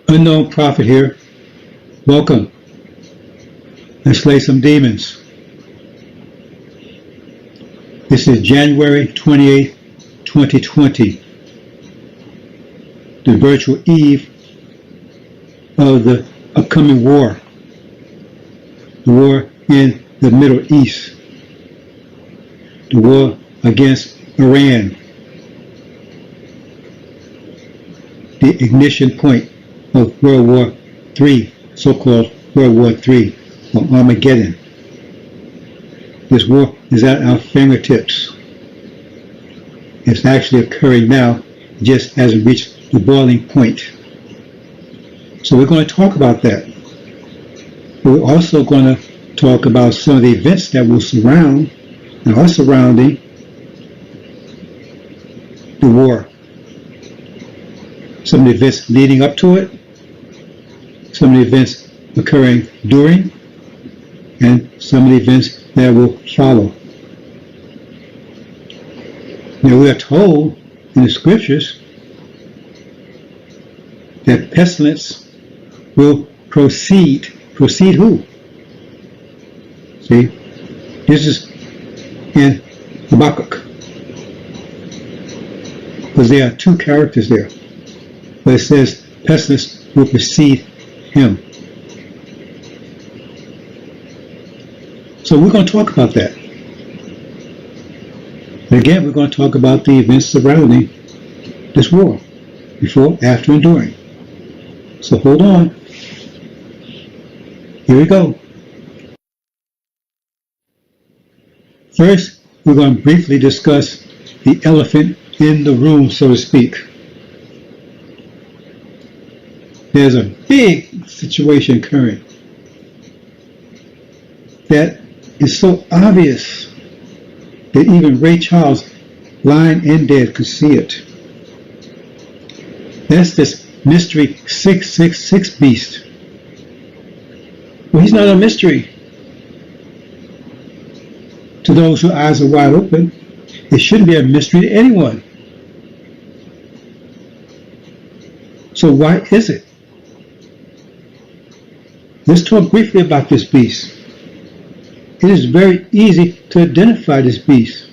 Unknown Prophet here. Welcome. Let's slay some demons. This is January 28th, 2020. The virtual eve of the upcoming war. The war in the Middle East. The war against Iran. The ignition point of World War III, so-called World War III, or Armageddon. This war is at our fingertips. It's actually occurring now, just hasn't reached the boiling point. So we're going to talk about that. We're also going to talk about some of the events that will surround and are surrounding the war. Some of the events leading up to it, some of the events occurring during, and some of the events that will follow. Now we are told in the scriptures that pestilence will proceed. Proceed who? See? This is in Habakkuk. Because there are two characters there. But it says pestilence will precede him. So we're going to talk about that. And again, we're going to talk about the events surrounding this war, before, after, and during. So hold on. Here we go. First, we're going to briefly discuss the elephant in the room, so to speak. There's a big situation occurring that is so obvious that even Ray Charles, lying and dead, could see it. That's this mystery 666 beast. Well, he's not a mystery to those whose eyes are wide open. It shouldn't be a mystery to anyone. So why is it? Let's talk briefly about this beast. It is very easy to identify this beast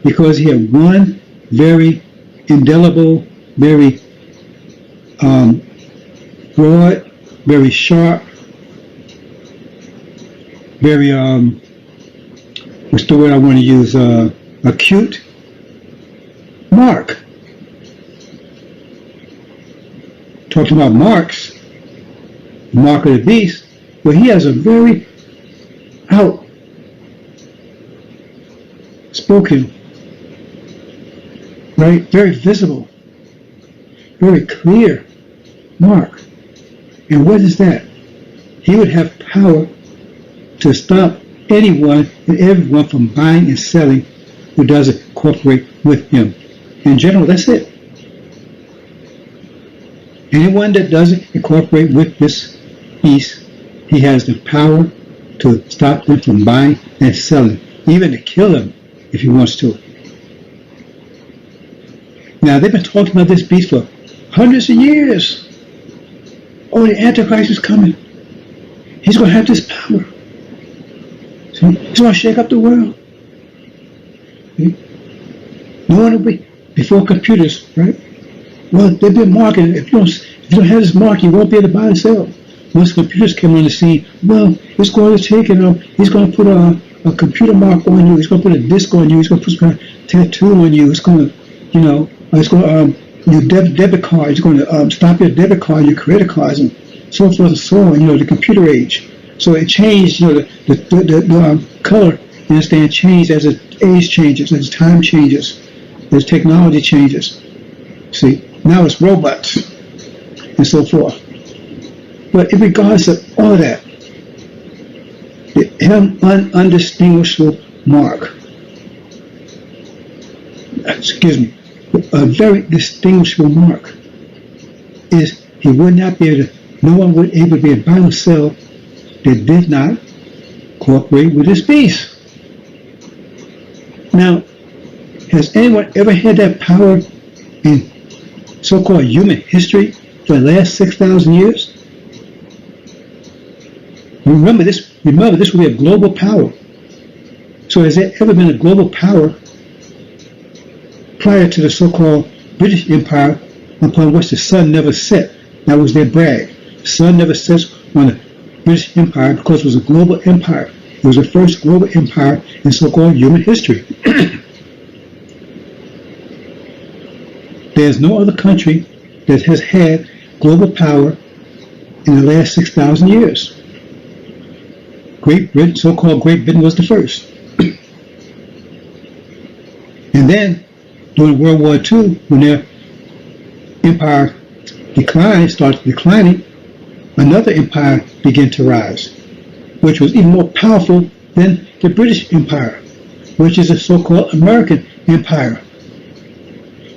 because he had one very indelible, very broad, very sharp, very, what's the word I want to use, acute mark. Talking about marks, the mark of the beast, well, he has a very outspoken, right, very visible, very clear mark. And what is that? He would have power to stop anyone and everyone from buying and selling who doesn't cooperate with him. In general, that's it. Anyone that doesn't incorporate with this beast, he has the power to stop them from buying and selling, even to kill them if he wants to. Now, they've been talking about this beast for hundreds of years. Oh, the Antichrist is coming. He's going to have this power. See? He's going to shake up the world. See? No one will be before computers, right? Well, they've been marketing. If you don't have this mark, you won't be able to buy and sell. Once computers came on the scene, well, it's going to take he's going to put a computer mark on you. He's going to put a disc on you. He's going to put some kind of tattoo on you. It's going to, it's going to, your debit card. It's going to stop your debit card, your credit cards, and so forth and so on. The computer age. So it changed. The color, you understand, changed as the age changes, as time changes, as technology changes. See, now it's robots and so forth. But in regards to all that, the unundistinguishable mark, a very distinguishable mark, is he would not be able to, no one would be able to be able to buy or sell that did not cooperate with this beast. Now, has anyone ever had that power in so-called human history for the last 6,000 years? Remember this will be a global power. So has there ever been a global power prior to the so-called British Empire upon which the sun never set? That was their brag. The sun never sets on the British Empire because it was a global empire. It was the first global empire in so-called human history. There's no other country that has had global power in the last 6,000 years. Great Britain, so-called Great Britain, was the first. And then, during World War II, when their empire started declining, another empire began to rise, which was even more powerful than the British Empire, which is a so-called American Empire.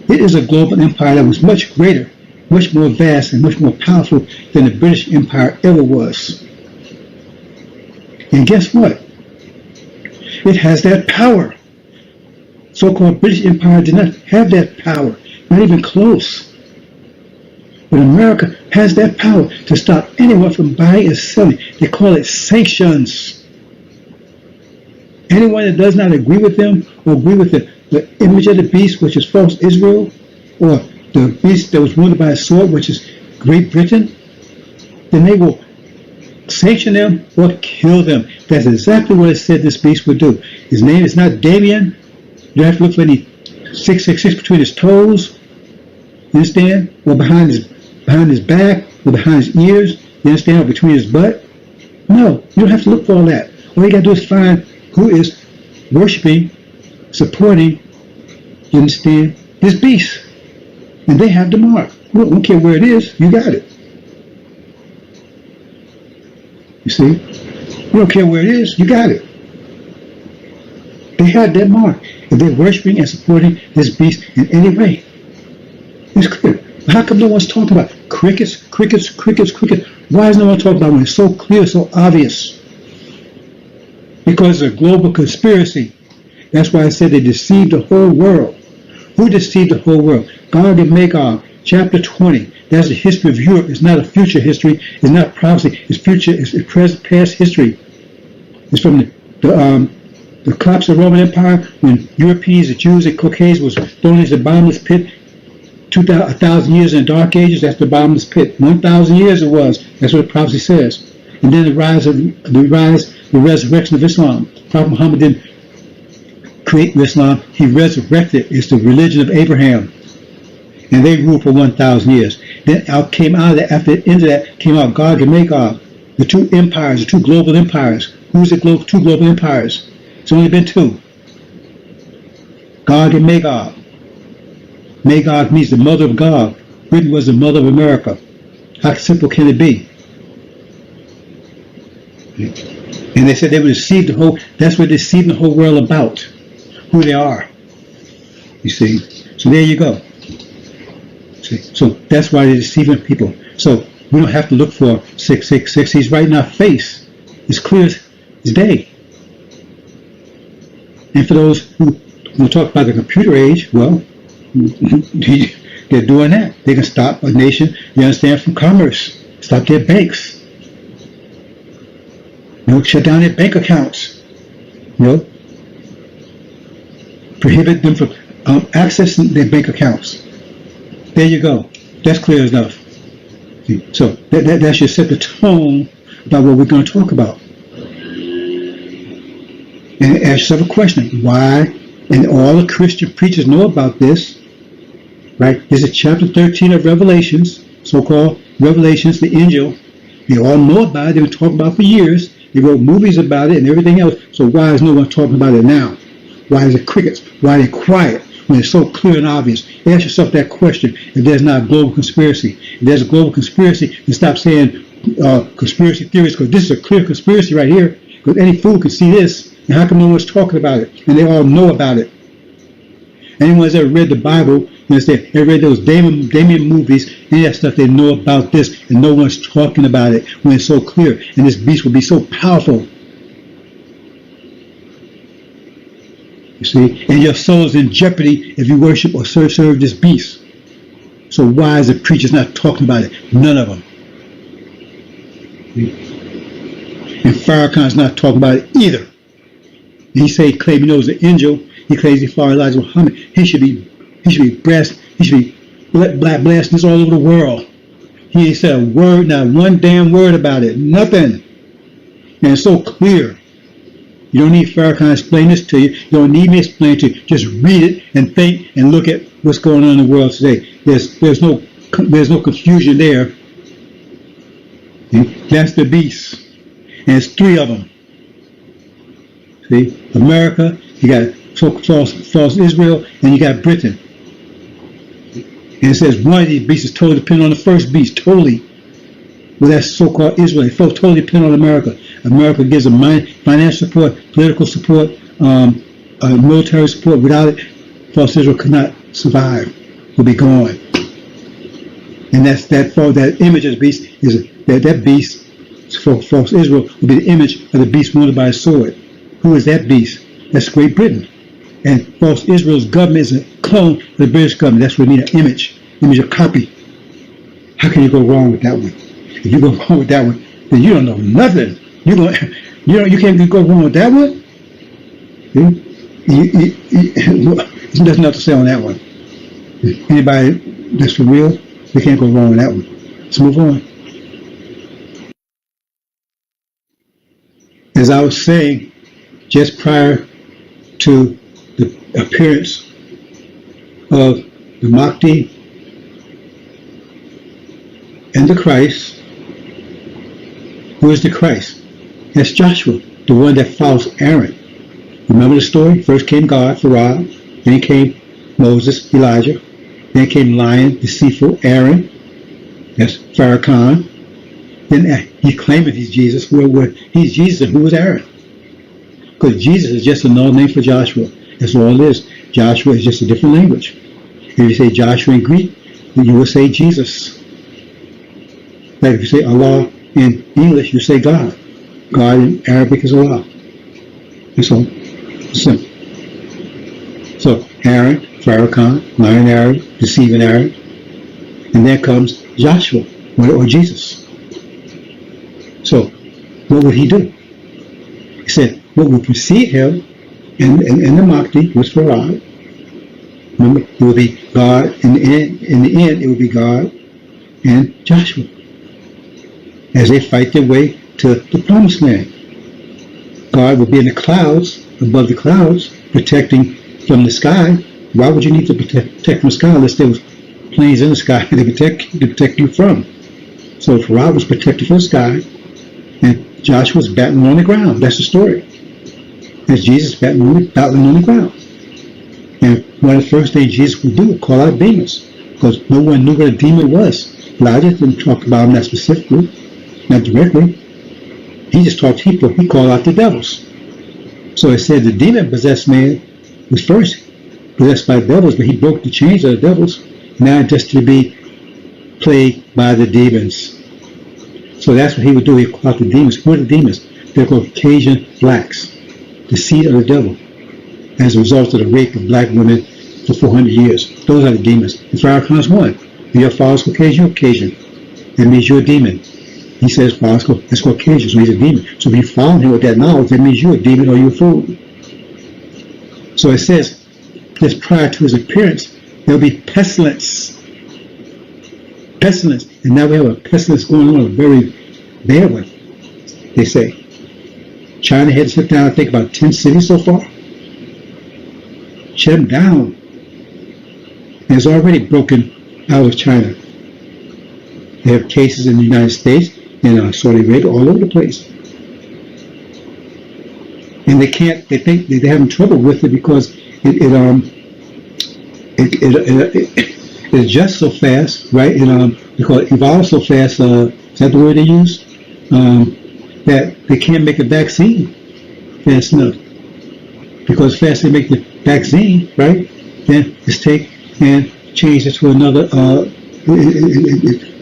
It is a global empire that was much greater, much more vast, and much more powerful than the British Empire ever was. And guess what? It has that power. So-called British Empire did not have that power, not even close. But America has that power to stop anyone from buying and selling. They call it sanctions. Anyone that does not agree with them or agree with the image of the beast, which is false Israel, or the beast that was wounded by a sword, which is Great Britain, then they will sanction them or kill them. That's exactly what it said this beast would do. His name is not Damien. You don't have to look for any 666 between his toes, you understand? Or behind his back, or behind his ears, you understand? Or between his butt. No, you don't have to look for all that. All you got to do is find who is worshiping, supporting, you understand, this beast. And they have the mark. We don't care where it is, you got it. You see? We don't care where it is, you got it. They had that mark. If they're worshiping and supporting this beast in any way, it's clear. How come no one's talking about crickets? Why is no one talking about it when it's so clear, so obvious? Because it's a global conspiracy. That's why I said they deceived the whole world. Who deceived the whole world? Gog and Magog, chapter 20. That's the history of Europe. It's not a future history. It's not prophecy. It's future. It's present, past history. It's from the collapse of the Roman Empire, when Europeans, the Jews, and Caucasians was thrown into the bottomless pit. 1,000 years in the Dark Ages, that's the bottomless pit. 1,000 years it was. That's what the prophecy says. And then the resurrection of Islam. Prophet Muhammad didn't create Islam. He resurrected it. It's the religion of Abraham. And they ruled for 1,000 years. Then came out of that, after the end of that, came out Gog and Magog. The two empires, the two global empires. Who's the two global empires? It's only been two. Gog and Magog. Magog means the mother of Gog. Britain was the mother of America. How simple can it be? And they said they would deceive the whole, that's what they're deceiving the whole world about. Who they are. You see? So there you go. See? So that's why they're deceiving people. So we don't have to look for 666. He's right in our face. It's clear as day. And for those who talk about the computer age, well, they're doing that. They can stop a nation, you understand, from commerce. Stop their banks. Shut down their bank accounts. Prohibit them from accessing their bank accounts. There you go. That's clear enough. So that should set the tone about what we're going to talk about. And ask yourself a question. Why? And all the Christian preachers know about this. Right? This is chapter 13 of Revelations, so-called Revelations, the angel. They all know about it. They've been talking about it for years. They wrote movies about it and everything else. So why is no one talking about it now? Why is it crickets? Why are they quiet when it's so clear and obvious? Ask yourself that question. If there's not a global conspiracy, if there's a global conspiracy, then stop saying conspiracy theories, because this is a clear conspiracy right here. Because any fool can see this. And how come no one's talking about it? And they all know about it. Anyone who's ever read the Bible, you understand, ever read those Damien movies, any of that stuff, they know about this, and no one's talking about it when it's so clear. And this beast will be so powerful. You see? And your soul is in jeopardy if you worship or serve this beast. So why is the preachers not talking about it? None of them. And Farrakhan's not talking about it either. He claims he knows the angel. He claims he followed Elijah Muhammad. He should be blasting this all over the world. He ain't said a word, not one damn word about it. Nothing. And it's so clear. You don't need Farrakhan to explain this to you. You don't need me to explain it to you. Just read it and think and look at what's going on in the world today. There's no confusion there. That's the beast. And it's three of them. See, America, you got false Israel, and you got Britain. And it says one of these beasts is totally dependent on the first beast, totally. Well, that's so-called Israel. It felt totally dependent on America. America gives them financial support, political support, military support. Without it, false Israel could not survive. Would be gone. And that image of the beast is that beast for false Israel will be the image of the beast wounded by a sword. Who is that beast? That's Great Britain. And false Israel's government is a clone of the British government. That's what we need, an image of copy. How can you go wrong with that one? If you go wrong with that one, then you don't know nothing. You can't go wrong with that one. There's nothing else to say on that one. Anybody that's for real, they can't go wrong with that one. Let's move on. As I was saying, just prior to the appearance of the Mahdi and the Christ, who is the Christ? That's Joshua, the one that follows Aaron. Remember the story? First came God, Pharaoh, then came Moses, Elijah, then came lion, deceitful Aaron, that's Farrakhan. Then he claimed he's Jesus. He's Jesus, and who was Aaron? Because Jesus is just another name for Joshua. That's all it is. Joshua is just a different language. If you say Joshua in Greek, then you will say Jesus. Like if you say Allah in English, you say God. God in Arabic is Allah. That's all. It's simple. So Aaron, Farrakhan, lying Aaron, deceiving Aaron, and then comes Joshua or Jesus. So what would he do? He said, what would precede him and the Mahdi was Pharaoh. Remember, it would be God. In the end, it would be God and Joshua as they fight their way to the promised land. God would be in the clouds, above the clouds, protecting from the sky. Why would you need to protect from the sky unless there was planes in the sky to protect you from? So Pharaoh was protected from the sky, and Joshua was battling on the ground. That's the story. As Jesus battling on the ground. And one of the first things Jesus would do was call out demons, because no one knew what a demon was. Elijah didn't talk about them that specifically, not directly. He just talked to people. He called out the devils. So it said the demon-possessed man was first possessed by devils, but he broke the chains of the devils, now just to be plagued by the demons. So that's what he would do. He'd call out the demons. Who are the demons? They're Caucasian blacks, the seed of the devil, as a result of the rape of black women for 400 years. Those are the demons. And Farrakhan's one. If your father's Caucasian, you're Caucasian. That means you're a demon. He says father's Caucasian, so he's a demon. So if you follow him with that knowledge, that means you're a demon or you're a fool. So it says, just prior to his appearance, there'll be pestilence. Pestilence. And now we have a pestilence going on, a very bad one, they say. China had to sit down and think about 10 cities so far. Shut them down. And it's already broken out of China. They have cases in the United States and Saudi Arabia all over the place. And they think they're having trouble with it because it adjusts so fast, right? Because it evolves so fast, is that the word they use? That they can't make a vaccine fast enough. Because fast they make the vaccine, right? Then just take and change it to another,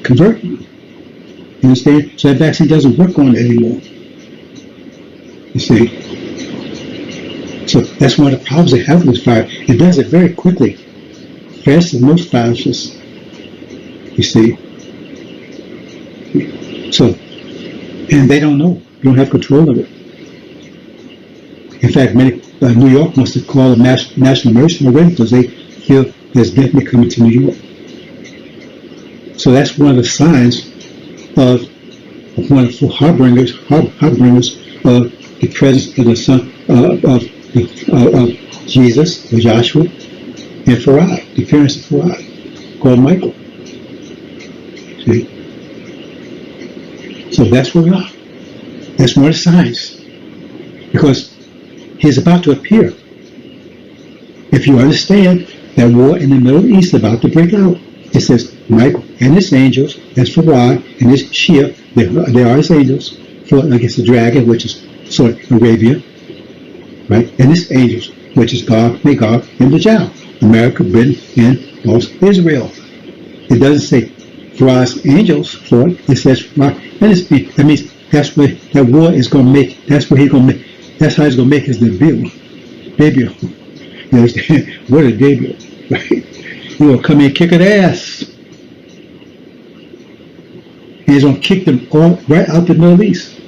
convert it. You understand? So that vaccine doesn't work on it anymore. You see? So that's one of the problems they have with this virus. It does it very quickly. Faster than most viruses. You see? So, and they don't know. They don't have control of it. In fact, New York must have called a national emergency already because they feel there's definitely coming to New York. So that's one of the signs of one of the harbingers of the presence of the Son of Jesus, or Joshua, and Farai, the appearance of Farai, called Michael. See? So that's where we are. That's one of the signs. Because he's about to appear. If you understand that war in the Middle East is about to break out, it says Michael and his angels, that's Farai, and his Shia, they are his angels, for against the dragon, which is Arabia, right? And his angels, which is God, Magog, and Dajjal, America, Britain, and also Israel. It doesn't say Farai's angels for it. It says Farai, and that means that's where that war is going to make. That's where he's going to make. That's how he's going to make his debut. You understand? What a debut, right? He's going to come in and kick an ass. He's going to kick them all right out the Middle East.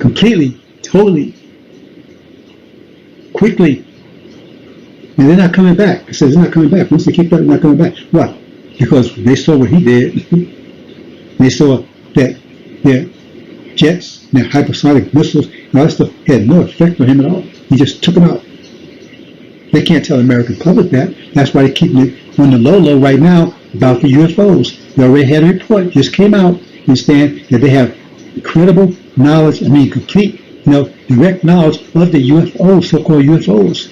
Completely, totally, quickly. And they're not coming back. It says they're not coming back. Once they kicked out, they're not coming back. Why? Because they saw what he did. They saw that their jets, their hypersonic missiles, and all that stuff had no effect on him at all. He just took them out. They can't tell the American public that. That's why they're keeping it on the low right now about the UFOs. They already had a report, just came out, understand that they have incredible knowledge, complete, direct knowledge of the UFOs, so-called UFOs.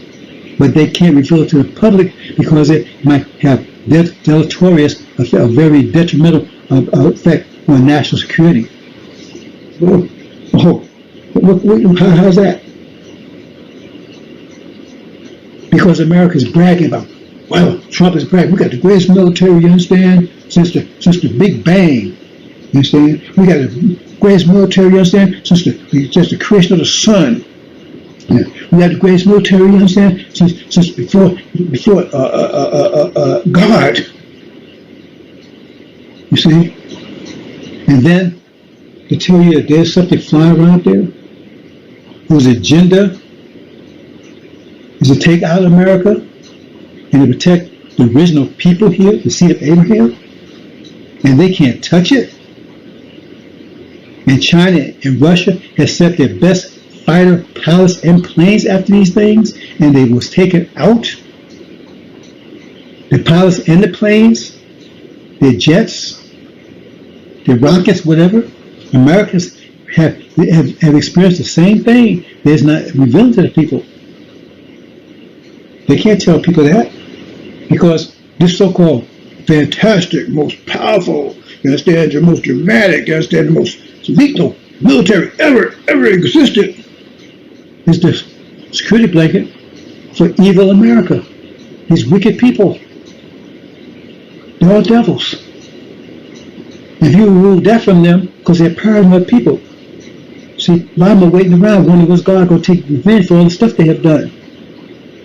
But they can't reveal it to the public because it might have deleterious effect, a very detrimental effect on national security. How's that? Because America's bragging about, well, Trump is bragging. We got the greatest military, you understand, since the Big Bang. You understand? We got the greatest military, you understand, since the creation of the sun. Yeah. We got the greatest military, you understand, since before God. You see? And then to tell you that there's something flying around there whose agenda is to take out America and to protect the original people here, the seed of Abraham, and they can't touch it. And China and Russia have set their best fighter pilots and planes after these things, and they was taken out. The pilots and the planes, their jets, their rockets, whatever. Americans have experienced the same thing. There's not revealed to the people. They can't tell people that because this so-called fantastic, most powerful, you understand, the most dramatic, you understand, the most lethal military ever existed is the security blanket for evil America. These wicked people. They're all devils. If you remove that from them, because they're paranoid people. See, a lot of them are waiting around wondering what's God going to take revenge for all the stuff they have done.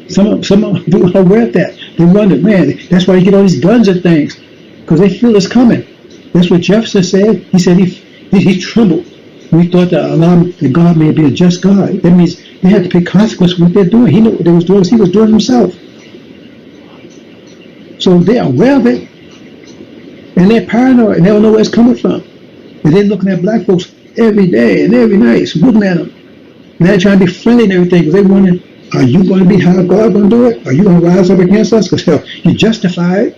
Some of them are aware of that. They wonder, man, that's why you get all these guns and things, because they feel it's coming. That's what Jefferson said. He said he trembled when he thought that God may be a just God. That means they had to pay consequences for what they're doing. He knew what they was doing. He was doing it himself. So they are aware of it, and they're paranoid, and they don't know where it's coming from. And they're looking at black folks every day and every night, looking at them. And they're trying to be friendly and everything, because they're wondering, are you going to be how God going to do it? Are you going to rise up against us? Because hell, you justified.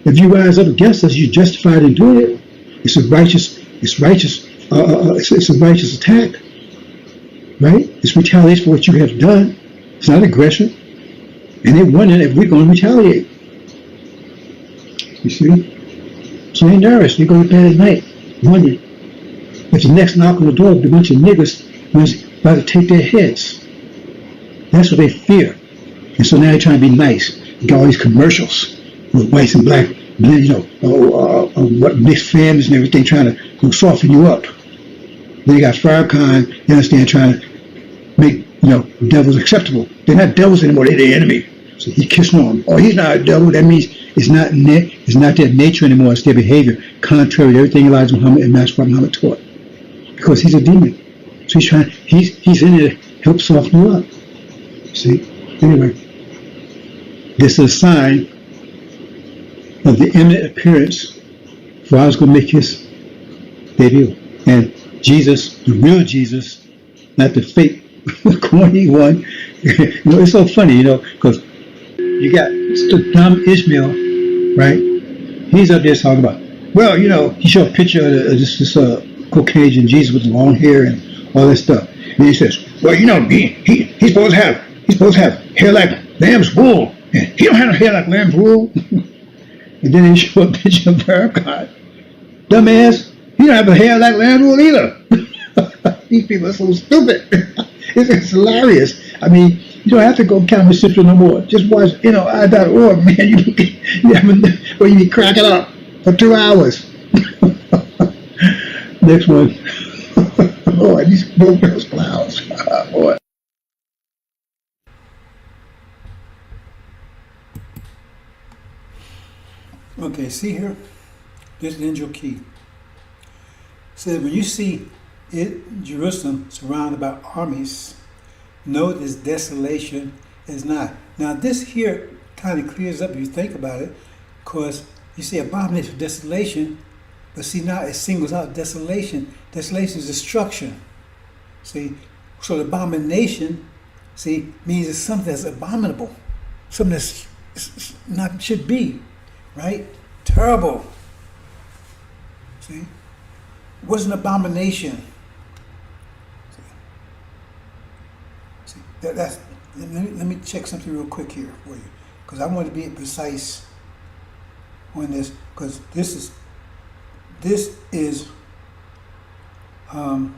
If you rise up against us, you're justified in doing it. It's a righteous attack, right? It's retaliation for what you have done. It's not aggression. And they're wondering if we're going to retaliate. You see? So they're nervous. They go to bed at night, wondering if the next knock on the door, the bunch of niggas was about to take their heads. That's what they fear. And so now they're trying to be nice. You got all these commercials with whites and black, mixed families and everything, trying to soften you up. Then you got Farrakhan, you understand, trying to make devils acceptable. They're not devils anymore. They're the enemy. So he's kissing on him. Oh, he's not a devil. That means it's not their nature anymore. It's their behavior, contrary to everything Elijah Muhammad and Master Muhammad taught. Because he's a demon. So he's in there to help soften you up. See? Anyway, this is a sign of the imminent appearance for I was going to make his debut. And Jesus, the real Jesus, not the fake, corny one. It's so funny, because you got Dom Ishmael, right? He's up there talking about, well, he showed a picture of this Caucasian Jesus with long hair and all that stuff. And he says, well, he's supposed to have hair like lamb's wool. And he don't have no hair like lamb's wool. And then he showed a picture of Farrakhan. Dumbass, he don't have a hair like lamb's wool either. These people are so stupid. It's hilarious. I mean, you don't have to go Calvin Central no more. Just watch, I.org, man. You be cracking up for 2 hours. Next one. Boy, these girls clowns. Boy. Okay, see here? This is the angel key. It says when you see Jerusalem surrounded by armies, know this desolation is not. Now this here kind of clears up if you think about it, because you see abomination of desolation, but see now it singles out desolation. Desolation is destruction. See, so the abomination, see, means it's something that's abominable, something that's not should be, right? Terrible. See, what's an abomination? See, that's. Let me check something real quick here for you, because I want to be precise on this, because this is one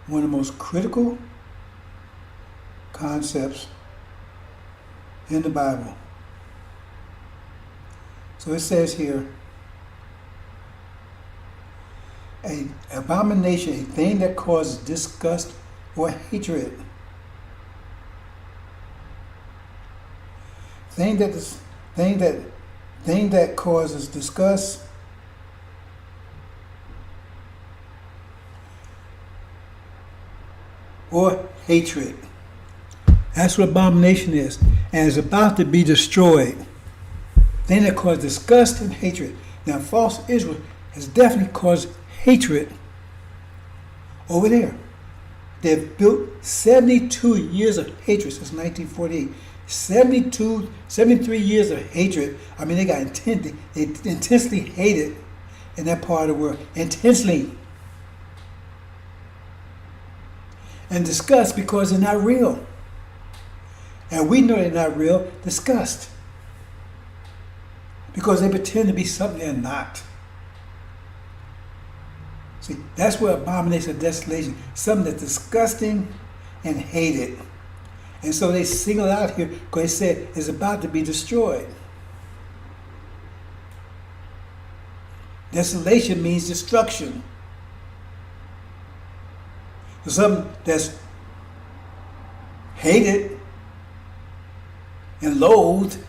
of the most critical concepts in the Bible. So it says here, an abomination, a thing that causes disgust or hatred. Thing that causes disgust or hatred. That's what abomination is, and it's about to be destroyed. Thing that causes disgust and hatred. Now, false Israel has definitely caused hatred over there. They've built 72 years of hatred since 1948. 73 years of hatred. I mean, they intensely hated in that part of the world. Intensely. And disgust because they're not real. And we know they're not real. Disgust. Because they pretend to be something they're not. See, that's where abomination of desolation, something that's disgusting and hated. And so they single out here because they said it's about to be destroyed. Desolation means destruction. So something that's hated and loathed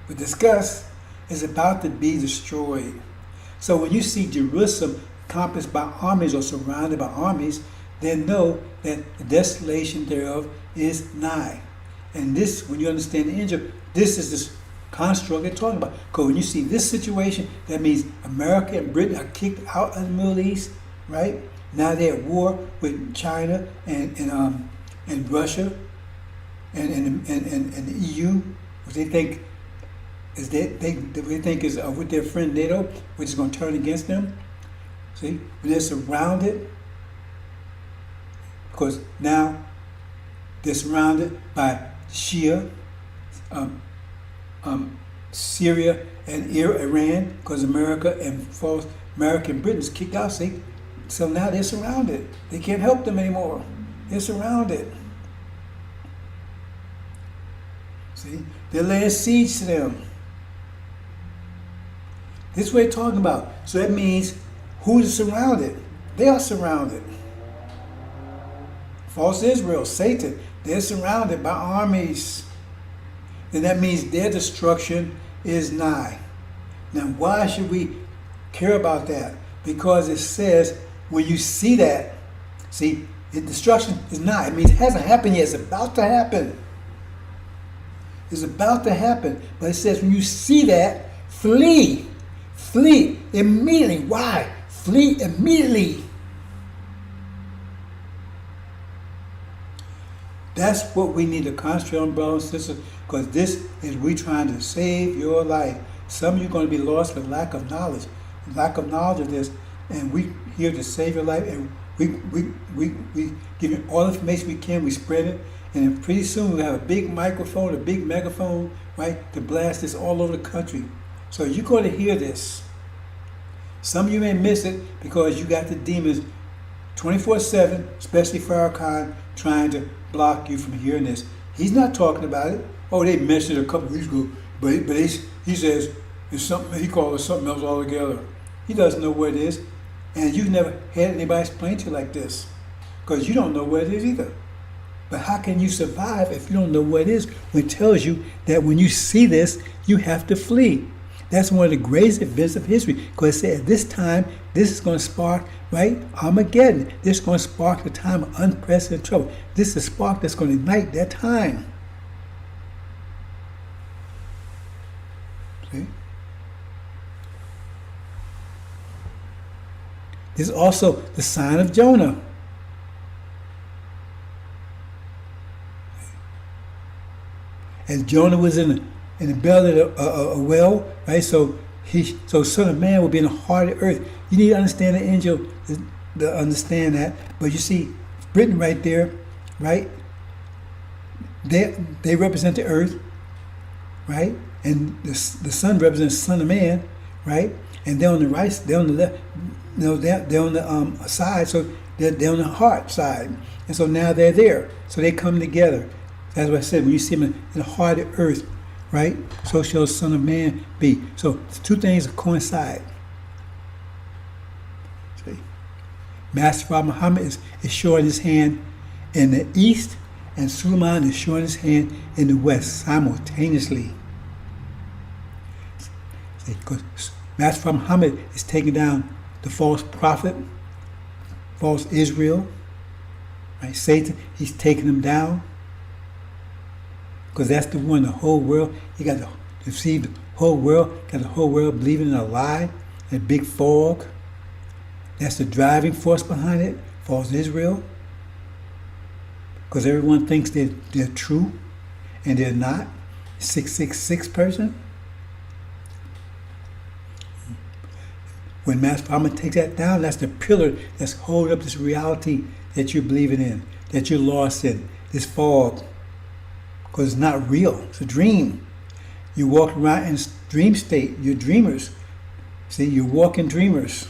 with disgust is about to be destroyed. So when you see Jerusalem encompassed by armies or surrounded by armies, then know that the desolation thereof is nigh. And this, when you understand the angel, this is this construct they're talking about. Because when you see this situation, that means America and Britain are kicked out of the Middle East, right? Now they're at war with China and Russia and the EU, which they think is with their friend NATO, which is going to turn against them. See, when they're surrounded, because now they're surrounded by Shia, Syria, and Iran, because America and Britain is kicked out. See, so now they're surrounded. They can't help them anymore. They're surrounded. See, they're laying siege to them. This is what they're talking about. So that means who's surrounded? They are surrounded. False Israel, Satan, they're surrounded by armies. then that means their destruction is nigh. Now, why should we care about that? Because it says when you see that, see, the destruction is nigh. It means it hasn't happened yet. It's about to happen. It's about to happen. But it says when you see that, flee. Flee immediately. Why? Flee immediately. That's what we need to concentrate on, brothers and sisters, because this is we trying to save your life. Some of you are going to be lost for lack of knowledge. Lack of knowledge of this. And we here to save your life. And we give you all the information we can. We spread it. And then pretty soon we'll have a big microphone, a big megaphone, right, to blast this all over the country. So you're going to hear this. Some of you may miss it because you got the demons 24/7, especially Farrakhan, trying to block you from hearing this. He's not talking about it. Oh, they mentioned it a couple of weeks ago, but he says it's something. He calls it something else altogether. He doesn't know what it is, and you've never had anybody explain to you like this, because you don't know what it is either. But how can you survive if you don't know what it is? When it tells you that when you see this, you have to flee. That's one of the greatest events of history, because it said at this time, this is going to spark, right, Armageddon. This is going to spark the time of unprecedented trouble. This is a spark that's going to ignite that time. See? This is also the sign of Jonah. As Jonah was in the belly of a well, right? So Son of Man will be in the heart of the earth. You need to understand the angel to understand that. But you see, Britain right there, right? They represent the earth, right? And the sun represents the Son of Man, right? And they're on the right, they're on the left, they're on the side, so they're on the heart side. And so now they're there. So they come together. That's what I said, when you see him in the heart of the earth, right? So shall the Son of Man be. So two things coincide. See? Master Prophet Muhammad is showing his hand in the east, and Suleiman is showing his hand in the west simultaneously. See? Because Master Prophet Muhammad is taking down the false prophet, false Israel, right? Satan, he's taking them down. Because that's the one, the whole world, he got to deceive the whole world, got the whole world believing in a lie, a big fog. That's the driving force behind it, false Israel. Because everyone thinks they're true, and they're not. 666 person. When Master Muhammad takes that down, that's the pillar that's holding up this reality that you're believing in, that you're lost in, this fog. Because it's not real. It's a dream. You walk around in dream state. You're dreamers. See, you're walking dreamers.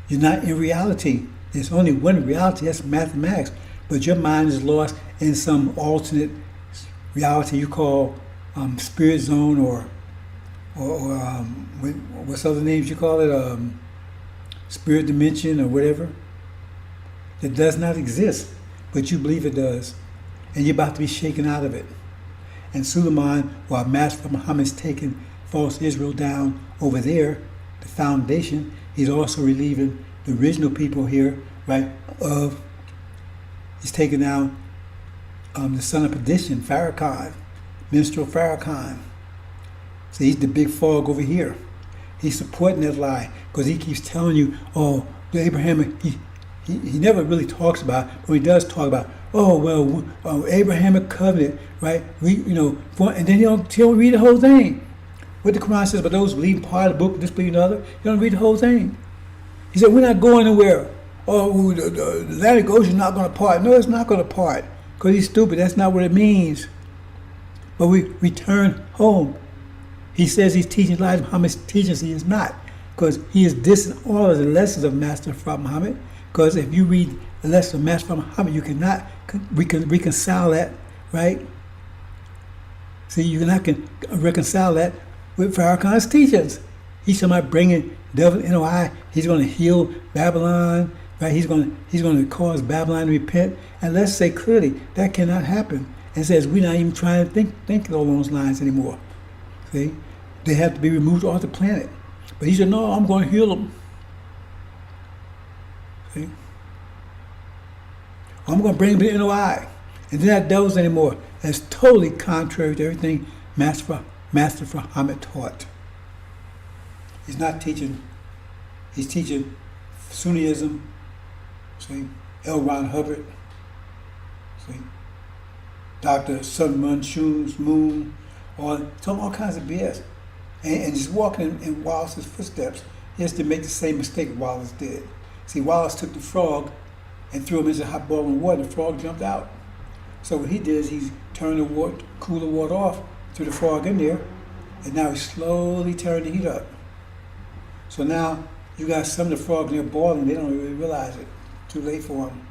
You're not in reality. There's only one reality. That's mathematics. But your mind is lost in some alternate reality you call spirit zone or what's other names you call it? Spirit dimension or whatever. It does not exist, but you believe it does. And you're about to be shaken out of it. And Suleiman, while Master Muhammad is taking false Israel down over there, the foundation, he's also relieving the original people here, right, he's taking down the son of perdition, Farrakhan, minstrel Farrakhan. So he's the big fog over here. He's supporting that lie because he keeps telling you, oh, the Abrahamic, he never really talks about, but he does talk about, oh, well, Abrahamic covenant, right? And then he'll read the whole thing. What the Quran says about those believing part of the book, disbelieving the other, you don't read the whole thing. He said, we're not going anywhere. Oh, the Atlantic Ocean is not going to part. No, it's not going to part because he's stupid. That's not what it means. But we return home. He says he's teaching lies. Muhammad's teaching us he is not, because he is dissing all of the lessons of Master Prophet Muhammad. Because if you read the lesson of Master Prophet Muhammad, you cannot reconcile that, right? See, you cannot reconcile that with Farrakhan's teachings. He's talking about bringing devil NOI. He's going to heal Babylon, right? He's going to cause Babylon to repent. And let's say clearly that cannot happen. and says we're not even trying to think along those lines anymore. See, they have to be removed off the planet. But he said, no, I'm going to heal them. See, I'm going to bring them to NOI, and they're not devils anymore. That's totally contrary to everything Master Muhammad taught. He's not teaching. He's teaching Sunniism. See, L. Ron Hubbard. See, Dr. Sun Munshun's Moon, all kinds of BS. And just walking in Wallace's footsteps, he has to make the same mistake Wallace did. See, Wallace took the frog and threw him into hot boiling water, and the frog jumped out. So what he did is he turned the cooler water off, threw the frog in there, and now he slowly turned the heat up. So now you got some of the frogs in there boiling, they don't really realize it. Too late for them.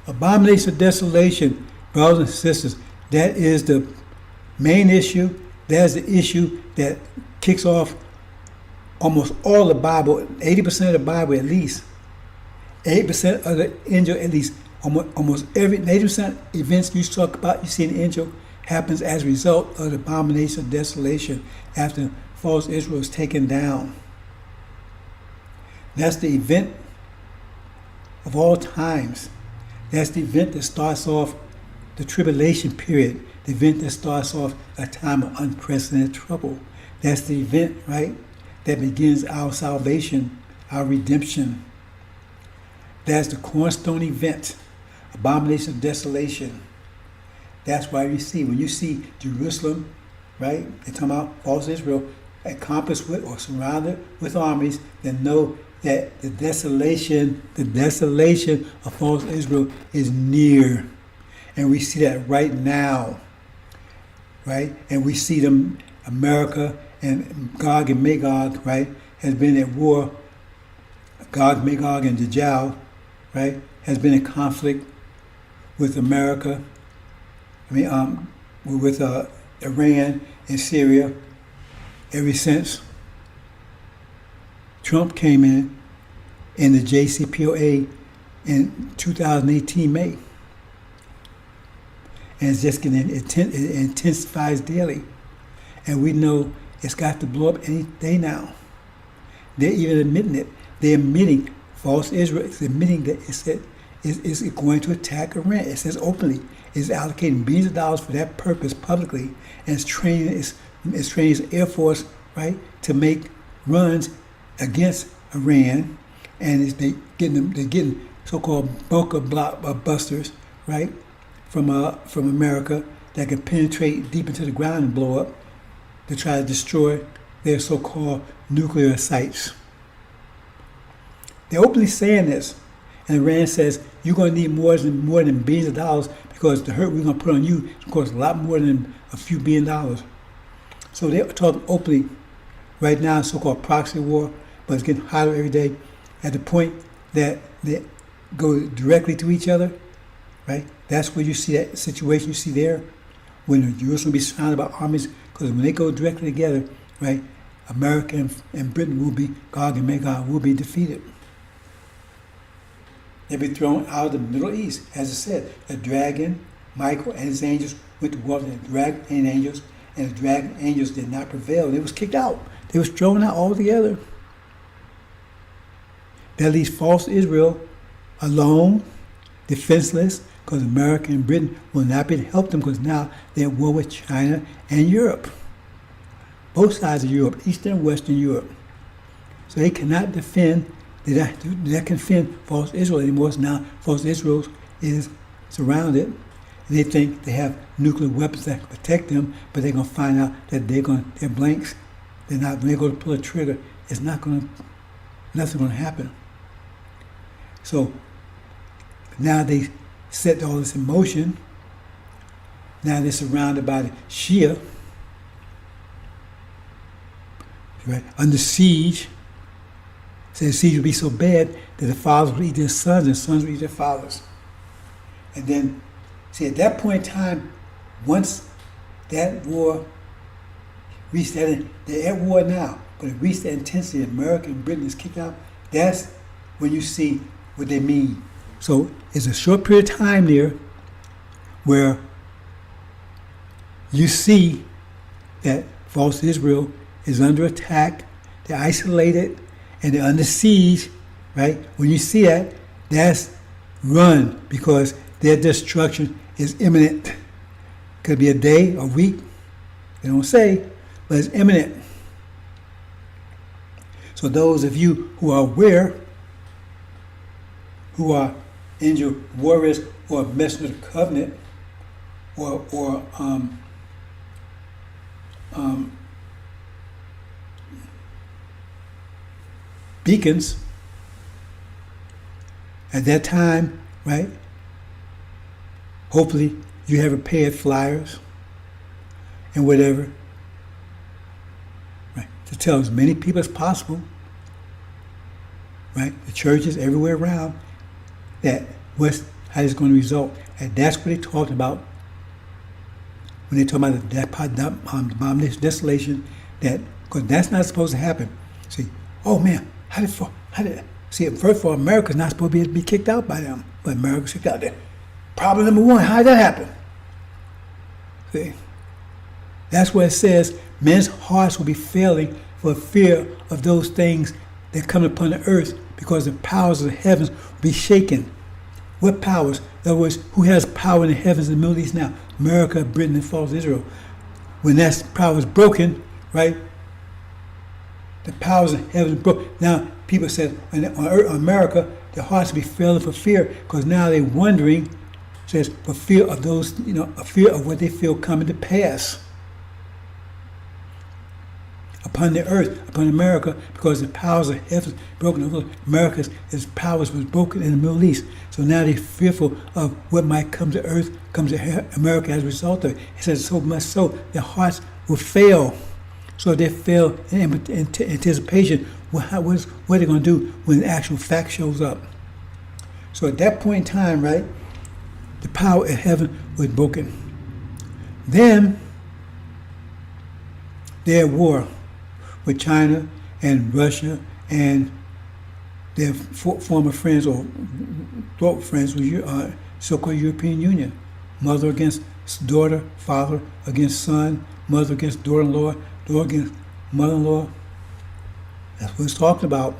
Abomination of desolation, brothers and sisters, that is the main issue. That's the issue that kicks off almost all the Bible, 80% of the Bible at least. 80% of the angel at least. Almost every 80% events you talk about, you see an angel, happens as a result of the abomination of desolation after false Israel is taken down. That's the event of all times. That's the event that starts off the tribulation period, the event that starts off a time of unprecedented trouble. That's the event, right, that begins our salvation, our redemption. That's the cornerstone event, abomination of desolation. That's why you see, when you see Jerusalem, right, they come out, false Israel, encompassed with or surrounded with armies, then know that the desolation of false Israel is near. And we see that right now, right? And we see them, America and Gog and Magog, right, has been at war. Gog, Magog, and Dajjal, right, has been in conflict with America, with Iran and Syria ever since Trump came in the JCPOA in 2018 May. And it's just getting it intensifies daily. And we know it's got to blow up any day now. They're even admitting it. They're admitting, false Israel is admitting that it's going to attack Iran. It says openly. It's allocating billions of dollars for that purpose publicly, and it's training its Air Force, right, to make runs against Iran, and they're getting so-called bunker busters, right, from America that can penetrate deep into the ground and blow up to try to destroy their so-called nuclear sites. They're openly saying this, and Iran says you're going to need more than billions of dollars because the hurt we're going to put on you is of course a lot more than a few $billion dollars. So they're talking openly right now, so-called proxy war, but it's getting hotter every day at the point that they go directly to each other, right? That's where you see that situation you see there when Jerusalem will be surrounded by armies, because when they go directly together, right, America and Britain will be, Gog and Magog will be defeated. They'll be thrown out of the Middle East. As I said, the dragon, Michael, and his angels went to war with the dragon and angels, and the dragon angels did not prevail. They was kicked out. They was thrown out altogether. That leaves false Israel alone, defenseless, because America and Britain will not be able to help them because now they're at war with China and Europe. Both sides of Europe, Eastern and Western Europe. So they cannot defend, they not defend false Israel anymore. So now false Israel is surrounded. And they think they have nuclear weapons that can protect them, but they're going to find out that they're blanks. When they're going to pull a trigger, nothing's going to happen. So now they set all this in motion. Now they're surrounded by the Shia, right, under siege. So the siege would be so bad that the fathers would eat their sons and sons would eat their fathers. And then, see, at that point in time, once that war reached that, they're at war now, but it reached that intensity, America and Britain is kicked out, that's when you see what they mean So it's a short period of time there where you see that false Israel is under attack, they're isolated, and they're under siege, right? When you see that, that's run, because their destruction is imminent. Could be a day, a week, they don't say, but it's imminent. So those of you who are aware, who are angel warriors or messenger of the covenant, or beacons, at that time, right? Hopefully you have prepared flyers and whatever, right? To tell as many people as possible, right? The churches everywhere around, that how it's going to result. And that's what they talked about when they talk about the abomination, desolation, that, because that's not supposed to happen. See, oh man, see, first of all, America's not supposed to be kicked out by them, but America's kicked out there. Problem number one, how did that happen? See, that's where it says men's hearts will be failing for fear of those things that come upon the earth, because the powers of the heavens will be shaken. What powers? In other words, who has power in the heavens and the Middle East now? America, Britain, and false Israel. When that power is broken, right? The powers of heaven is broken. Now, people said, on America, their hearts will be failing for fear, because now they're wondering, says, for fear of those, a fear of what they feel coming to pass upon the earth, upon America, because the powers of heaven broken. America's powers was broken in the Middle East. So now they're fearful of what might come to earth, comes to America as a result of it. He says so much so their hearts will fail. So they fail in anticipation. What are they going to do when the actual fact shows up? So at that point in time, right, the power of heaven was broken. Then they're at war with China and Russia and their former friends or thought friends with so-called European Union. Mother against daughter, father against son, mother against daughter-in-law, daughter against mother-in-law. That's what it's talking about.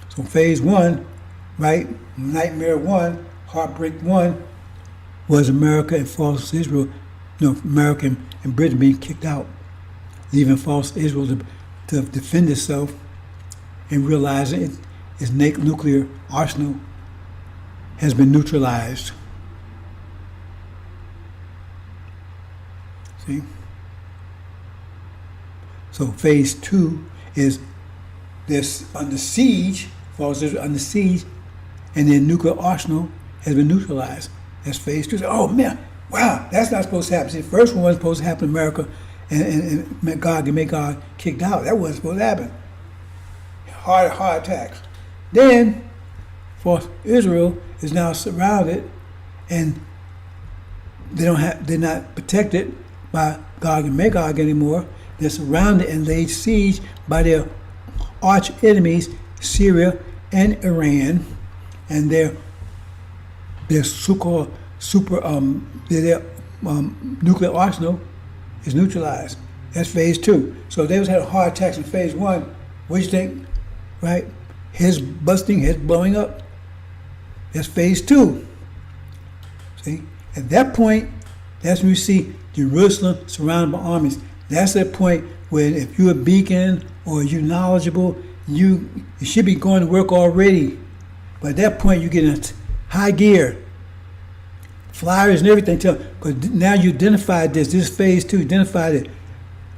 So phase one, right, nightmare one, heartbreak one, was America and false Israel, America and Britain being kicked out, leaving false Israel to defend itself and realizing its nuclear arsenal has been neutralized. See? So phase two is this under siege, false Israel under siege, and their nuclear arsenal has been neutralized. That's phase two. Oh man, wow, that's not supposed to happen. See, the first one wasn't supposed to happen in America, and Gog and Magog kicked out. That wasn't supposed to happen. Heart attacks. Then, false Israel is now surrounded, and they're not protected by Gog and Magog anymore. They're surrounded and laid siege by their arch enemies, Syria and Iran, and their nuclear arsenal is neutralized. That's phase two. So they had heart attacks in phase one. What do you think? Right? Heads busting, heads blowing up. That's phase two. See? At that point, that's when you see Jerusalem surrounded by armies. That's the point where if you're a beacon or you're knowledgeable, you should be going to work already. But at that point, you get in high gear. Flyers and everything, because now you identified this phase two, identified it.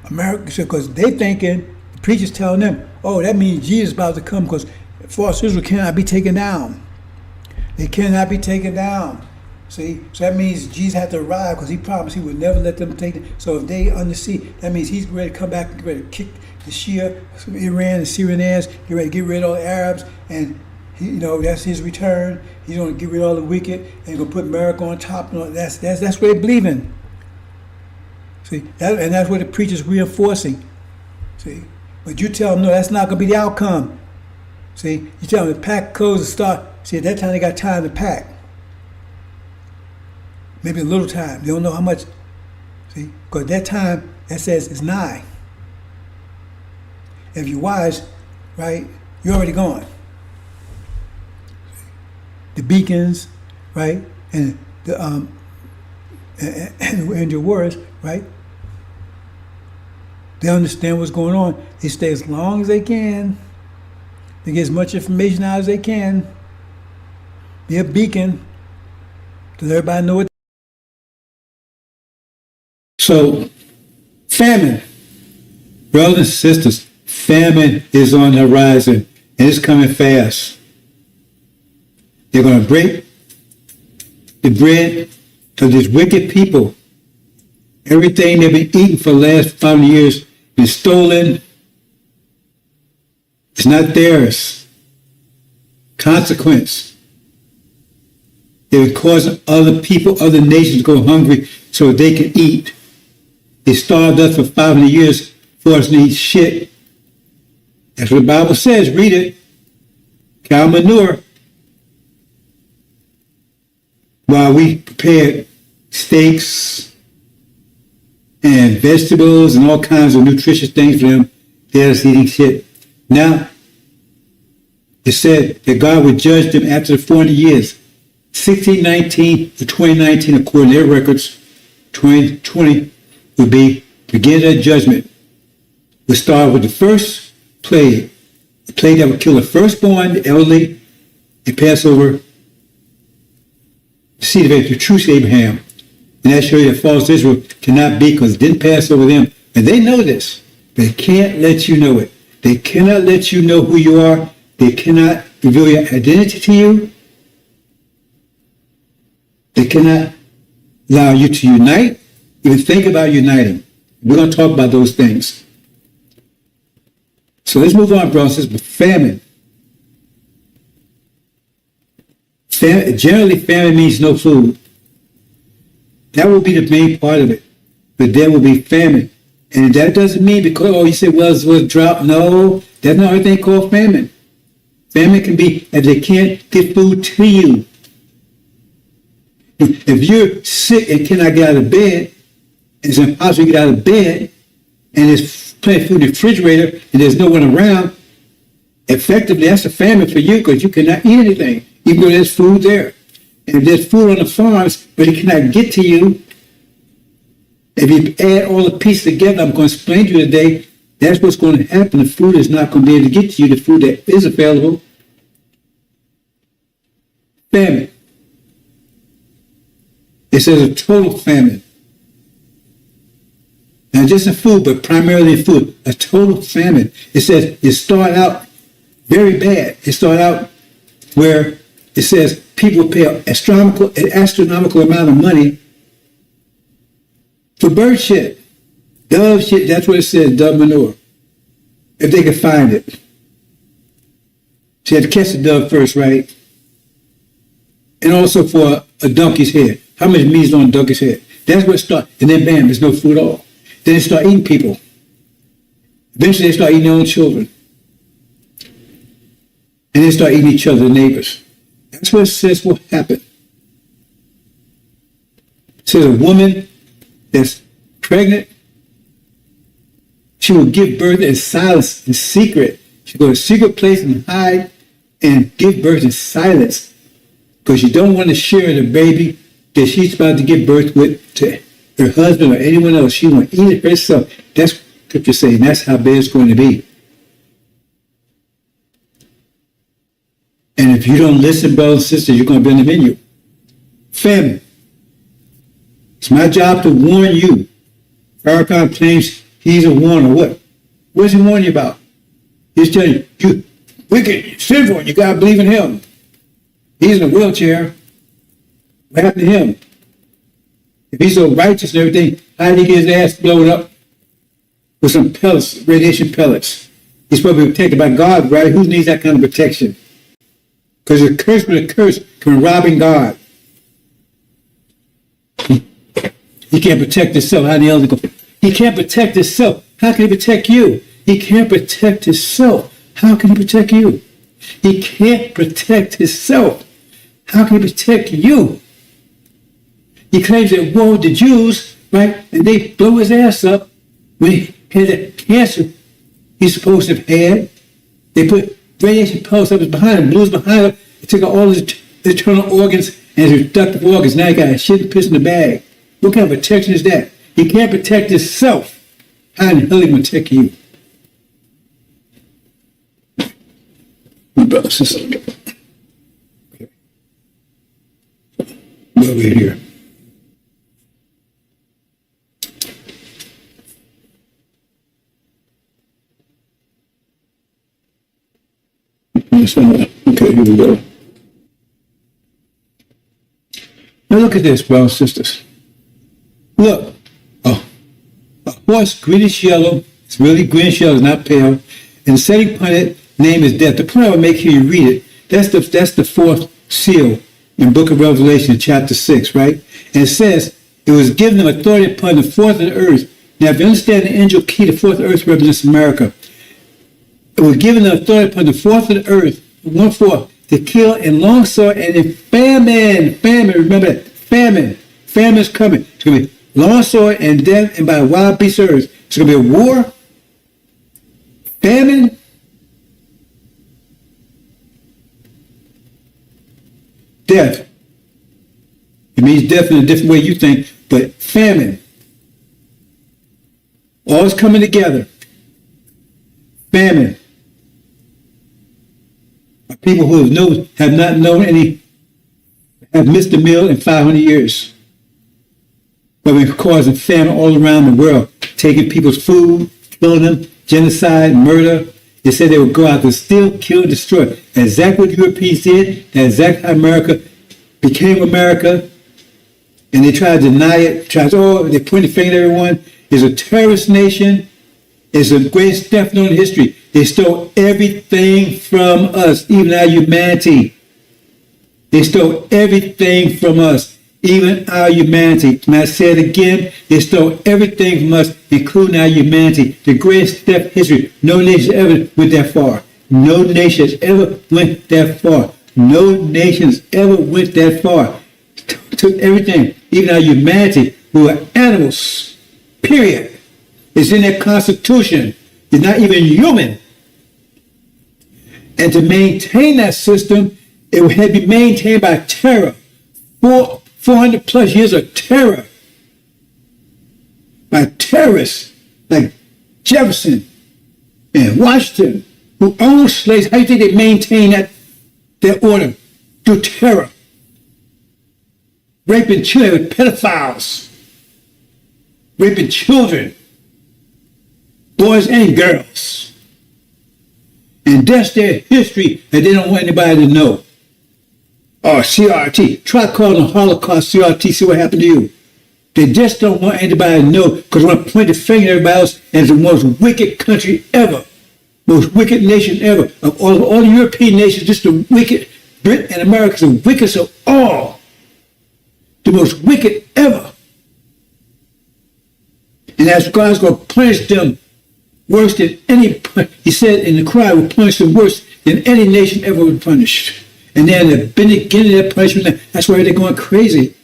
America, because they thinking, the preachers telling them, oh, that means Jesus is about to come, because false Israel cannot be taken down. They cannot be taken down. See, so that means Jesus had to arrive, because he promised he would never let them take it. So if they under sea, that means he's ready to come back and ready to kick the Shia, Iran, and Syrians, get ready to get rid of all the Arabs, and that's his return. He's going to get rid of all the wicked, and he's going to put America on top. That's what they believe in. See, and that's what the preacher's reinforcing. See, but you tell them, no, that's not going to be the outcome. See, you tell them the pack closes start See, at that time they got time to pack. Maybe a little time. They don't know how much. See, because at that time, that says it's nigh. If you're wise, right, you're already gone. The beacons, right, and the and your words, right? They understand what's going on. They stay as long as they can. They get as much information out as they can. Be a beacon to let everybody know what. So, famine, brothers and sisters, famine is on the horizon, and it's coming fast. They're going to break the bread of these wicked people. Everything they've been eating for the last 5 years been stolen. It's not theirs. Consequence. They're causing other people, other nations to go hungry so they can eat. They starved us for 500 years for us to eat shit. That's what the Bible says. Read it. Cow manure. While we prepared steaks and vegetables and all kinds of nutritious things for them, they're just eating shit. Now, it said that God would judge them after the 400 years. 1619 to 2019, according to their records, 2020 would be begin that judgment. We start with the first plague, the plague that would kill the firstborn, the elderly, and pass over the seed of the true seed of Abraham. And that shows you that false Israel cannot be because it didn't pass over them. And they know this. They can't let you know it. They cannot let you know who you are. They cannot reveal your identity to you. They cannot allow you to unite, even think about uniting. We're going to talk about those things. So let's move on, brothers and sisters. Famine. Generally, famine means no food. That will be the main part of it. But there will be famine. And that doesn't mean because, you say, well, it was drought. No, that's not everything called famine. Famine can be if they can't get food to you. If you're sick and cannot get out of bed, it's impossible to get out of bed, and there's plenty of food in the refrigerator, and there's no one around, effectively, that's a famine for you because you cannot eat anything, even though there's food there. And if there's food on the farms, but it cannot get to you, if you add all the pieces together, I'm going to explain to you today, that's what's going to happen. The food is not going to be able to get to you, the food that is available. Famine. It says a total famine. Not just in food, but primarily in food. A total famine. It says it started out very bad. It started out where it says people pay an astronomical amount of money for bird shit. Dove shit, that's what it says, dove manure. If they could find it. She had to catch the dove first, right? And also for a donkey's head. How much meat is on a donkey's head? That's where it starts. And then bam, there's no food at all. Then they start eating people. Eventually they start eating their own children. And they start eating each other, the neighbors. That's what it says will happen. It says a woman that's pregnant, she will give birth in silence, in secret. She'll go to a secret place and hide and give birth in silence because she don't want to share the baby that she's about to give birth with to her husband or anyone else. She won't eat it herself. That's what Scripture saying. That's how bad it's going to be. And if you don't listen, brothers and sisters, you're going to be on the menu. Famine. It's my job to warn you. Farrakhan claims he's a warner. What's he warning you about? He's telling you, you wicked, sinful, you got to believe in him. He's in a wheelchair. What happened to him? If he's so righteous and everything, how did he get his ass blown up with some pellets, radiation pellets? He's supposed to be protected by God, right? Who needs that kind of protection? Because a curse with a curse from robbing God. He can't protect himself. How the hell is it going? He can't protect himself. How can he protect you? He can't protect himself. How can he protect you? He can't protect himself. How can he protect you? He claims that war with the Jews, right? And they blow his ass up when he had the cancer he's supposed to have had. They put radiation pulse up his behind him, blew his behind him, they took out all his internal organs and his reproductive organs. Now he got shit and piss in the bag. What kind of protection is that? He can't protect himself. How in the hell he gonna protect you? My brother, sister. Okay. Well, we're here. Okay, here we go. Now look at this, brothers and sisters. Look, a horse, greenish yellow. It's really greenish yellow, it's not pale. And the setting planet name is death. The point I would make here, you read it. That's the fourth seal in Book of Revelation, chapter 6, right? And it says, it was given them authority upon the fourth of the earth. Now, if you understand the angel key, the fourth earth represents America. It was given the authority upon the fourth of the earth, 1/4, to kill in long sword and in famine. Famine, remember that. Famine. Famine is coming. It's going to be long sword and death and by wild beasts of earth. It's going to be a war. Famine. Death. It means death in a different way you think, but famine. All is coming together. Famine. People who have not known any, have missed the meal in 500 years. But we're causing famine all around the world, taking people's food, killing them, genocide, murder. They said they would go out to steal, kill, destroy. Exactly what Europeans did. That's exactly how America became America. And they try to deny it. They point the finger at everyone. It's a terrorist nation. It's the greatest theft known in history. They stole everything from us, even our humanity. They stole everything from us, even our humanity. And I say it again, they stole everything from us, including our humanity. The greatest theft in history. No nation ever went that far. No nation has ever went that far. No nations ever went that far. Took everything, even our humanity. We were animals, period. It's in their constitution. It's not even human. And to maintain that system, it had to be maintained by terror. 400 plus years of terror. By terrorists like Jefferson and Washington, who owned slaves. How do you think they maintained that order? Through terror. Raping children with pedophiles. Raping children. Boys and girls. And that's their history that they don't want anybody to know. Or CRT. Try calling the Holocaust CRT, see what happened to you. They just don't want anybody to know because they want to point the finger at everybody else as the most wicked country ever. Most wicked nation ever. Of all the European nations, just the wicked. Britain and America is the wickedest of all. The most wicked ever. And as God's going to punish them worse than any, he said in the cry, will punish them worse than any nation ever would punish. And then the beginning of that punishment, that's why they're going crazy.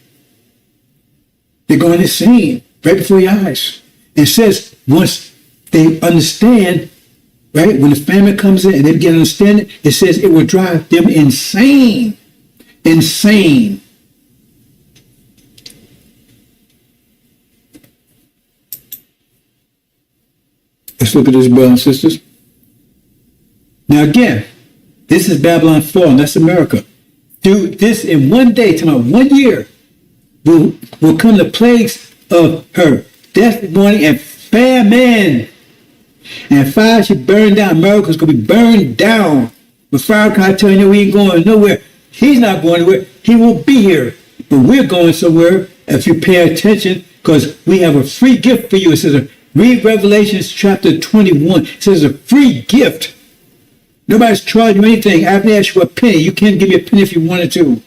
They're going insane right before your eyes. And it says once they understand, right, when the famine comes in and they begin to understand it, it says it will drive them insane. Insane. Let's look at this, brothers and sisters. Now again, this is Babylon falling. That's America. Do this in one day, to 1 year, will come the plagues of her death, mourning, and famine. And fire should burn down. America's going to be burned down. But Farrakhan telling you we ain't going nowhere. He's not going anywhere. He will be here. But we're going somewhere if you pay attention, because we have a free gift for you. It says, read Revelation chapter 21. It says a free gift. Nobody's charging you anything. I haven't asked you a penny. You can't give me a penny if you wanted to.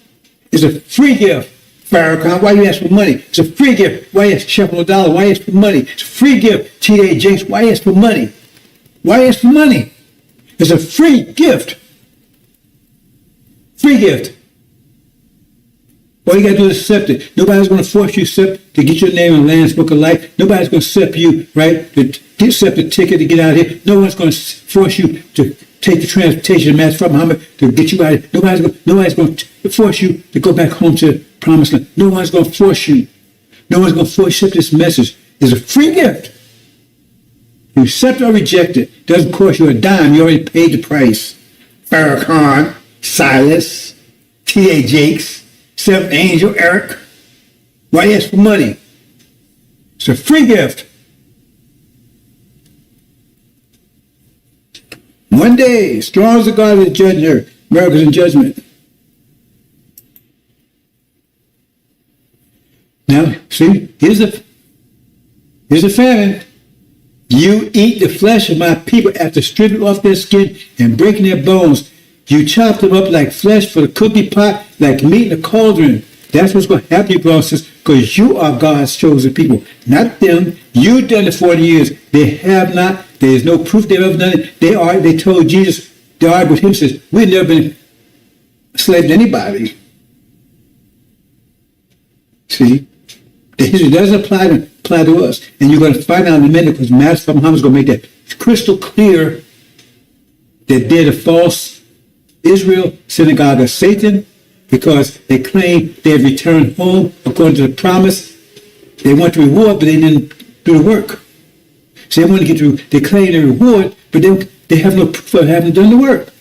It's a free gift. Farrakhan, why you ask for money? It's a free gift. Why you ask $7? Why you ask for money? It's a free gift. T.A. Jakes, why you ask for money? Why you ask for money? It's a free gift. Free gift. All you got to do is accept it. Nobody's going to force you to get your name in the Lamb's Book of Life. Nobody's going to accept you, right, to accept the ticket to get out of here. No one's going to force you to take the transportation to Master Muhammad to get you out of here. Nobody's going to force you to go back home to the promised land. No one's going to force you. No one's going to force you to accept this message. It's a free gift. You accept or reject it. Doesn't cost you a dime. You already paid the price. Farrakhan, Silas, T.A. Jakes, Seventh Angel, Eric. Why ask for money? It's a free gift. One day, strong as the God is judging her. America's in judgment. Now, see, here's a famine. You eat the flesh of my people after stripping off their skin and breaking their bones. You chop them up like flesh for the cookie pot, like meat in a cauldron. That's what's going to happen, you brothers and sisters, because you are God's chosen people, not them. You've done it 40 years. They have not. There is no proof they've ever done it. They told Jesus, they argued with him, says, we've never been enslaved to anybody. See? The history doesn't apply to us. And you're going to find out in a minute because Master Muhammad is going to make that crystal clear that they're the false Israel synagogue of Satan because they claim they have returned home according to the promise. They want the reward, but they didn't do the work. So they want to get through. They claim the reward, but they have no proof of having done the work.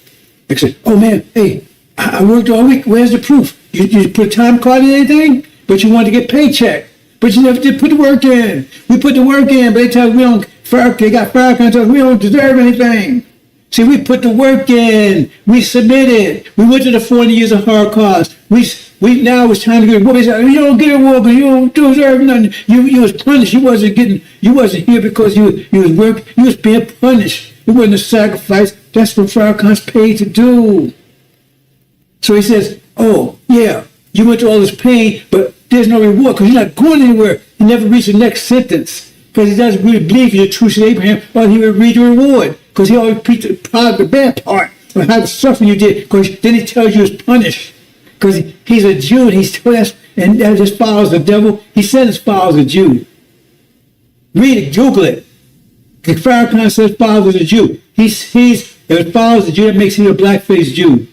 They say, oh man, hey, I worked all week. Where's the proof? You put a time card in anything? But you want to get paycheck. But you never did put the work in. We put the work in, but they tell us we don't, they got Farrakhan tell us we don't deserve anything. See, we put the work in. We submitted. We went to the 40 years of Holocaust. We now it's time to get a award. You don't get a award because you don't deserve nothing. You was punished. You wasn't here because you was working. You was being punished. It wasn't a sacrifice. That's what Farrakhan's paid to do. So he says, oh, yeah, you went to all this pain, but there's no reward because you're not going anywhere. You never reach the next sentence because he doesn't really believe you're the true seed of Abraham, or he would read the reward because he always preached the bad part of how the suffering you did because then he tells you it's punished because he's a Jew and he's told us, and that just follows the devil. He said it follows a Jew. Read it, Google it. The Farrakhan says follows a Jew. If it follows a Jew, that makes him a black-faced Jew.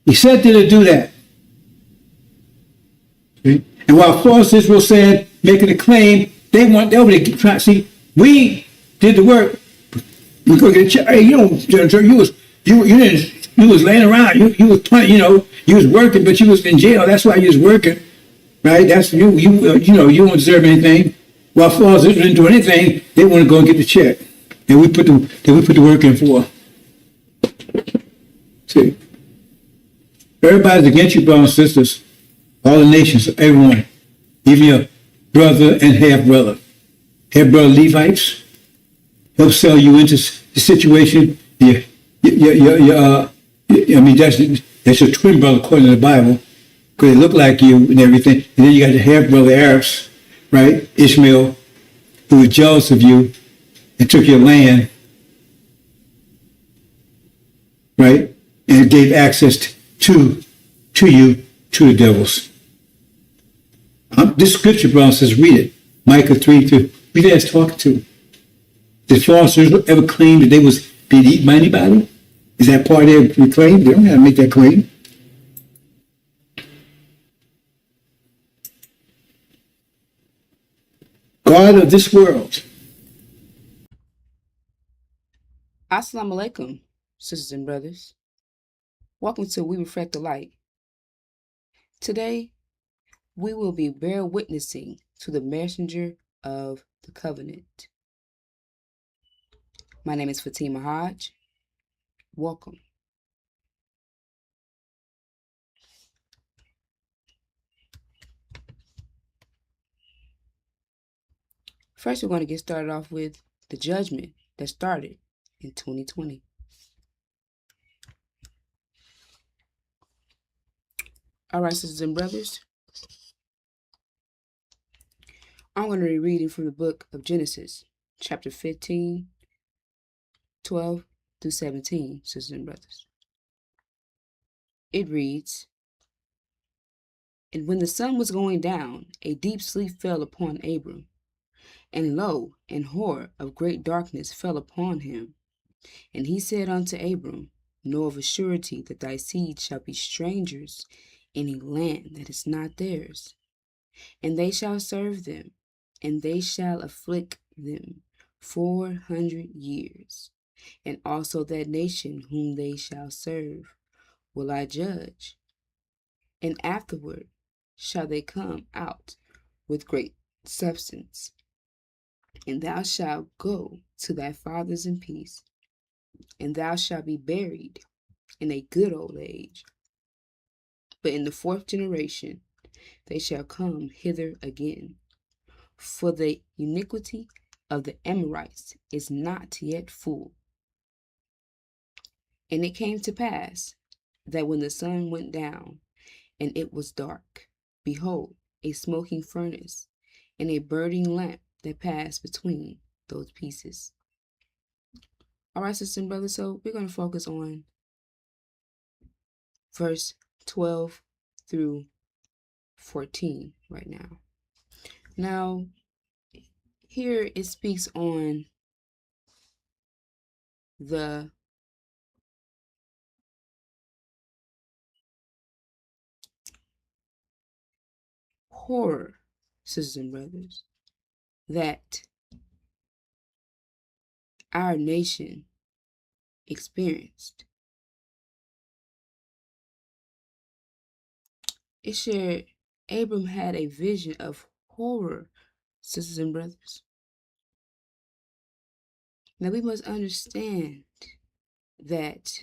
He said to do that. See? And while false Israel said, making a claim, they want to try to see, we did the work. We go get a check. Hey, you was laying around. You was playing, you was working, but you was in jail. That's why you was working, right? That's you don't deserve anything. While false Israel didn't do anything, they want to go and get the check, and we put the work in for. See. Everybody's against you, brothers and sisters. All the nations, everyone. Even your brother and half-brother. Half-brother Levites help sell you into the situation. That's your twin brother according to the Bible. Because they look like you and everything. And then you got the half-brother Arabs, right? Ishmael, who was jealous of you and took your land, right? And gave access to you, to the devils. This scripture, brother, says, read it. Micah 3:2. Who you guys talking to? Did false Israel ever claim that they was being eaten by anybody? Is that part of their claim? They don't have to make that claim. God of this world. Assalamu alaikum, sisters and brothers. Welcome to We Reflect the Light. Today, we will be bear witnessing to the messenger of the covenant. My name is Fatima Hodge. Welcome. First, we're going to get started off with the judgment that started in 2020. All right, sisters and brothers. I'm going to be reading from the book of Genesis, chapter 15, 12 through 17, sisters and brothers. It reads, "And when the sun was going down, a deep sleep fell upon Abram. And lo, an horror of great darkness fell upon him. And he said unto Abram, Know of a surety that thy seed shall be strangers in a land that is not theirs, and they shall serve them, and they shall afflict them 400 years. And also that nation whom they shall serve will I judge, and afterward shall they come out with great substance. And thou shalt go to thy fathers in peace, and thou shalt be buried in a good old age. But in the fourth generation they shall come hither again, for the iniquity of the Amorites is not yet full. And it came to pass that when the sun went down, and it was dark, behold, a smoking furnace, and a burning lamp that passed between those pieces." All right, sisters and brothers, so we're going to focus on verse 12 through 14 right now. Now, here it speaks on the horror, sisters and brothers, that our nation experienced. It shared Abram had a vision of horror, sisters and brothers. Now we must understand that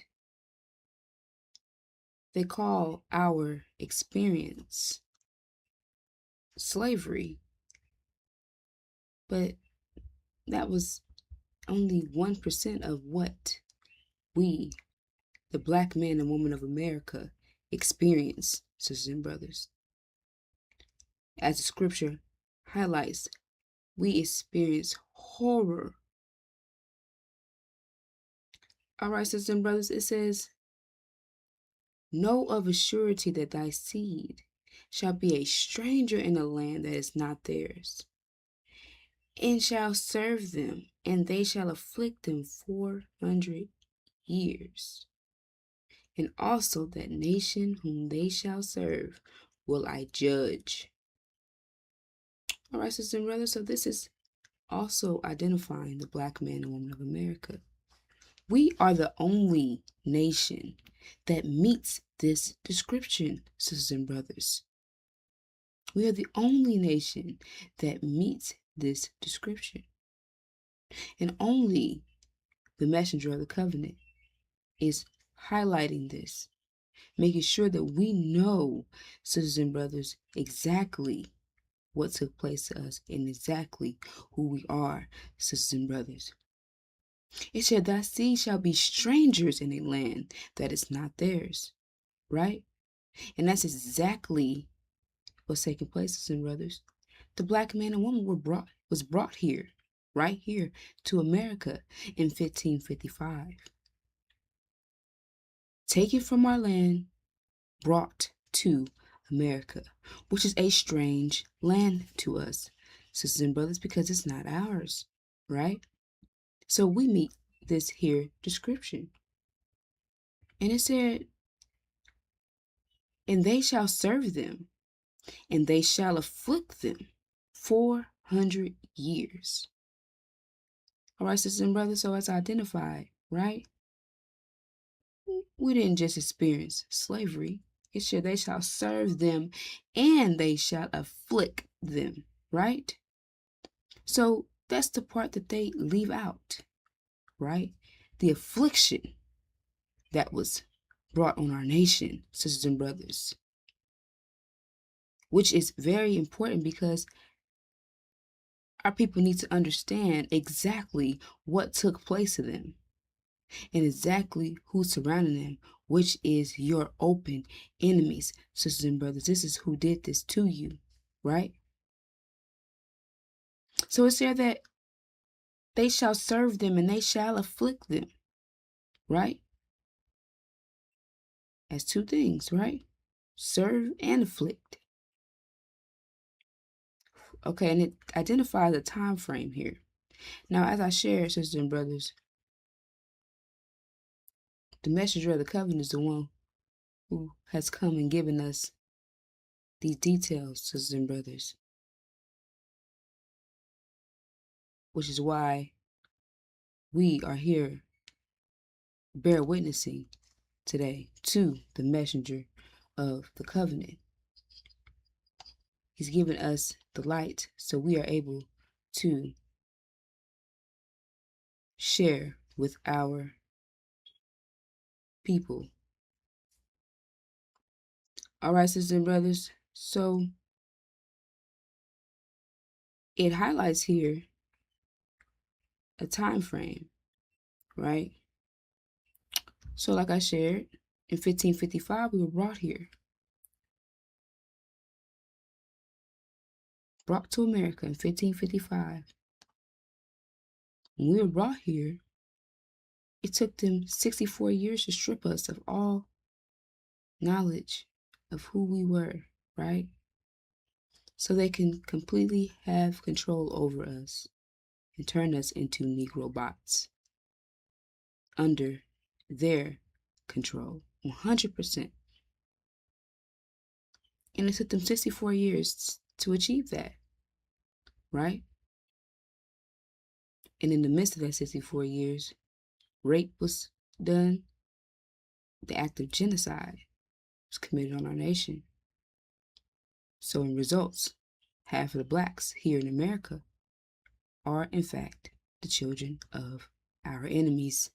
they call our experience slavery, but that was only 1% of what we, the black man and woman of America, experience, sisters and brothers. As the scripture highlights, we experience horror. All right, sisters and brothers, it says, "Know of a surety that thy seed shall be a stranger in a land that is not theirs, and shall serve them, and they shall afflict them 400 years. And also that nation whom they shall serve will I judge." All right, sisters and brothers, so this is also identifying the black man and woman of America. We are the only nation that meets this description, sisters and brothers. We are the only nation that meets this description. And only the messenger of the covenant is highlighting this, making sure that we know, sisters and brothers, exactly what took place to us and exactly who we are, sisters and brothers. It said, "Thy seed shall be strangers in a land that is not theirs," right? And that's exactly what's taking place, sisters and brothers. The black man and woman was brought here, right here, to America in 1555. Taken from our land, brought to America, which is a strange land to us, sisters and brothers, because it's not ours, right? So we meet this here description. And it said, "And they shall serve them, and they shall afflict them 400 years." All right, sisters and brothers, so it's identified, right? We didn't just experience slavery. It said they shall serve them, and they shall afflict them, right? So that's the part that they leave out, right? The affliction that was brought on our nation, sisters and brothers, which is very important because our people need to understand exactly what took place to them and exactly who's surrounding them, which is your open enemies, sisters and brothers. This is who did this to you, right? So it's there that they shall serve them and they shall afflict them, right? as two things, right? Serve and afflict. Okay, and it identifies a time frame here. Now, as I shared, sisters and brothers, the messenger of the covenant is the one who has come and given us these details, sisters and brothers, which is why we are here bear witnessing today to the messenger of the covenant. He's given us the light so we are able to share with our people. All right, sisters and brothers, so it highlights here a time frame, right? So like I shared, in 1555 we were brought here, brought to America in 1555. When we were brought here, it took them 64 years to strip us of all knowledge of who we were, right? So they can completely have control over us and turn us into Negro bots under their control, 100%. And it took them 64 years to achieve that, right? And in the midst of that 64 years, rape was done, the act of genocide was committed on our nation. So in results, half of the blacks here in America are in fact the children of our enemies,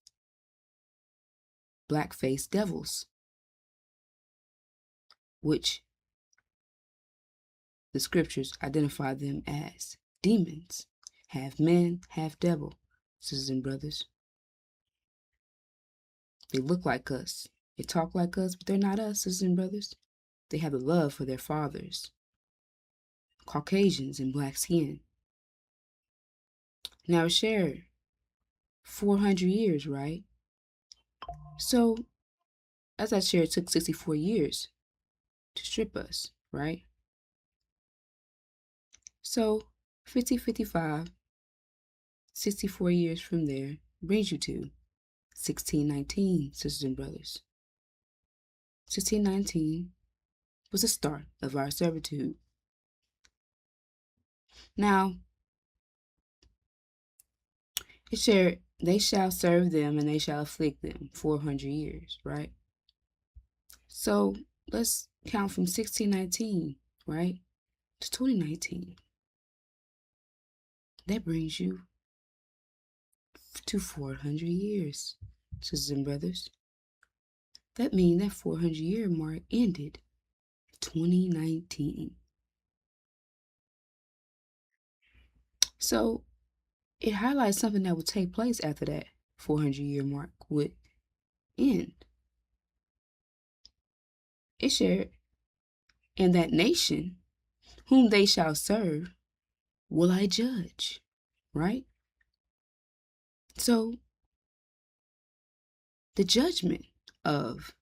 black-faced devils, which the scriptures identify them as demons, half man, half devil, sisters and brothers. They look like us, they talk like us, but they're not us, sisters and brothers. They have a love for their fathers, Caucasians and black skin. Now it's shared 400 years, right? So, as I shared, it took 64 years to strip us, right? So, 1555, 64 years from there, brings you to 1619, sisters and brothers. 1619 was the start of our servitude. Now, it shared, they shall serve them and they shall afflict them 400 years, right? So let's count from 1619, right, to 2019. That brings you to 400 years, sisters and brothers. That means that 400-year mark ended 2019. So it highlights something that would take place after that 400-year mark would end. It shared, and that nation whom they shall serve will I judge, right? So the judgment of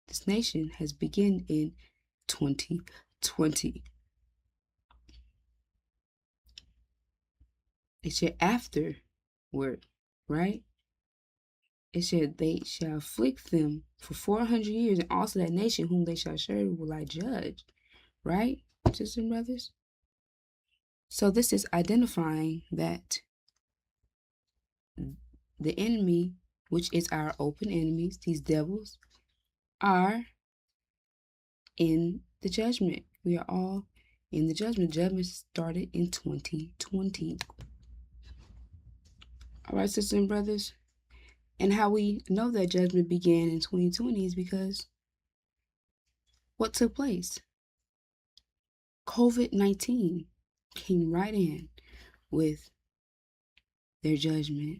this nation has begun in 2020. It said afterward, right? It said they shall afflict them for 400 years, and also that nation whom they shall serve will I judge, right, sisters and brothers? So this is identifying that the enemy, which is our open enemies, these devils, are in the judgment. We are all in the judgment. Judgment started in 2020. All right, sisters and brothers. And how we know that judgment began in 2020 is because what took place? COVID-19 came right in with their judgment,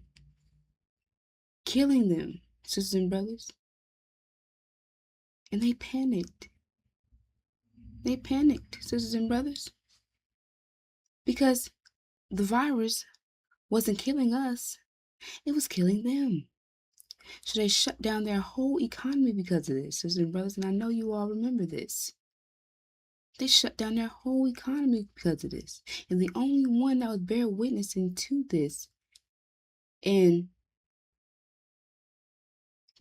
killing them, sisters and brothers. And they panicked. They panicked, sisters and brothers, because the virus wasn't killing us, it was killing them. So they shut down their whole economy because of this, sisters and brothers, and I know you all remember this. They shut down their whole economy because of this. And the only one that was bear witnessing to this and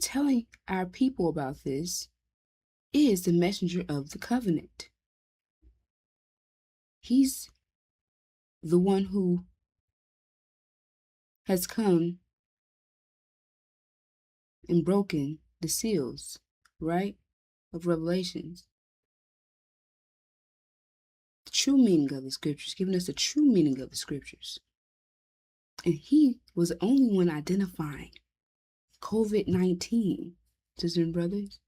telling our people about this is the messenger of the covenant. He's the one who has come and broken the seals, right, of Revelations. The true meaning of the scriptures, giving us the true meaning of the scriptures. And he was the only one identifying COVID-19, sisters and brothers,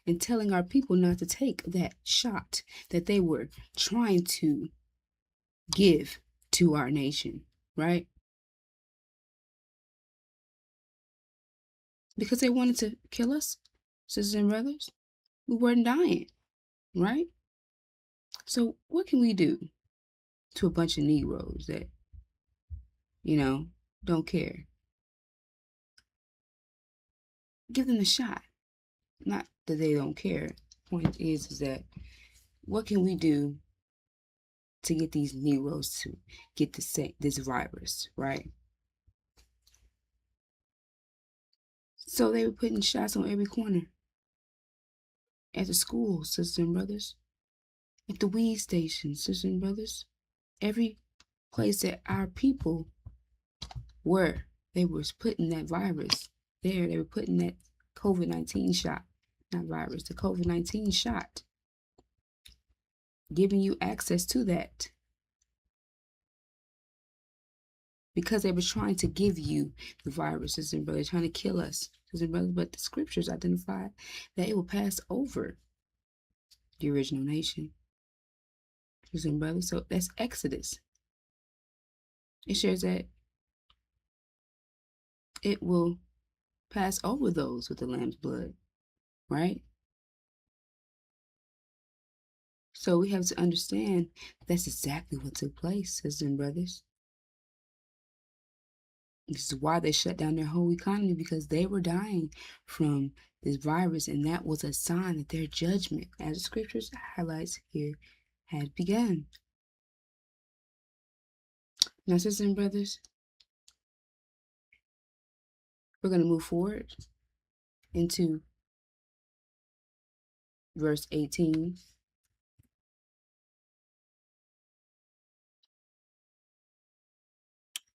and telling our people not to take that shot that they were trying to give to our nation, right? Because they wanted to kill us, sisters and brothers. We weren't dying, right? So what can we do to a bunch of Negroes that, don't care? Give them a shot. Not that they don't care. Point is that what can we do to get these Negroes to get this virus, right? So they were putting shots on every corner. At the schools, sisters and brothers. At the weed stations, sisters and brothers. Every place that our people were, they were putting that virus there. They were putting that COVID-19 shot. Not virus, the COVID-19 shot. Giving you access to that. Because they were trying to give you the viruses and brothers, trying to kill us, sisters and brothers. But the scriptures identified that it will pass over the original nation, sisters and brothers. So that's Exodus. It shares that it will pass over those with the Lamb's blood, right? So we have to understand that's exactly what took place, sisters and brothers. This is why they shut down their whole economy, because they were dying from this virus, and that was a sign that their judgment, as the scriptures highlights here, had begun. Now, sisters and brothers, we're going to move forward into verse 18.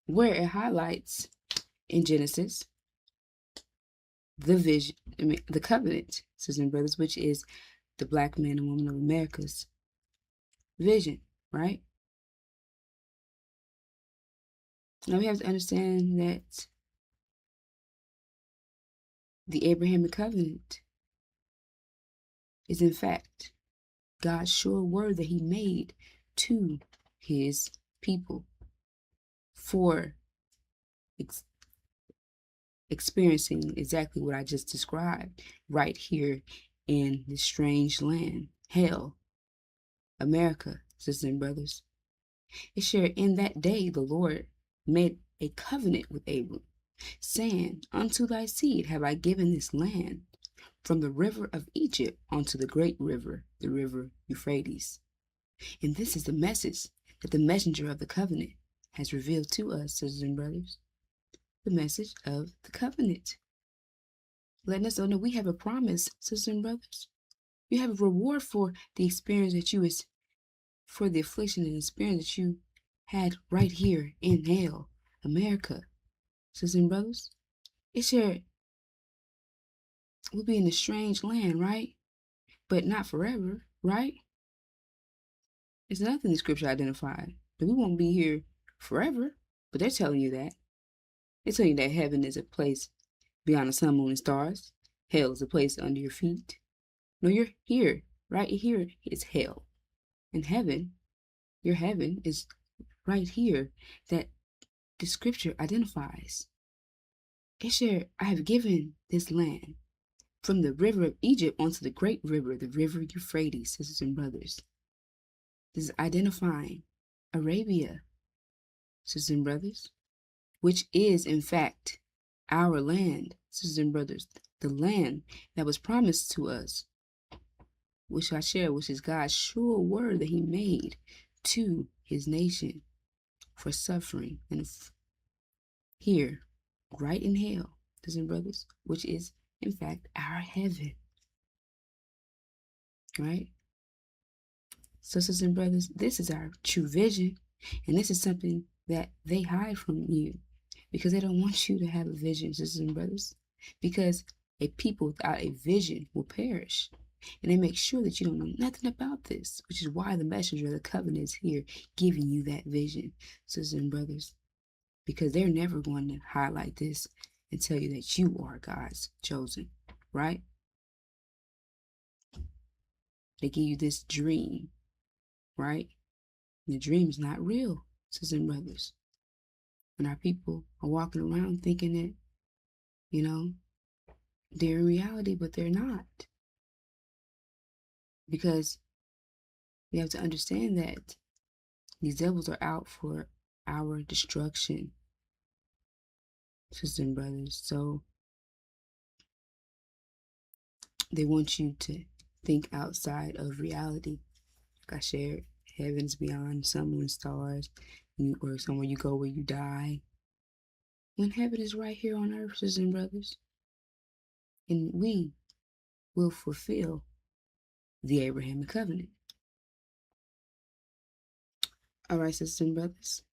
Where it highlights in Genesis the vision, the covenant, sisters and brothers, which is the black man and woman of America's vision, right? Now we have to understand that the Abrahamic covenant is in fact God's sure word that he made to his people for experiencing exactly what I just described right here in this strange land, hell, America, sisters and brothers. It shared in that day the Lord made a covenant with Abram, saying, unto thy seed have I given this land, from the river of Egypt unto the great river, the river Euphrates. And this is the message that the messenger of the covenant has revealed to us, sisters and brothers. The message of the covenant. Letting us know that we have a promise, sisters and brothers. You have a reward for the experience that for the affliction and experience that you had right here in hell, America, sisters and brothers. It's your, we'll be in a strange land, right? But not forever, right? It's nothing the scripture identified that we won't be here forever, but they're telling you that. They're telling you that heaven is a place beyond the sun, moon, and stars. Hell is a place under your feet. No, you're here, right here is hell. And heaven, your heaven is right here that the scripture identifies. It's your, I have given this land from the river of Egypt onto the great river, the river Euphrates, sisters and brothers. This is identifying Arabia, sisters and brothers, which is in fact our land, sisters and brothers, the land that was promised to us, which I share, which is God's sure word that he made to his nation for suffering and here, right in hell, sisters and brothers, which is in fact our heaven. Right? Sisters and brothers, this is our true vision, and this is something that they hide from you because they don't want you to have a vision, sisters and brothers, because a people without a vision will perish. And they make sure that you don't know nothing about this, which is why the messenger of the covenant is here giving you that vision, sisters and brothers, because they're never going to highlight this and tell you that you are God's chosen, right? They give you this dream, right? And the dream is not real, sisters and brothers. And our people are walking around thinking that, they're in reality, but they're not. Because we have to understand that these devils are out for our destruction, sisters and brothers. So they want you to think outside of reality. Like I shared, heavens beyond sun and stars, or somewhere you go where you die. When heaven is right here on earth, sisters and brothers. And we will fulfill the Abrahamic covenant. All right, sisters and brothers.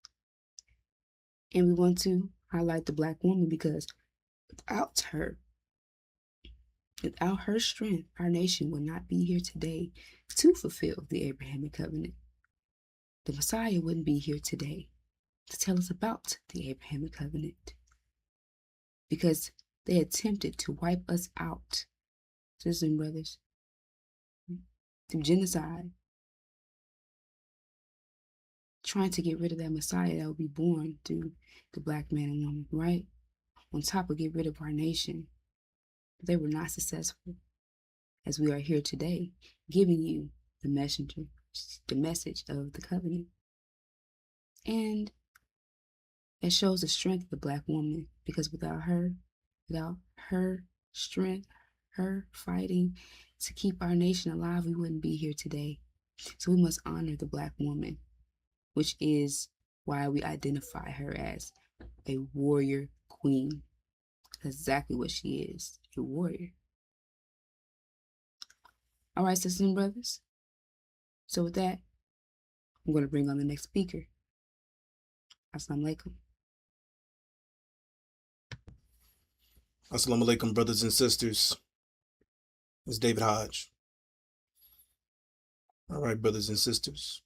And we want to highlight the black woman because without her strength, our nation would not be here today to fulfill the Abrahamic covenant. The Messiah wouldn't be here today to tell us about the Abrahamic covenant because they attempted to wipe us out, sisters and brothers, through genocide, trying to get rid of that Messiah that would be born through the black man and woman, right? On top of get rid of our nation. But they were not successful, as we are here today, giving you the message of the covenant. And it shows the strength of the black woman, because without her strength, her fighting to keep our nation alive, we wouldn't be here today. So we must honor the black woman, which is why we identify her as a warrior queen. That's exactly what she is, a warrior. All right, sisters and brothers. So with that, I'm going to bring on the next speaker. Assalamu alaikum. Assalamu alaikum, brothers and sisters. It's David Hodge. All right, brothers and sisters.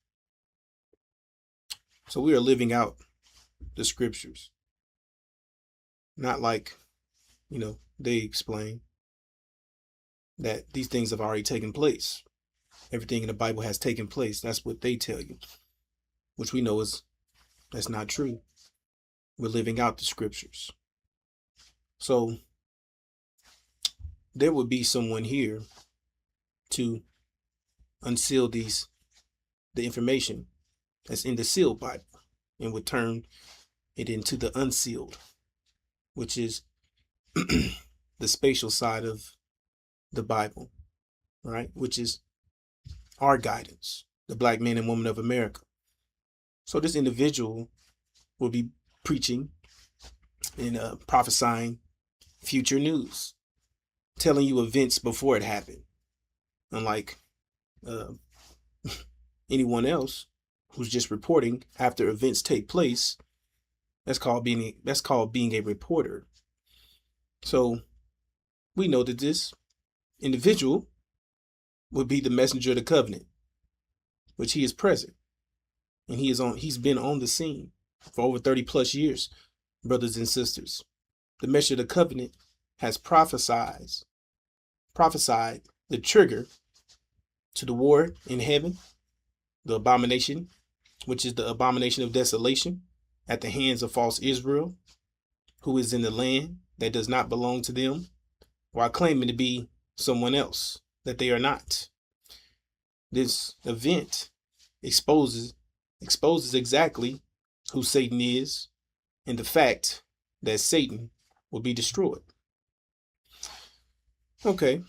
So we are living out the scriptures. Not like, they explain that these things have already taken place. Everything in the Bible has taken place. That's what they tell you, which we know that's not true. We're living out the scriptures. So there would be someone here to unseal the information that's in the sealed Bible and would turn it into the unsealed, which is the spatial side of the Bible, right? Which is our guidance, the black man and woman of America. So this individual will be preaching and prophesying future news, telling you events before it happened. Unlike anyone else who's just reporting after events take place, that's called being a reporter. So we know that this individual would be the messenger of the covenant, which he is present. And he's been on the scene for over 30 plus years, brothers and sisters. The messenger of the covenant has prophesied the trigger to the war in heaven, the abomination, which is the abomination of desolation at the hands of false Israel, who is in the land that does not belong to them, while claiming to be someone else that they are not. This event exposes exactly who Satan is and the fact that Satan will be destroyed. Okay.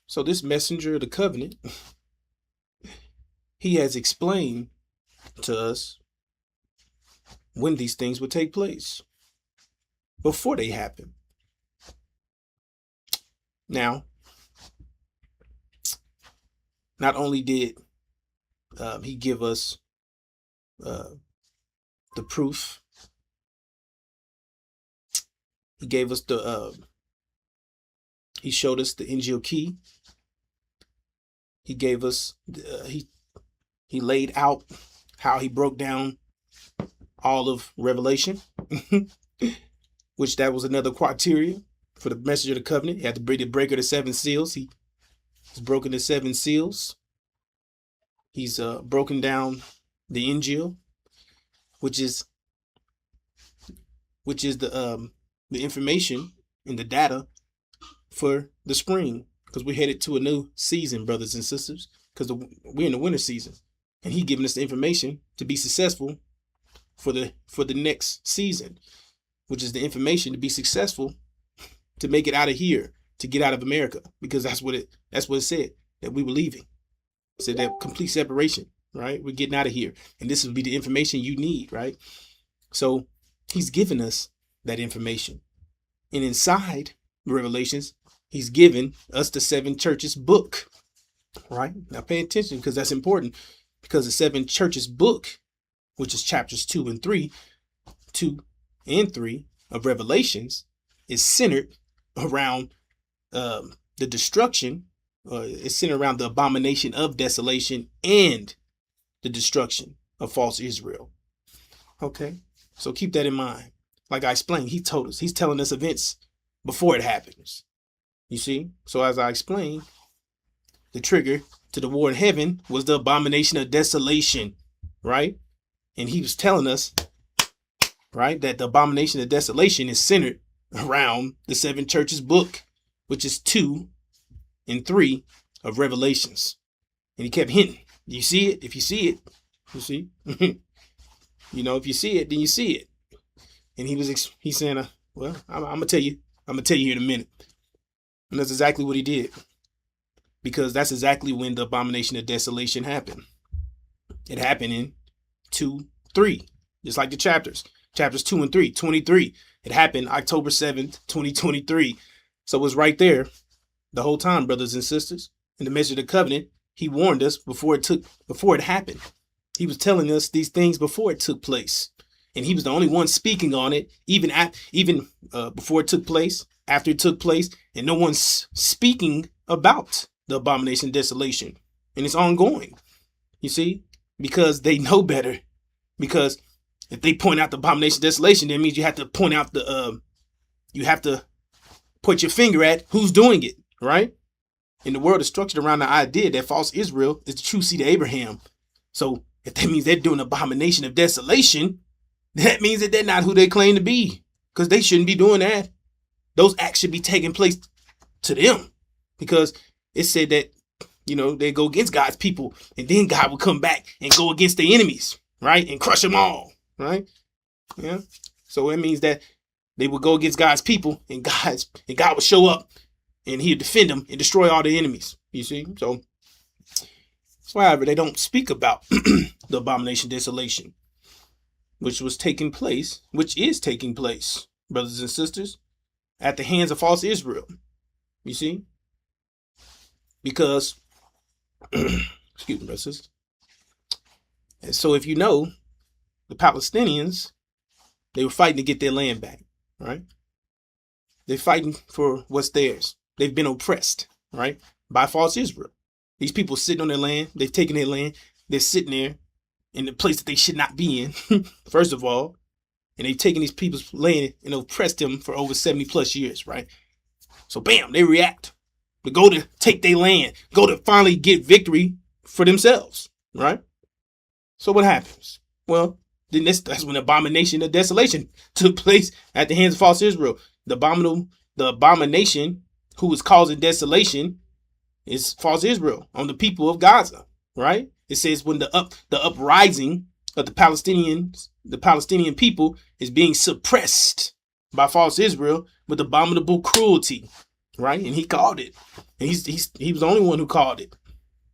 So this messenger of the covenant, he has explained to us when these things would take place before they happen. Now, not only did he give us the proof, he gave us he showed us the Injil key. He gave us he laid out how he broke down all of Revelation, which that was another criteria for the messenger of the covenant. He had to bring the breaker of the seven seals. He's broken the seven seals. He's broken down the Injil, which is the information and the data for the spring, because we're headed to a new season, brothers and sisters, because we're in the winter season, and he giving us the information to be successful for the next season, which is the information to be successful to make it out of here, to get out of America, because that's what it said, that we were leaving. It said that complete separation, right? We're getting out of here, and this will be the information you need, right? So he's given us that information, and inside Revelations, he's given us the seven churches book, right? Now pay attention, because that's important, because the seven churches book, which is chapters 2 and 3 of Revelations, is centered around the destruction. It's centered around the abomination of desolation and the destruction of false Israel. Okay, so keep that in mind. Like I explained, he told us, he's telling us events before it happens. You see? So as I explained, the trigger to the war in heaven was the abomination of desolation, right? And he was telling us, right, that the abomination of desolation is centered around the seven churches book, which is 2 and 3 of Revelations. And he kept hinting. You see it? If you see it, you see. If you see it, then you see it. And he's saying, well, I'm gonna tell you here in a minute. And that's exactly what he did, because that's exactly when the abomination of desolation happened. It happened in 2, 3, just like the chapters 2 and 3, 23. It happened October 7th, 2023. So it was right there the whole time, brothers and sisters. In the messenger of the covenant, he warned us before it happened. He was telling us these things before it took place. And he was the only one speaking on it, even before it took place, after it took place, and no one's speaking about the abomination of desolation. And it's ongoing, you see, because they know better. Because if they point out the abomination of desolation, that means you have to point out you have to put your finger at who's doing it, right? And the world is structured around the idea that false Israel is the true seed of Abraham. So if that means they're doing abomination of desolation, that means that they're not who they claim to be, because they shouldn't be doing that. Those acts should be taking place to them, because it said that, they go against God's people, and then God will come back and go against the enemies, right? And crush them all, right? Yeah. So it means that they will go against God's people, and God will show up, and he'll defend them and destroy all the enemies. You see? So however, they don't speak about the abomination of desolation, which is taking place, brothers and sisters, at the hands of false Israel. You see? Because, excuse me, brothers. And so if you know, the Palestinians, they were fighting to get their land back, right? They're fighting for what's theirs. They've been oppressed, right, by false Israel. These people sitting on their land. They've taken their land. They're sitting there in the place that they should not be in, first of all. And they've taken these people's land and oppressed them for over 70 plus years, right? So bam, they react. They go to take their land, go to finally get victory for themselves, right? So what happens? Well, then that's when the abomination of desolation took place at the hands of false Israel. The abomination who was causing desolation is false Israel on the people of Gaza, right? It says when the uprising of the Palestinian people is being suppressed by false Israel with abominable cruelty. right? And he called it. And he was the only one who called it.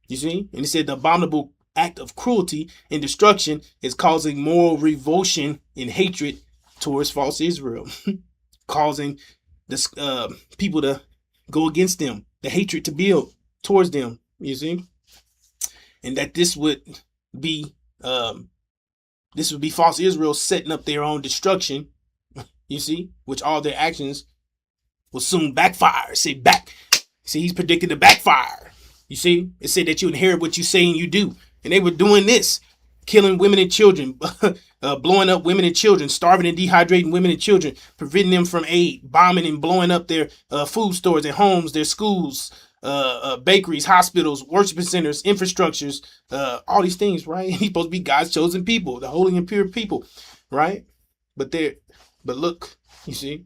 You see? And he said the abominable act of cruelty and destruction is causing moral revulsion and hatred towards false Israel, causing this people to go against them, the hatred to build towards them. You see? And that this would be false Israel setting up their own destruction, you see, which all their actions will soon backfire. See, he's predicted to backfire. You see, it said that you inherit what you say and you do. And they were doing this, killing women and children, blowing up women and children, starving and dehydrating women and children, preventing them from aid, bombing and blowing up their food stores, their homes, their schools, bakeries, hospitals, worship centers, infrastructures, all these things, right? He's supposed to be God's chosen people, the holy and pure people, right? But look, you see,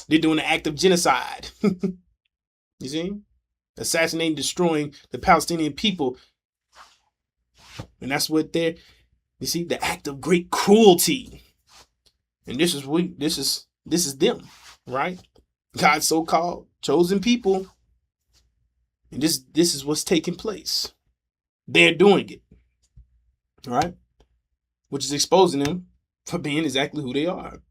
they're doing an act of genocide. You see, assassinating, destroying the Palestinian people, and that's what you see, the act of great cruelty. And this is them, right? God's so-called chosen people. And this is what's taking place. They're doing it, right? Which is exposing them for being exactly who they are.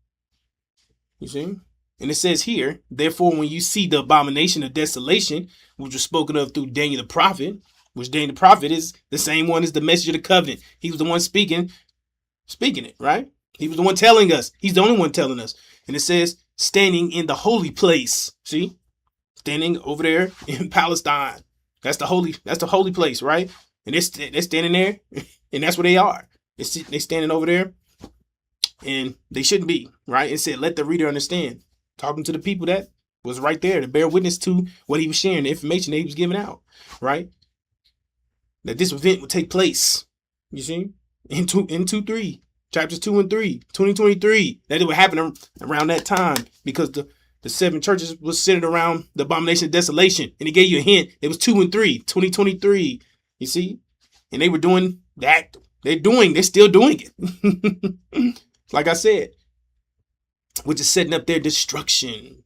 You see? And it says here, therefore, when you see the abomination of desolation, which was spoken of through Daniel the prophet, which Daniel the prophet is the same one as the messenger of the covenant. He was the one speaking it, right? He was the one telling us. He's the only one telling us. And it says, standing in the holy place. See? Standing over there in Palestine. That's the holy place, right? And they're standing there, and that's where they are. They're standing over there, and they shouldn't be, right? It said, let the reader understand. Talking to the people that was right there to bear witness to what he was sharing, the information that he was giving out, right? That this event would take place, you see, in chapters 2 and 3, 2023, that it would happen around that time, because the 7 churches was centered around the abomination of desolation. And he gave you a hint. It was 2 and 3, 2023. You see? And they were doing that. They're still doing it. Like I said, which is setting up their destruction.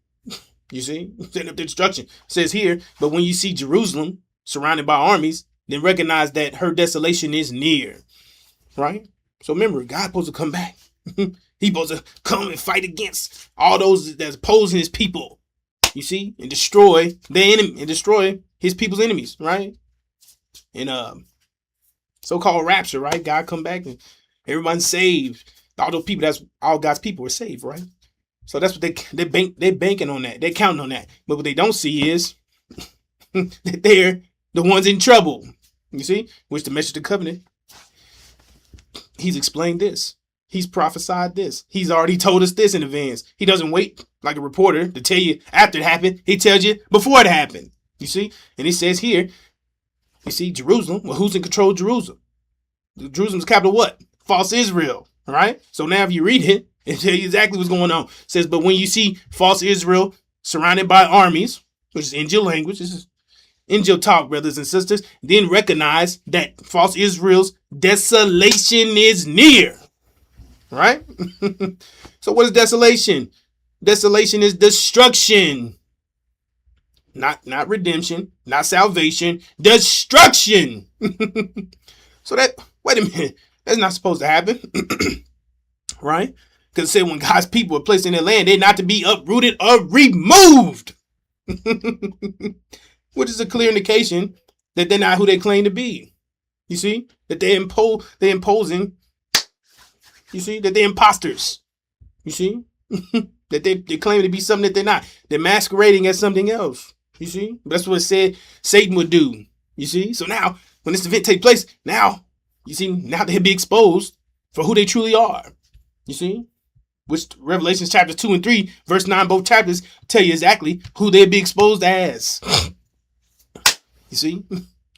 You see? Setting up their destruction. It says here, but when you see Jerusalem surrounded by armies, then recognize that her desolation is near. Right? So remember, God's supposed to come back. He's supposed to come and fight against all those that's opposing his people. You see? And destroy their enemy and destroy his people's enemies, right? And so-called rapture, right? God come back and everyone's saved. All those people, that's all God's people are saved, right? So that's what they're banking on that. They're counting on that. But what they don't see is that they're the ones in trouble. You see? Which the message of the covenant, he's explained this. He's prophesied this. He's already told us this in advance. He doesn't wait like a reporter to tell you after it happened. He tells you before it happened. You see? And he says here, you see, Jerusalem. Well, who's in control of Jerusalem? Jerusalem's capital what? False Israel. All right? So now if you read it, it tells you exactly what's going on. It says, but when you see false Israel surrounded by armies, which is Injil language, this is Injil talk, brothers and sisters, then recognize that false Israel's desolation is near. Right? So what is desolation? Desolation is destruction. Not redemption, not salvation, destruction. So wait a minute, that's not supposed to happen. Right? Because it said when God's people are placed in their land, they're not to be uprooted or removed. Which is a clear indication that they're not who they claim to be. You see? That they're imposing. You see? That they're imposters. You see? That they claim to be something that they're not. They're masquerading as something else. You see? That's what it said Satan would do. You see? So now, when this event takes place, now, you see, now they'll be exposed for who they truly are. You see? Which Revelations chapters 2 and 3, verse 9, both chapters tell you exactly who they'll be exposed as. You see?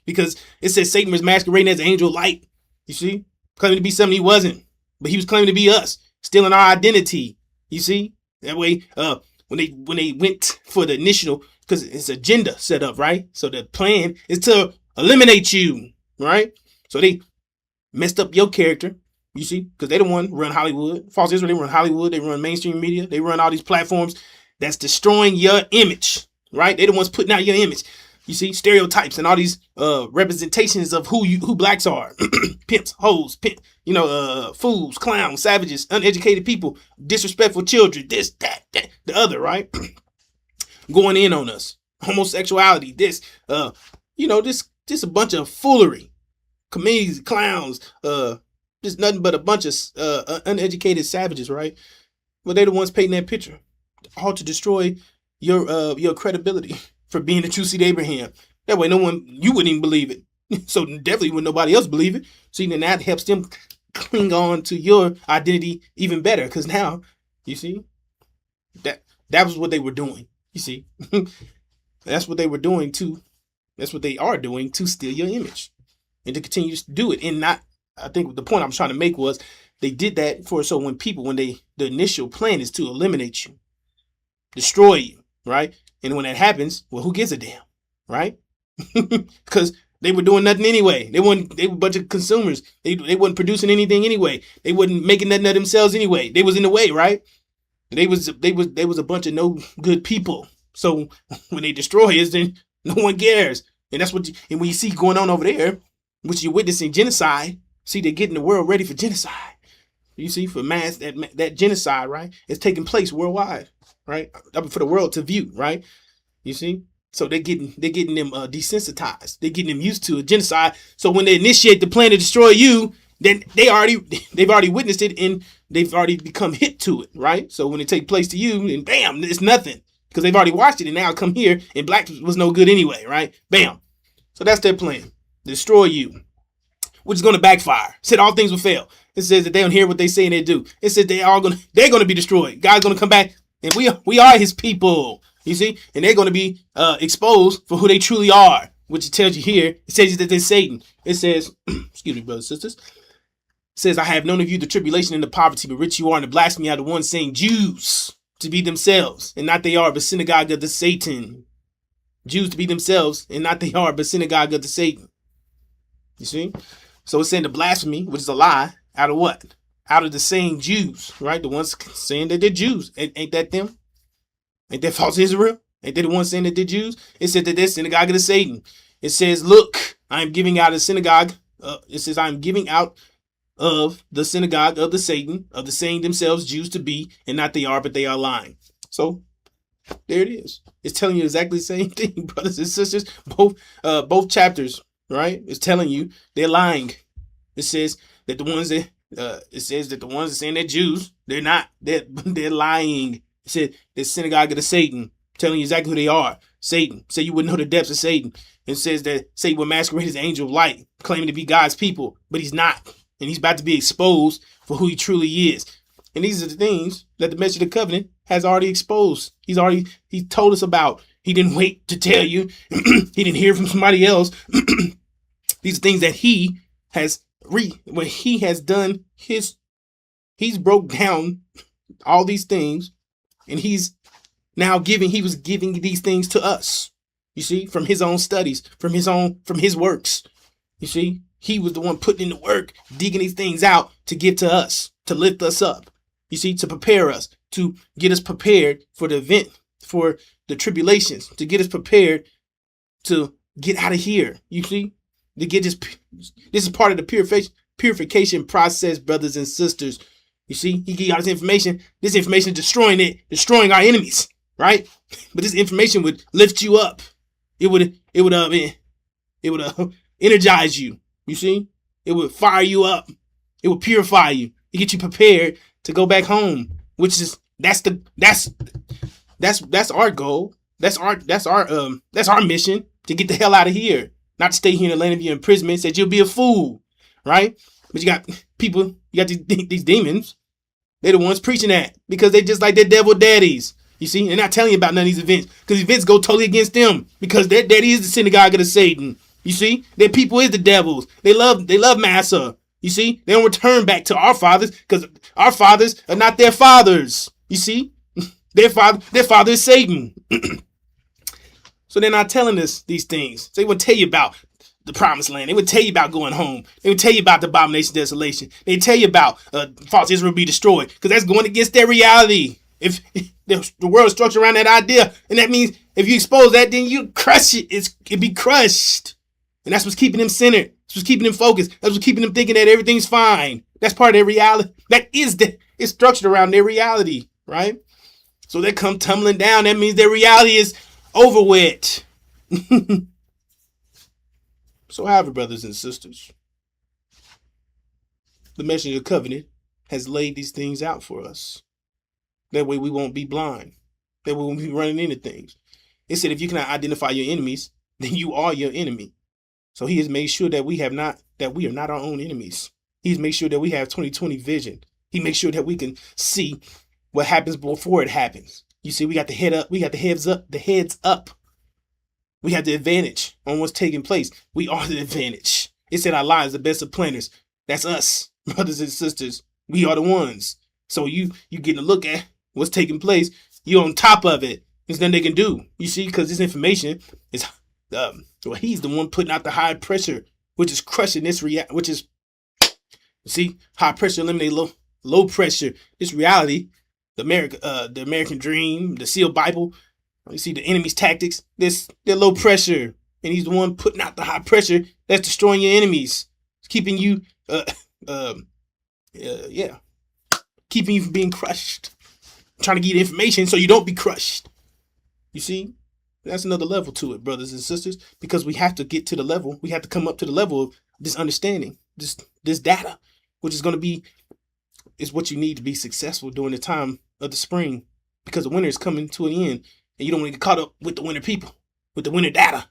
Because it says Satan was masquerading as an angel of light. You see? Claiming to be something he wasn't. But he was claiming to be us, stealing our identity. You see? That way, when they went for the initial, because it's agenda set up, right? So the plan is to eliminate you, right? So they messed up your character, you see? Because they the one run Hollywood. False Israel, they run Hollywood. They run mainstream media. They run all these platforms that's destroying your image, right? They're the ones putting out your image. You see, stereotypes and all these representations of who blacks are. Pimps, hoes, fools, clowns, savages, uneducated people, disrespectful children, this, that, the other, right? Going in on us. Homosexuality, this a bunch of foolery. Comedians, clowns, just nothing but a bunch of uneducated savages, right? Well, they're the ones painting that picture, all to destroy your credibility for being the true seed of Abraham. That way, you wouldn't even believe it. So definitely wouldn't nobody else believe it. See, then that helps them cling on to your identity even better, because now, you see, that was what they were doing. You see, that's what they were doing that's what they are doing to steal your image and to continue to do it. And not, I think the point I'm trying to make was they did that so when the initial plan is to eliminate you, destroy you, right? And when that happens, well, who gives a damn, right? Because they were doing nothing anyway. They were a bunch of consumers. They wasn't producing anything anyway. They wasn't making nothing of themselves anyway. They was in the way, right? They was a bunch of no good people. So when they destroy us, then no one cares. And that's and when you see going on over there, which you're witnessing genocide, see, they're getting the world ready for genocide. You see, for mass, that genocide, right, is taking place worldwide, right, for the world to view, right? You see, so they're getting them desensitized. They're getting them used to a genocide. So when they initiate the plan to destroy you, then they've already witnessed it and they've already become hit to it, right? So when it takes place to you, then bam, it's nothing because they've already watched it and now come here and black was no good anyway, right? Bam. So that's their plan, destroy you, which is going to backfire. It said all things will fail. It says that they don't hear what they say and they do. It said they're going to be destroyed. God's going to come back and we are his people, you see, and they're going to be exposed for who they truly are, which it tells you here. It says that they're Satan. It says, excuse me, brothers and sisters. It says, I have known of you the tribulation and the poverty, but rich you are, and the blasphemy are the ones saying Jews to be themselves, and not they are, but synagogue of the Satan. Jews to be themselves, and not they are, but synagogue of the Satan. You see? So it's saying the blasphemy, which is a lie, out of what? Out of the saying Jews, right? The ones saying that they're Jews. Ain't that them? Ain't that false Israel? Ain't they the ones saying that they're Jews? It said that they're synagogue of the Satan. It says, look, I am giving out a synagogue. It says, I am giving out of the synagogue of the Satan, of the saying themselves Jews to be, and not they are, but they are lying. So there it is. It's telling you exactly the same thing, brothers and sisters. Both chapters, right? It's telling you they're lying. It says that the ones that saying they're Jews, they're not. They're lying. It said the synagogue of the Satan, telling you exactly who they are. Satan. Say you wouldn't know the depths of Satan. It says that Satan will masquerade as an angel of light, claiming to be God's people, but he's not. And he's about to be exposed for who he truly is. And these are the things that the message of the covenant has already exposed. He told us about. He didn't wait to tell you. He didn't hear from somebody else. These are things that he has when he has done he's broke down all these things, and he's now he was giving these things to us. You see, from his own studies, from his works. You see, he was the one putting in the work, digging these things out to give to us, to lift us up. You see, to prepare us, to get us prepared for the event, for the tribulations, to get us prepared to get out of here. You see, to get this is part of the purification process, brothers and sisters. You see, he gave you all this information. This information is destroying our enemies, right? But this information would lift you up. It would energize you. You see, it would fire you up. It would purify you. It get you prepared to go back home, which is that's our goal. That's our mission, to get the hell out of here, not to stay here in the land of your imprisonment. Said you'll be a fool, right? But you got people, you got these demons. They're the ones preaching that because they just like their devil daddies. You see, they're not telling you about none of these events because events go totally against them because their daddy is the synagogue of the Satan. You see, their people is the devils. They love Massa. You see, they don't return back to our fathers because our fathers are not their fathers. You see, their father is Satan. So they're not telling us these things. So they would tell you about the promised land. They would tell you about going home. They would tell you about the abomination desolation. They tell you about false Israel be destroyed because that's going against their reality. If the world is structured around that idea, and that means If you expose that, then you crush it. It be crushed. And that's what's keeping them centered. That's what's keeping them focused. That's what's keeping them thinking that everything's fine. That's part of their reality. It's structured around their reality, right? So they come tumbling down. That means their reality is over with. So however, brothers and sisters, the message of the covenant has laid these things out for us. That way we won't be blind. That way we won't be running into things. It said if you cannot identify your enemies, then you are your enemy. So he has made sure that we are not our own enemies. He's made sure that we have 20/20 vision. He makes sure that we can see what happens before it happens. You see, we got the head up, we got the heads up. We have the advantage on what's taking place. We are the advantage. It said our lives, the best of planners. That's us, brothers and sisters. We are the ones. So you getting to look at what's taking place. You're on top of it. There's nothing they can do. You see, because this information is, he's the one putting out the high pressure, which is crushing this which is, see, high pressure eliminate low pressure. This reality, the American dream, the sealed Bible. You see the enemy's tactics. They're low pressure, and he's the one putting out the high pressure that's destroying your enemies. It's keeping you, keeping you from being crushed. Trying to get information so you don't be crushed. You see, that's another level to it, brothers and sisters, because we have to get to the level. We have to come up to the level of this understanding, this data, which is what you need to be successful during the time of the spring, because the winter is coming to an end, and you don't want to get caught up with the winter people, with the winter data,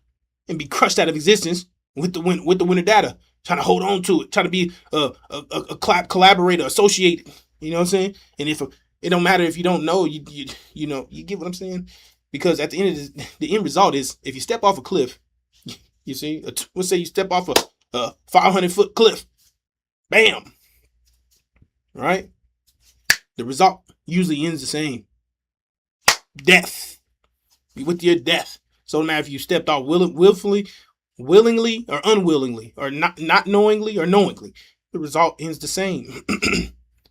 and be crushed out of existence with the winter data, trying to hold on to it, trying to be a collaborator, associated. You know what I'm saying? And if it don't matter if you don't know, you get what I'm saying? Because at the end of the end result is, if you step off a cliff, you see, let's say you step off a 500-foot cliff, bam, right? The result usually ends the same. Death. With your death. So no matter if you stepped off willingly or unwillingly, or not knowingly or knowingly, the result ends the same.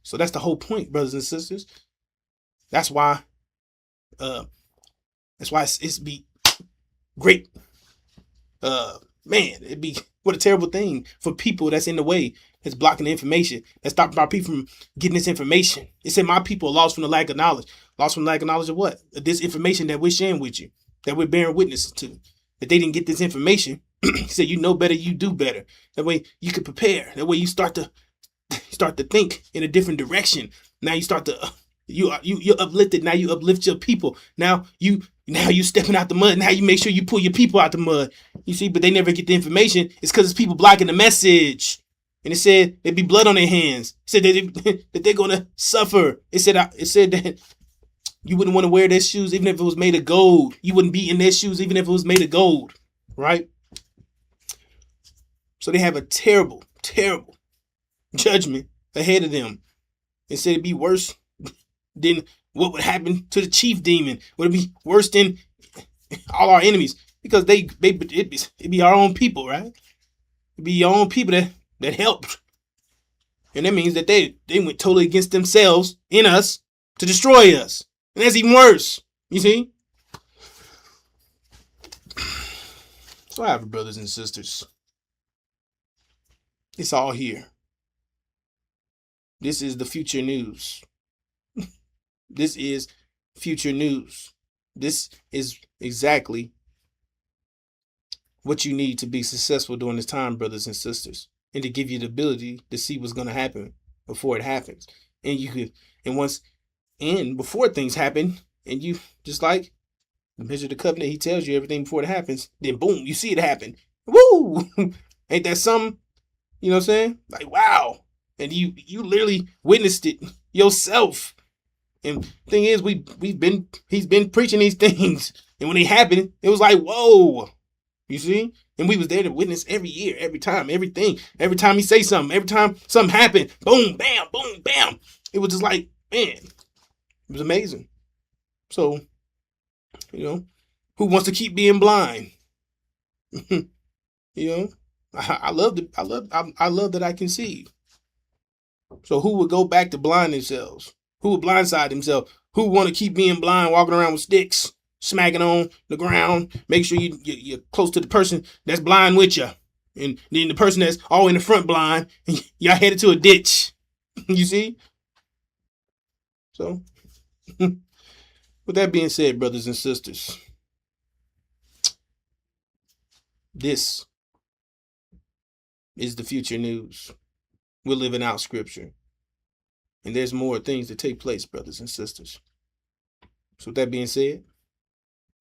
So that's the whole point, brothers and sisters. That's why it's be great. It'd be, what a terrible thing for people that's in the way, that's blocking the information, that's stopping our people from getting this information. It said my people are lost from the lack of knowledge. Lost from the lack of knowledge of what? This information that we're sharing with you, that we're bearing witness to. That they didn't get this information. He said, you know better, you do better. That way you can prepare. That way you start to think in a different direction. Now you start to you're uplifted. Now you uplift your people. Now you stepping out the mud. Now you make sure you pull your people out the mud. You see, but they never get the information. It's because it's people blocking the message. And it said there'd be blood on their hands. It said that they're gonna suffer. It said that you wouldn't want to wear their shoes even if it was made of gold. You wouldn't be in their shoes even if it was made of gold, right? So they have a terrible, terrible judgment ahead of them. It said it'd be worse than what would happen to the chief demon. Would it be worse than all our enemies? Because it'd be our own people, right? It'd be your own people that helped. And that means that they went totally against themselves in us to destroy us. And that's even worse. You see? So however, brothers and sisters, it's all here. This is the future news. This is future news. This is exactly what you need to be successful during this time, brothers and sisters, and to give you the ability to see what's going to happen before it happens. And before things happen, and you, just like the measure of the covenant, he tells you everything before it happens, then boom, you see it happen. Woo! Ain't that something? You know what I'm saying? Like, wow. And you literally witnessed it yourself. And the thing is, he's been preaching these things. And when they happened, it was like, whoa. You see? And we was there to witness every year, every time, everything. Every time he say something, every time something happened, boom, bam, boom, bam. It was just like, man, it was amazing. So, who wants to keep being blind? I love that I can see. So who would go back to blind themselves? Who would blindside themselves? Who want to keep being blind, walking around with sticks? smacking on the ground. Make sure you're close to the person that's blind with you. And then the person that's all in the front blind, y'all headed to a ditch. You see? So, with that being said, brothers and sisters, this is the future news. We're living out scripture. And there's more things that take place, brothers and sisters. So with that being said,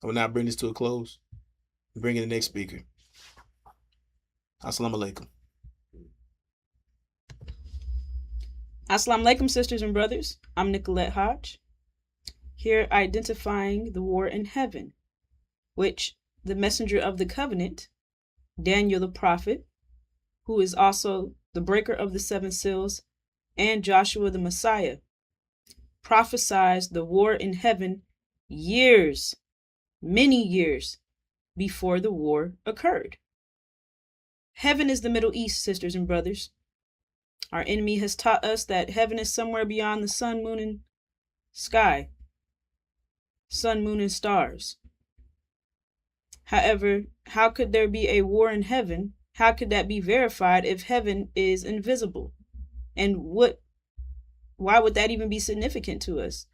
I will now bring this to a close and bring in the next speaker. Assalamu alaikum. Assalamu alaikum, sisters and brothers. I'm Nicolette Hodge, here identifying the war in heaven, which the messenger of the covenant, Daniel the prophet, who is also the breaker of the seven seals, and Joshua the Messiah, prophesied the war in heaven years, many years before the war occurred. Heaven is the Middle East, sisters and brothers. Our enemy has taught us that heaven is somewhere beyond the sun, moon, and sky. Sun, moon, and stars. However, how could there be a war in heaven? How could that be verified if heaven is invisible? And why would that even be significant to us?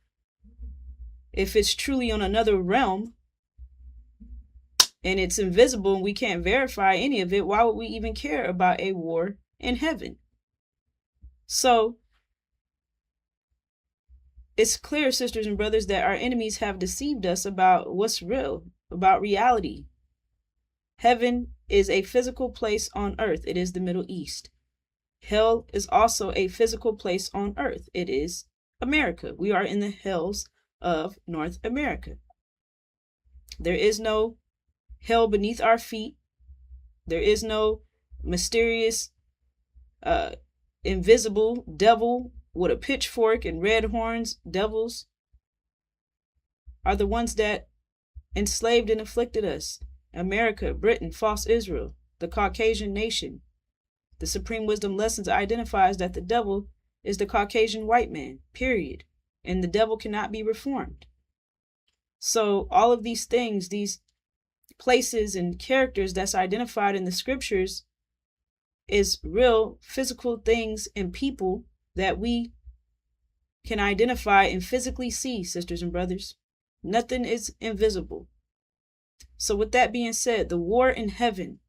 If it's truly on another realm and it's invisible and we can't verify any of it, why would we even care about a war in heaven? So it's clear, sisters and brothers, that our enemies have deceived us about what's real, about reality. Heaven is a physical place on earth. It is the Middle East. Hell is also a physical place on earth. It is America. We are in the hells of North America. There is no hell beneath our feet. There is no mysterious, invisible devil with a pitchfork and red horns. Devils are the ones that enslaved and afflicted us. America, Britain, false Israel, the Caucasian nation. The Supreme Wisdom Lessons identifies that the devil is the Caucasian white man, period. And the devil cannot be reformed. So all of these things, these places and characters that's identified in the scriptures is real physical things and people that we can identify and physically see, sisters and brothers. Nothing is invisible. So with that being said, the war in heaven,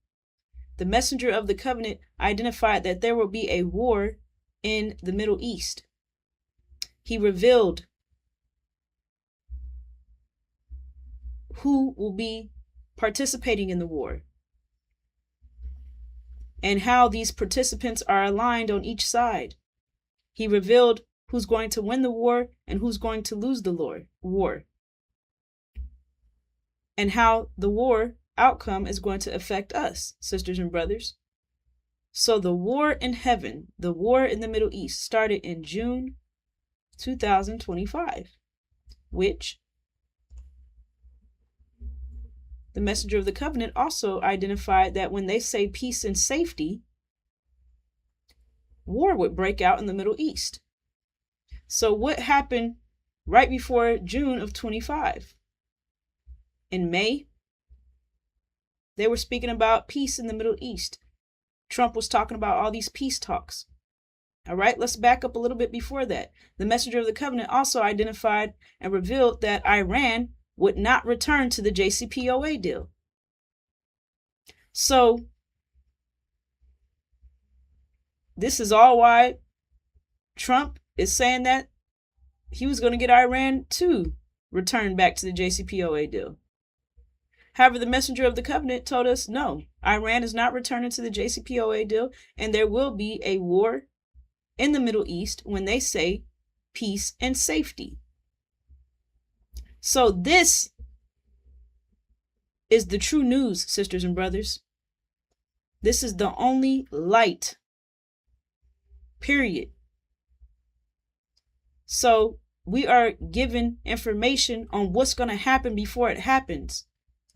the messenger of the covenant identified that there will be a war in the Middle East. He revealed who will be participating in the war and how these participants are aligned on each side. He revealed who's going to win the war and who's going to lose the war, and how the war outcome is going to affect us, sisters and brothers. So the war in heaven, the war in the Middle East, started in June 2025, which the messenger of the covenant also identified that when they say peace and safety, war would break out in the Middle East. So what happened right before June of 25? In May, they were speaking about peace in the Middle East. Trump was talking about all these peace talks. All right, let's back up a little bit before that. The messenger of the covenant also identified and revealed that Iran would not return to the JCPOA deal. So this is all why Trump is saying that he was going to get Iran to return back to the JCPOA deal. However, the messenger of the covenant told us, no, Iran is not returning to the JCPOA deal, and there will be a war in the Middle East when they say peace and safety. So this is the true news, sisters and brothers. This is the only light, period. So we are given information on what's going to happen before it happens.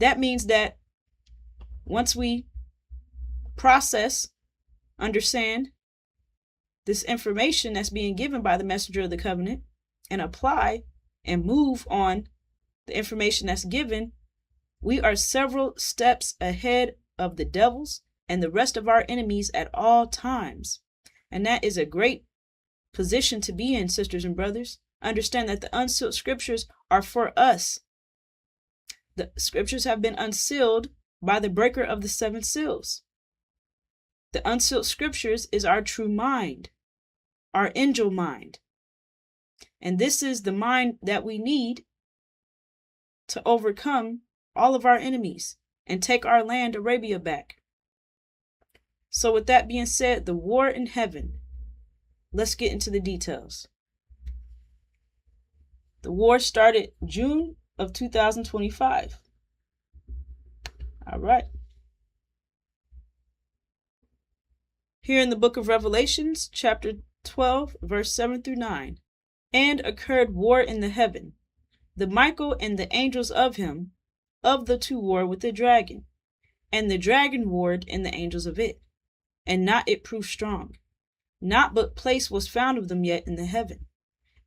That means that once we process, understand this information that's being given by the messenger of the covenant and apply and move on the information that's given, we are several steps ahead of the devils and the rest of our enemies at all times. And that is a great position to be in, sisters and brothers. Understand that the unsealed scriptures are for us. The scriptures have been unsealed by the breaker of the 7 seals. The unsealed scriptures is our true mind, our angel mind. And this is the mind that we need to overcome all of our enemies and take our land, Arabia, back. So with that being said, the war in heaven, let's get into the details. The war started June of 2025. All right. Here in the book of Revelations, chapter 12, verse 7 through 9. And occurred war in the heaven. The Michael and the angels of him, of the 2 war with the dragon. And the dragon warred and the angels of it. And not it proved strong. Not but place was found of them yet in the heaven.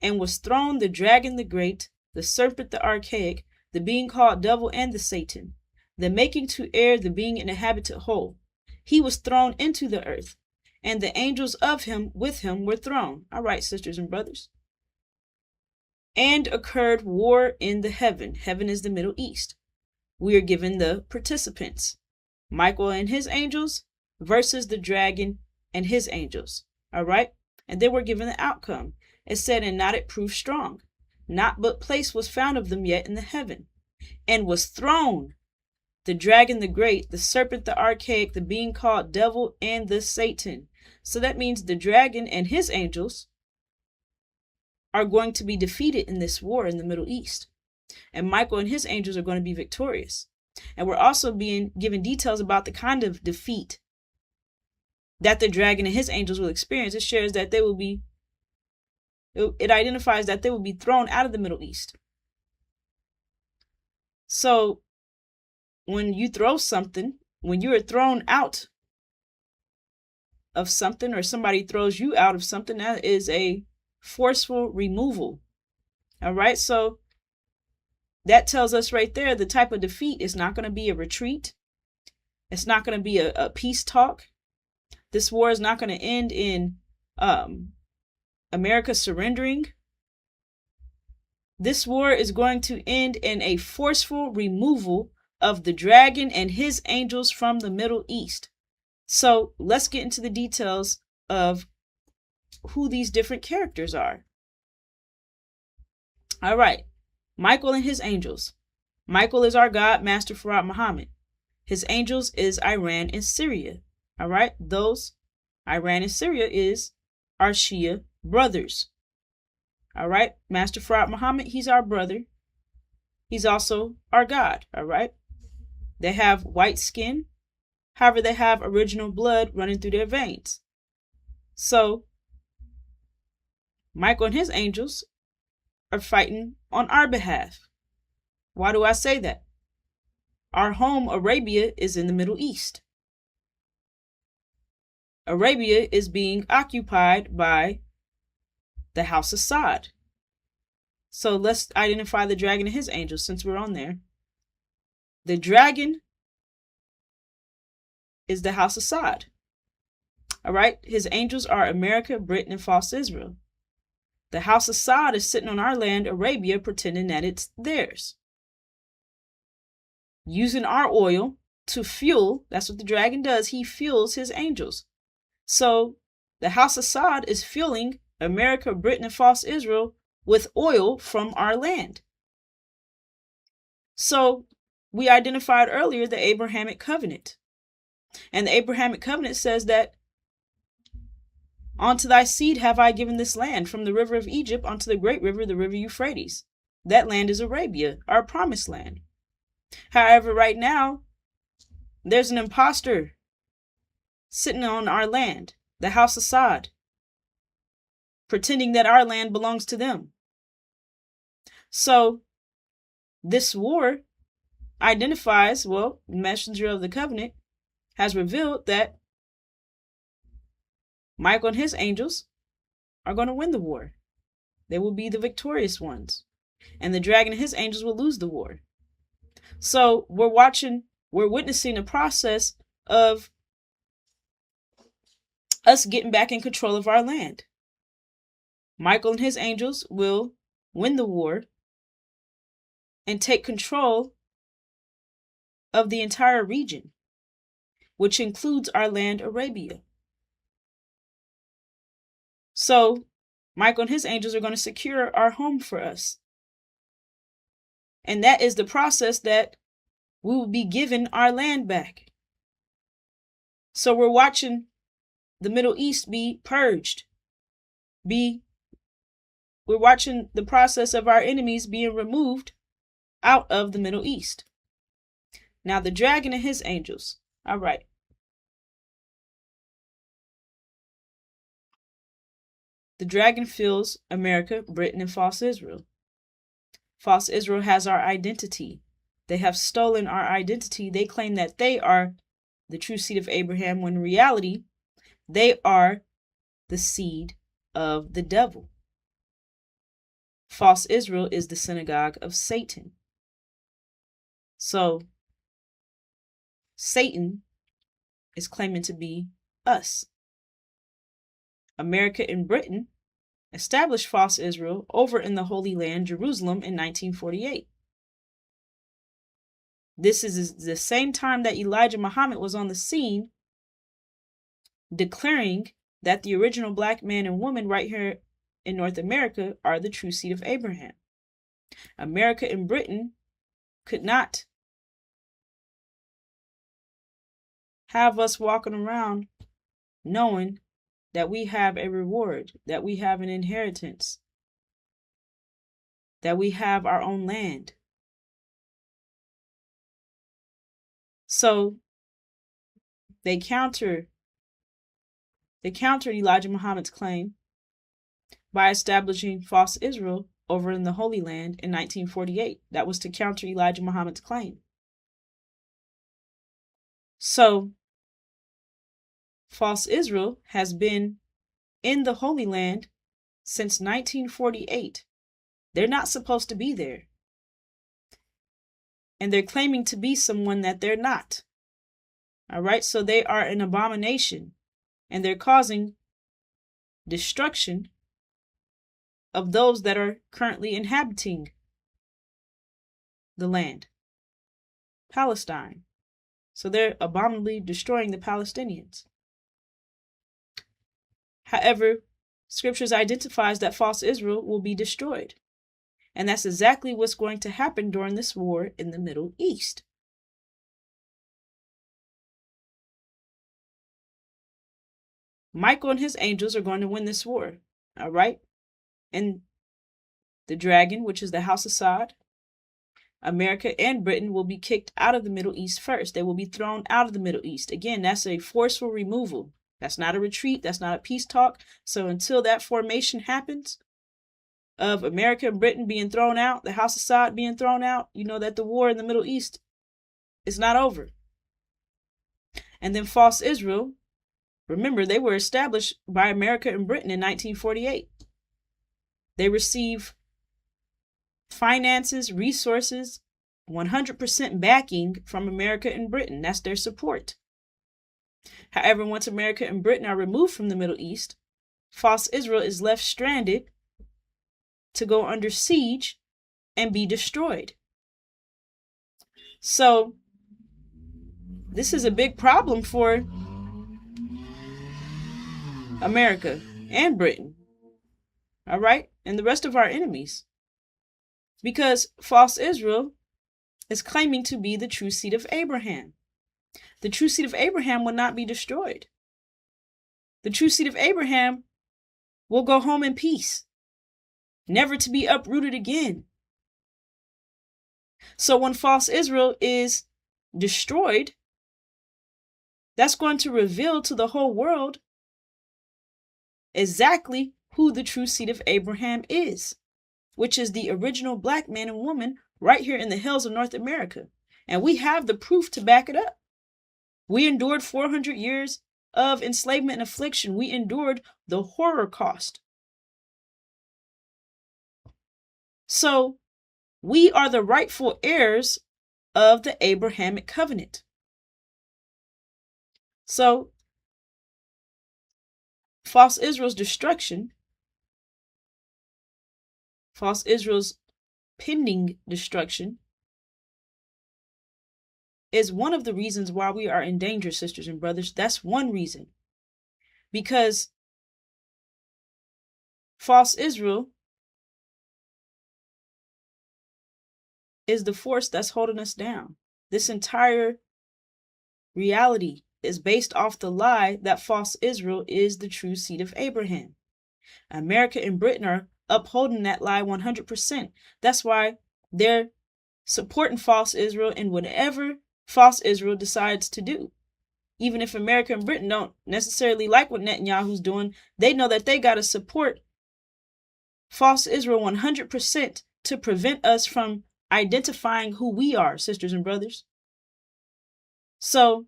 And was thrown the dragon the great, the serpent the archaic, the being called devil and the Satan, the making to err, the being inhabited whole. He was thrown into the earth, and the angels of him with him were thrown. All right, sisters and brothers. And occurred war in the heaven. Heaven is the Middle East. We are given the participants. Michael and his angels versus the dragon and his angels. All right. And they were given the outcome. It said, and not it proved strong. Not but place was found of them yet in the heaven. And was thrown the dragon the great, the serpent the archaic, the being called devil and the Satan. So that means the dragon and his angels are going to be defeated in this war in the Middle East. And Michael and his angels are going to be victorious. And we're also being given details about the kind of defeat that the dragon and his angels will experience. It shares that they will be, it identifies that they will be thrown out of the Middle East. So when you throw something, when you are thrown out of something or somebody throws you out of something, that is a forceful removal. All right. So that tells us right there, the type of defeat is not going to be a retreat. It's not going to be a peace talk. This war is not going to end in America surrendering. This war is going to end in a forceful removal of the dragon and his angels from the Middle East. So let's get into the details of who these different characters are. All right. Michael and his angels. Michael is our God, Master Farad Muhammad. His angels is Iran and Syria. All right. Those Iran and Syria is our Shia brothers. All right. Master Farad Muhammad, he's our brother. He's also our God. All right. They have white skin. However, they have original blood running through their veins. So Michael and his angels are fighting on our behalf. Why do I say that? Our home, Arabia, is in the Middle East. Arabia is being occupied by the House of Saud. So let's identify the dragon and his angels since we're on there. The dragon is the House of Saud. All right. His angels are America, Britain, and false Israel. The House of Saud is sitting on our land, Arabia, pretending that it's theirs. Using our oil to fuel, that's what the dragon does. He fuels his angels. So the House of Saud is fueling America, Britain, and false Israel with oil from our land. So we identified earlier the Abrahamic covenant. And the Abrahamic covenant says that unto thy seed have I given this land, from the river of Egypt unto the great river, the river Euphrates. That land is Arabia, our promised land. However, right now, there's an imposter sitting on our land, the House of Saud, pretending that our land belongs to them. So this war identifies, well, the messenger of the covenant has revealed that Michael and his angels are going to win the war. They will be the victorious ones. and the dragon and his angels will lose the war. So we're witnessing the process of us getting back in control of our land. Michael and his angels will win the war and take control of the entire region, which includes our land, Arabia. So Michael and his angels are going to secure our home for us. And that is the process that we will be given our land back. So we're watching the Middle East be purged. We're watching the process of our enemies being removed out of the Middle East. Now the dragon and his angels. All right. The dragon fills America, Britain, and false Israel. False Israel has our identity. They have stolen our identity. They claim that they are the true seed of Abraham, when in reality, they are the seed of the devil. False Israel is the synagogue of Satan. So Satan is claiming to be us. America and Britain established false Israel over in the Holy Land, Jerusalem, in 1948. This is the same time that Elijah Muhammad was on the scene declaring that the original black man and woman right here in North America are the true seed of Abraham. America and Britain could not have us walking around knowing that we have a reward, that we have an inheritance, that we have our own land. So they countered Elijah Muhammad's claim by establishing false Israel over in the Holy Land in 1948. That was to counter Elijah Muhammad's claim. So false Israel has been in the Holy Land since 1948. They're not supposed to be there. And they're claiming to be someone that they're not. All right, so they are an abomination, and they're causing destruction of those that are currently inhabiting the land, Palestine. So they're abominably destroying the Palestinians. However, scriptures identifies that false Israel will be destroyed. And that's exactly what's going to happen during this war in the Middle East. Michael and his angels are going to win this war. All right? And the dragon, which is the House of Assad, America and Britain will be kicked out of the Middle East first. They will be thrown out of the Middle East. Again, that's a forceful removal. That's not a retreat. That's not a peace talk. So until that formation happens of America and Britain being thrown out, the House of Assad being thrown out, you know that the war in the Middle East is not over. And then false Israel, remember, they were established by America and Britain in 1948. They receive finances, resources, 100% backing from America and Britain. That's their support. However, once America and Britain are removed from the Middle East, false Israel is left stranded to go under siege and be destroyed. So this is a big problem for America and Britain, all right, and the rest of our enemies, because false Israel is claiming to be the true seed of Abraham. The true seed of Abraham will not be destroyed. The true seed of Abraham will go home in peace, never to be uprooted again. So when false Israel is destroyed, that's going to reveal to the whole world exactly who the true seed of Abraham is, which is the original black man and woman right here in the hills of North America. And we have the proof to back it up. We endured 400 years of enslavement and affliction. We endured the Holocaust. So We are the rightful heirs of the Abrahamic covenant. So, false Israel's destruction, false Israel's pending destruction, is one of the reasons why we are in danger, sisters and brothers. That's one reason. Because false Israel is the force that's holding us down. This entire reality is based off the lie that false Israel is the true seed of Abraham. America and Britain are upholding that lie 100%. That's why they're supporting false Israel in whatever false Israel decides to do. Even if America and Britain don't necessarily like what Netanyahu's doing, they know that they got to support false Israel 100% to prevent us from identifying who we are, sisters and brothers. So,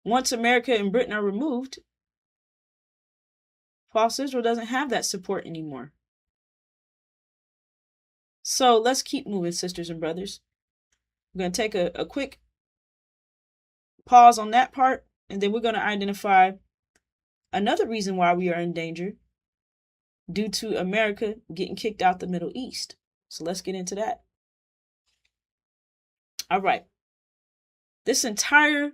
once America and Britain are removed, false Israel doesn't have that support anymore. So let's keep moving, sisters and brothers. I'm going to take a quick pause on that part, and then we're going to identify another reason why we are in danger due to America getting kicked out the Middle East. So let's get into that. All right. This entire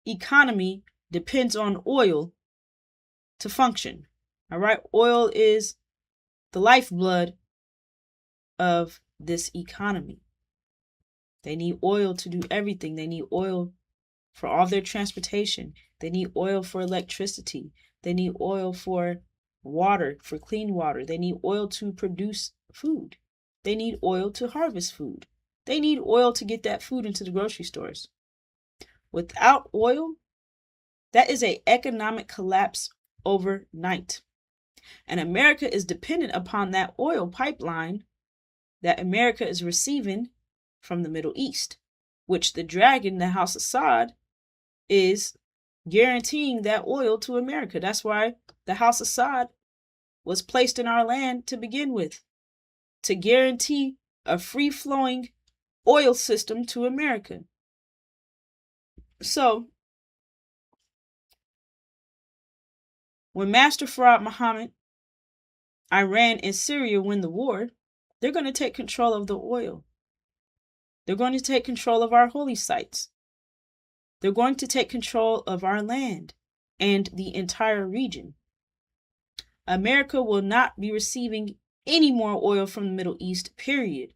economy depends on oil to function. All right. Oil is the lifeblood of this economy. They need oil to do everything. They need oil for all their transportation. They need oil for electricity. They need oil for water, for clean water. They need oil to produce food. They need oil to harvest food. They need oil to get that food into the grocery stores. Without oil, that is an economic collapse overnight. And America is dependent upon that oil pipeline that America is receiving from the Middle East, which the dragon, the House Assad, is guaranteeing that oil to America. That's why the House Assad was placed in our land to begin with, to guarantee a free-flowing oil system to America. So, when Master Farad Muhammad, Iran and Syria win the war, they're going to take control of the oil. They're going to take control of our holy sites. They're going to take control of our land and the entire region. America will not be receiving any more oil from the Middle East, period.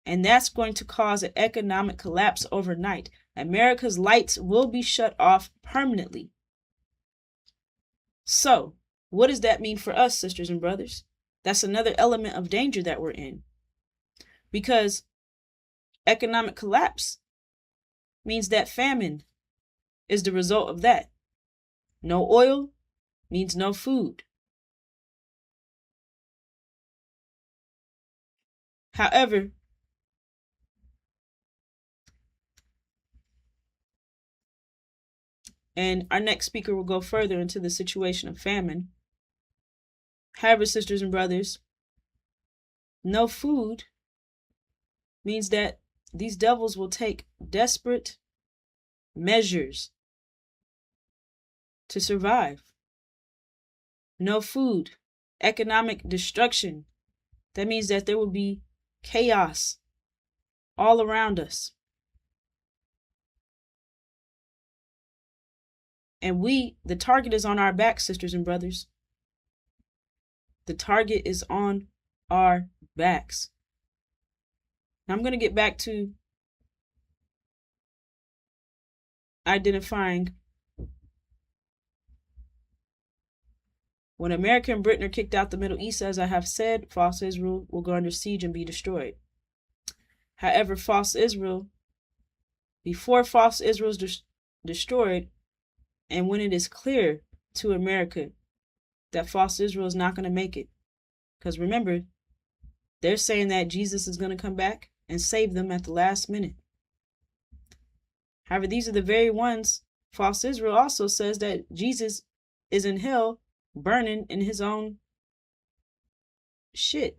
And that's going to cause an economic collapse overnight. America's lights will be shut off permanently. So, what does that mean for us, sisters and brothers? That's another element of danger that we're in. Because economic collapse means that famine is the result of that. No oil means no food. However, and our next speaker will go further into the situation of famine. However, sisters and brothers, no food means that these devils will take desperate measures to survive. No food, economic destruction. That means that there will be chaos all around us. And the target is on our backs, sisters and brothers. The target is on our backs. Now I'm going to get back to identifying when America and Britain are kicked out the Middle East, as I have said, false Israel will go under siege and be destroyed. However, false Israel, before false Israel is destroyed, and when it is clear to America that false Israel is not going to make it, because remember, they're saying that Jesus is going to come back and save them at the last minute. However, these are the very ones, false Israel also says that Jesus is in hell burning in his own shit.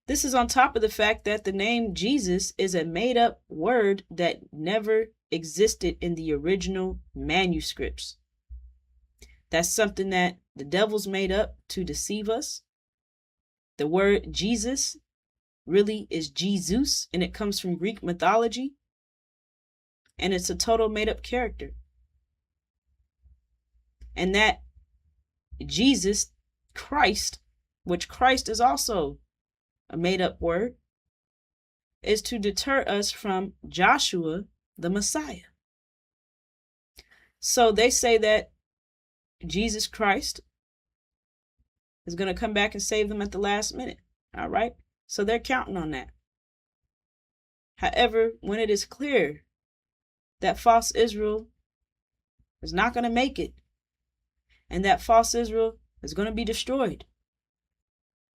This is on top of the fact that the name Jesus is a made-up word that never existed in the original manuscripts. That's something that the devil's made up to deceive us. The word Jesus really is Jesus, and it comes from Greek mythology, and it's a total made-up character. And that Jesus, Christ, which Christ is also a made-up word, is to deter us from Joshua, the Messiah. So they say that Jesus Christ is going to come back and save them at the last minute. All right? So they're counting on that. However, when it is clear that false Israel is not going to make it, and that false Israel is going to be destroyed,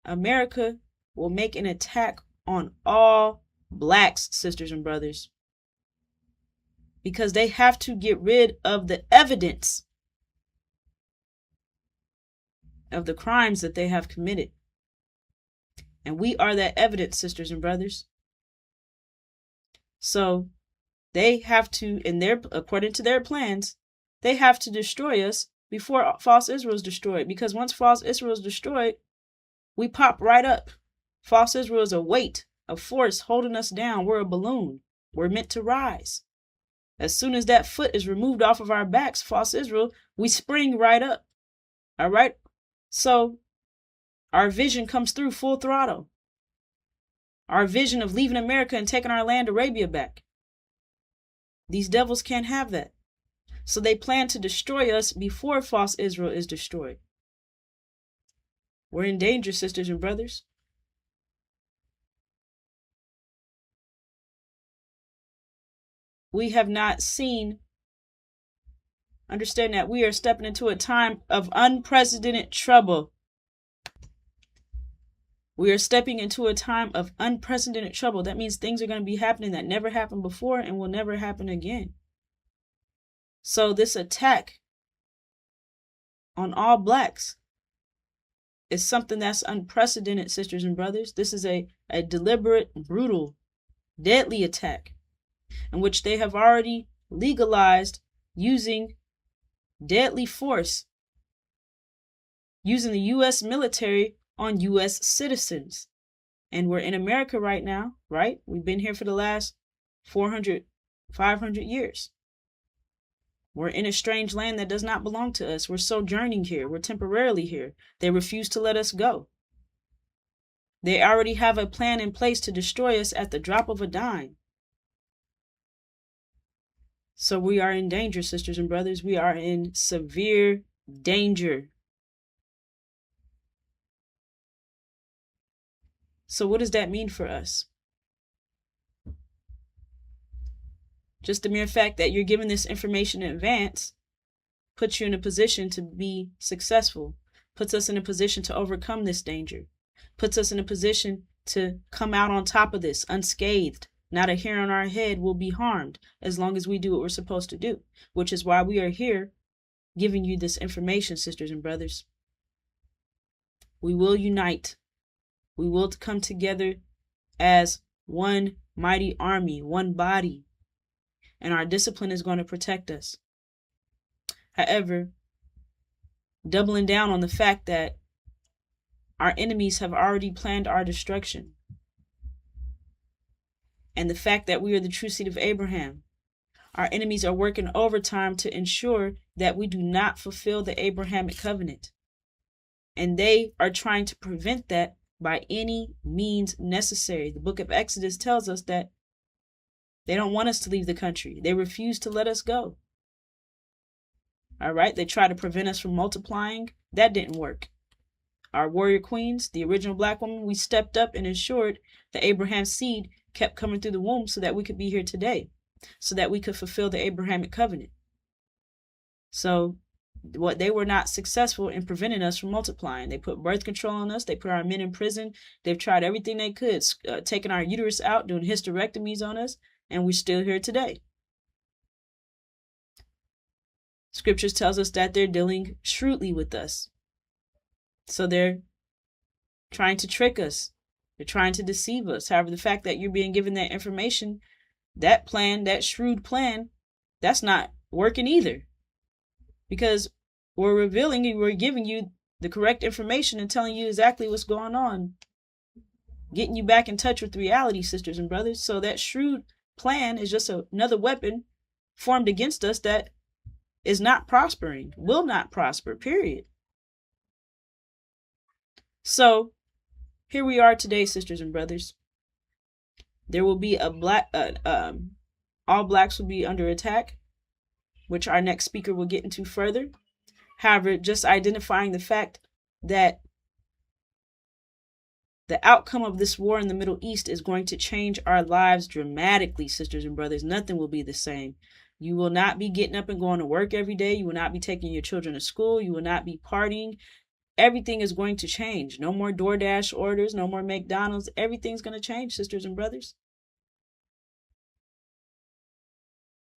America will make an attack on all blacks, sisters and brothers, because they have to get rid of the evidence of the crimes that they have committed. And we are that evidence, sisters and brothers. So they have to, according to their plans, they have to destroy us before false Israel is destroyed. Because once false Israel is destroyed, we pop right up. False Israel is a weight, a force holding us down. We're a balloon. We're meant to rise. As soon as that foot is removed off of our backs, false Israel, we spring right up. All right? So our vision comes through full throttle. Our vision of leaving America and taking our land, Arabia, back. These devils can't have that. So they plan to destroy us before false Israel is destroyed. We're in danger, sisters and brothers. We have not seen, understand that we are stepping into a time of unprecedented trouble. We are stepping into a time of unprecedented trouble. That means things are going to be happening that never happened before and will never happen again. So this attack on all blacks is something that's unprecedented, sisters and brothers. This is a deliberate, brutal, deadly attack in which they have already legalized using deadly force, using the U.S. military on U.S. citizens. And we're in America right now, right? We've been here for the last 400, 500 years. We're in a strange land that does not belong to us. We're sojourning here. We're temporarily here. They refuse to let us go. They already have a plan in place to destroy us at the drop of a dime. So we are in danger, sisters and brothers. We are in severe danger. So what does that mean for us? Just the mere fact that you're given this information in advance puts you in a position to be successful, puts us in a position to overcome this danger, puts us in a position to come out on top of this unscathed. Not a hair on our head will be harmed as long as we do what we're supposed to do, which is why we are here giving you this information, sisters and brothers. We will unite. We will come together as one mighty army, one body, and our discipline is going to protect us. However, doubling down on the fact that our enemies have already planned our destruction, and the fact that we are the true seed of Abraham, our enemies are working overtime to ensure that we do not fulfill the Abrahamic covenant. And they are trying to prevent that by any means necessary. The book of Exodus tells us that they don't want us to leave the country. They refuse to let us go. All right, they try to prevent us from multiplying. That didn't work. Our warrior queens, the original black woman, we stepped up and ensured that Abraham's seed kept coming through the womb so that we could be here today, so that we could fulfill the Abrahamic covenant. So what they were not successful in preventing us from multiplying. They put birth control on us. They put our men in prison. They've tried everything they could, taking our uterus out, doing hysterectomies on us, and we're still here today. Scriptures tells us that they're dealing shrewdly with us. So they're trying to trick us. They're trying to deceive us. However, the fact that you're being given that information, that plan, that shrewd plan, that's not working either. Because we're revealing you, we're giving you the correct information and telling you exactly what's going on, getting you back in touch with reality, sisters and brothers. So that shrewd plan is just another weapon formed against us that is not prospering, will not prosper, period. So here we are today, sisters and brothers. There will be all blacks will be under attack, which our next speaker will get into further. However, just identifying the fact that the outcome of this war in the Middle East is going to change our lives dramatically, sisters and brothers. Nothing will be the same. You will not be getting up and going to work every day. You will not be taking your children to school. You will not be partying. Everything is going to change. No more DoorDash orders, no more McDonald's. Everything's going to change, sisters and brothers.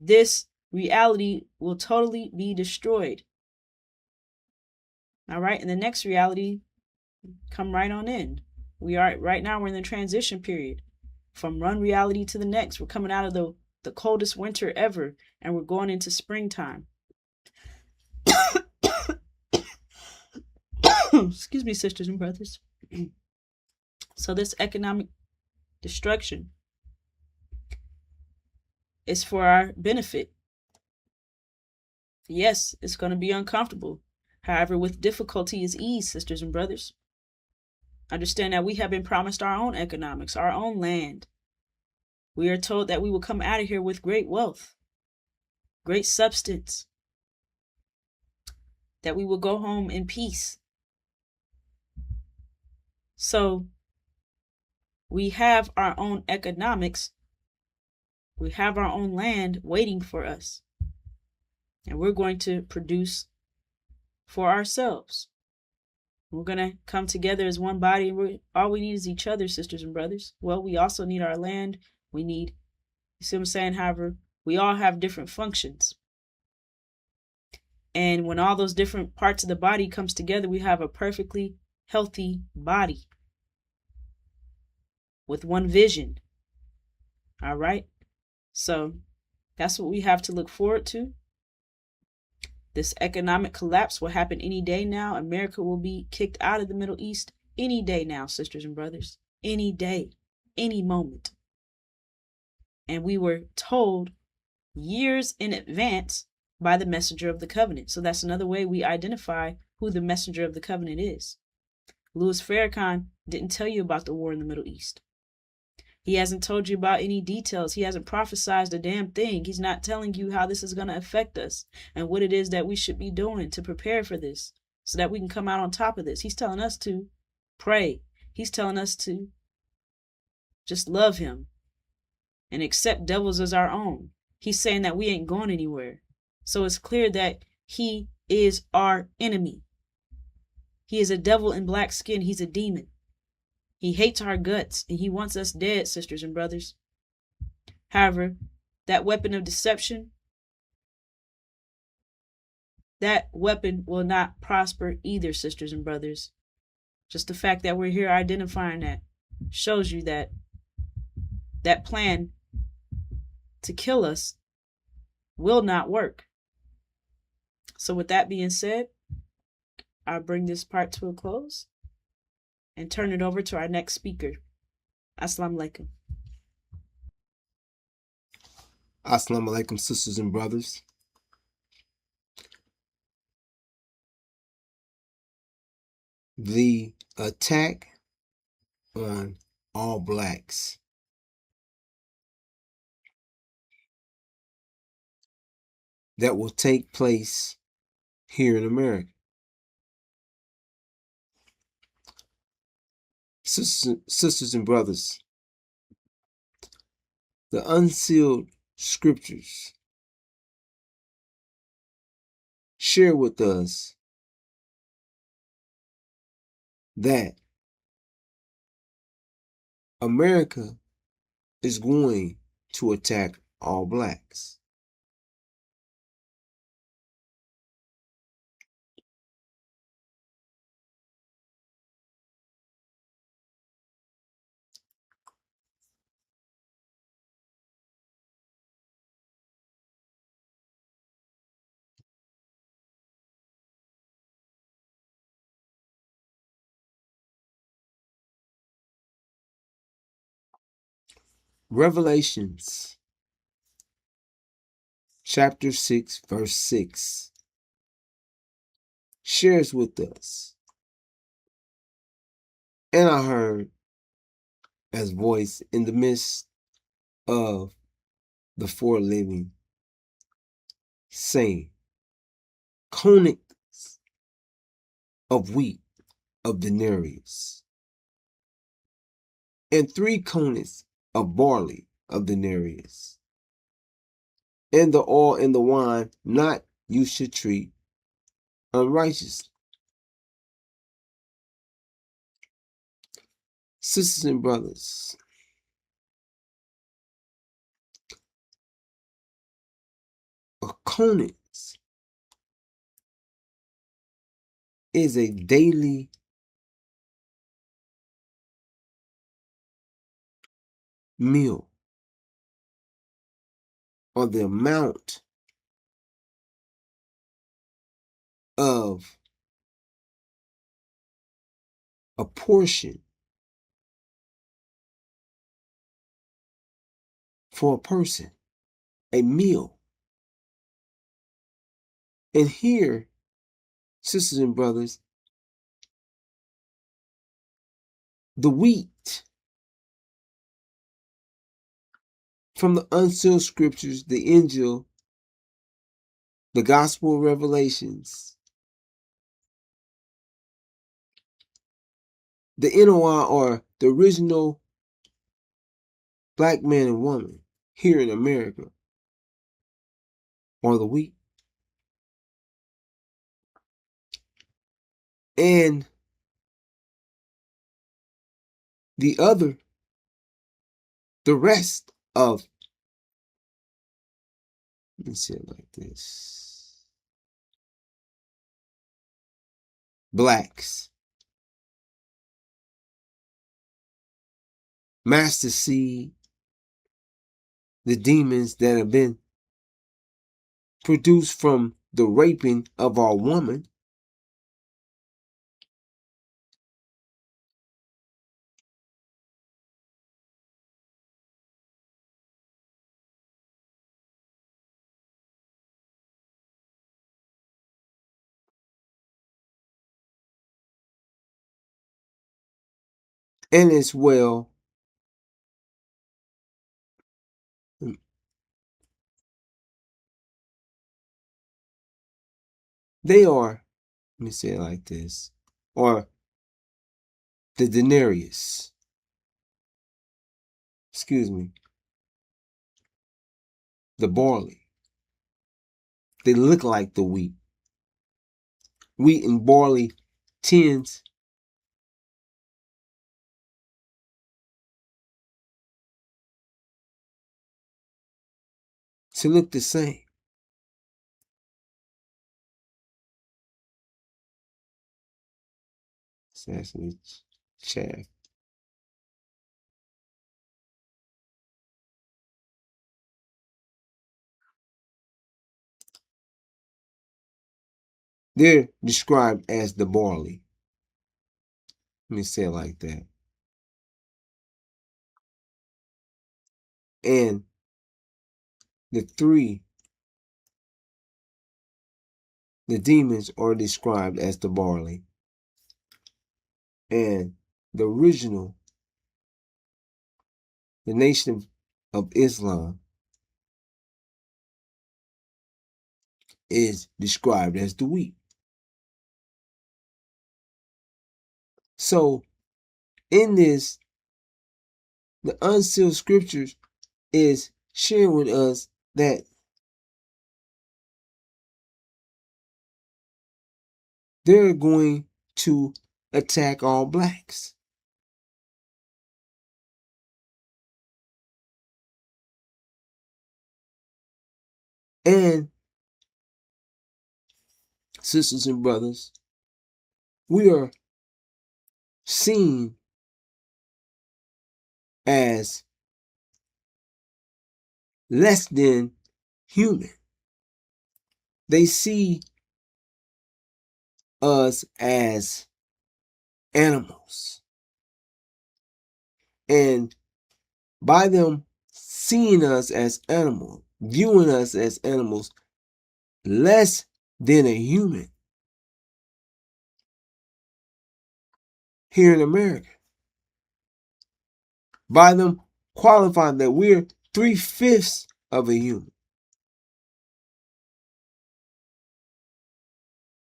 This reality will totally be destroyed. All right, and the next reality, come right on in. Right now, we're in the transition period from one reality to the next. We're coming out of the coldest winter ever, and we're going into springtime. Excuse me, sisters and brothers. So this economic destruction is for our benefit. Yes, it's going to be uncomfortable. However, with difficulty is ease, sisters and brothers. Understand that we have been promised our own economics, our own land. We are told that we will come out of here with great wealth, great substance, that we will go home in peace. So we have our own economics. We have our own land waiting for us. And we're going to produce for ourselves. We're going to come together as one body. And all we need is each other, sisters and brothers. Well, we also need our land. We need, you see what I'm saying? However, we all have different functions. And when all those different parts of the body comes together, we have a perfectly healthy body with one vision. All right. So that's what we have to look forward to. This economic collapse will happen any day now. America will be kicked out of the Middle East any day now, sisters and brothers. Any day, any moment. And we were told years in advance by the messenger of the covenant. So that's another way we identify who the messenger of the covenant is. Louis Farrakhan didn't tell you about the war in the Middle East. He hasn't told you about any details. He hasn't prophesied a damn thing. He's not telling you how this is going to affect us and what it is that we should be doing to prepare for this so that we can come out on top of this. He's telling us to pray. He's telling us to just love him and accept devils as our own. He's saying that we ain't going anywhere. So it's clear that he is our enemy. He is a devil in black skin. He's a demon. He hates our guts and he wants us dead, sisters and brothers. However, that weapon of deception, that weapon will not prosper either, sisters and brothers. Just the fact that we're here identifying that shows you that that plan to kill us will not work. So with that being said, I'll bring this part to a close and turn it over to our next speaker. Assalamu alaikum. Assalamu alaikum, sisters and brothers. The attack on all blacks that will take place here in America. Sisters and brothers, the unsealed scriptures share with us that America is going to attack all blacks. Revelations chapter 6, verse 6 shares with us. And I heard as voice in the midst of the four living, saying, conics of wheat of denarius, and 3 conics of barley of denarius, and the oil and the wine not you should treat unrighteously. Sisters and brothers, a conics is a daily meal, or the amount of a portion for a person, a meal. And here, sisters and brothers, the wheat from the unsealed scriptures, the Injil, the Gospel of Revelations, the NOI, or the original black man and woman here in America, or the wheat. And the rest of, let me say it like this, blacks, master seed, the demons that have been produced from the raping of our woman, and as well, they are, let me say it like this, or the denarius, the barley. They look like the wheat. Wheat and barley tends to look the same. Sesame chaff. They're described as the barley. Let me say it like that. And the demons are described as the barley. And the original, the Nation of Islam, is described as the wheat. So in this, the unsealed scriptures is sharing with us that they're going to attack all blacks. And sisters and brothers, we are seen as less than human. They see us as animals. And by them seeing us as animals, viewing us as animals less than a human here in America. By them qualifying that we're 3/5 of a human.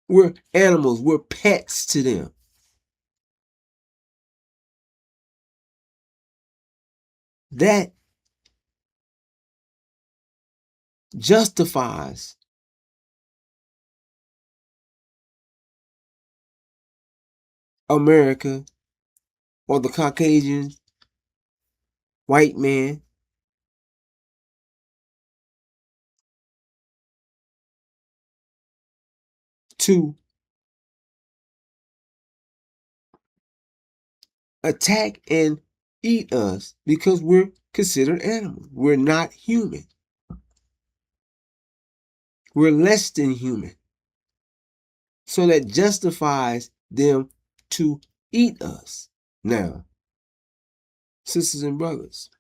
We're animals, we're pets to them. That justifies America or the Caucasian white man to attack and eat us because we're considered animals. We're not human. We're less than human. So that justifies them to eat us. Now, sisters and brothers,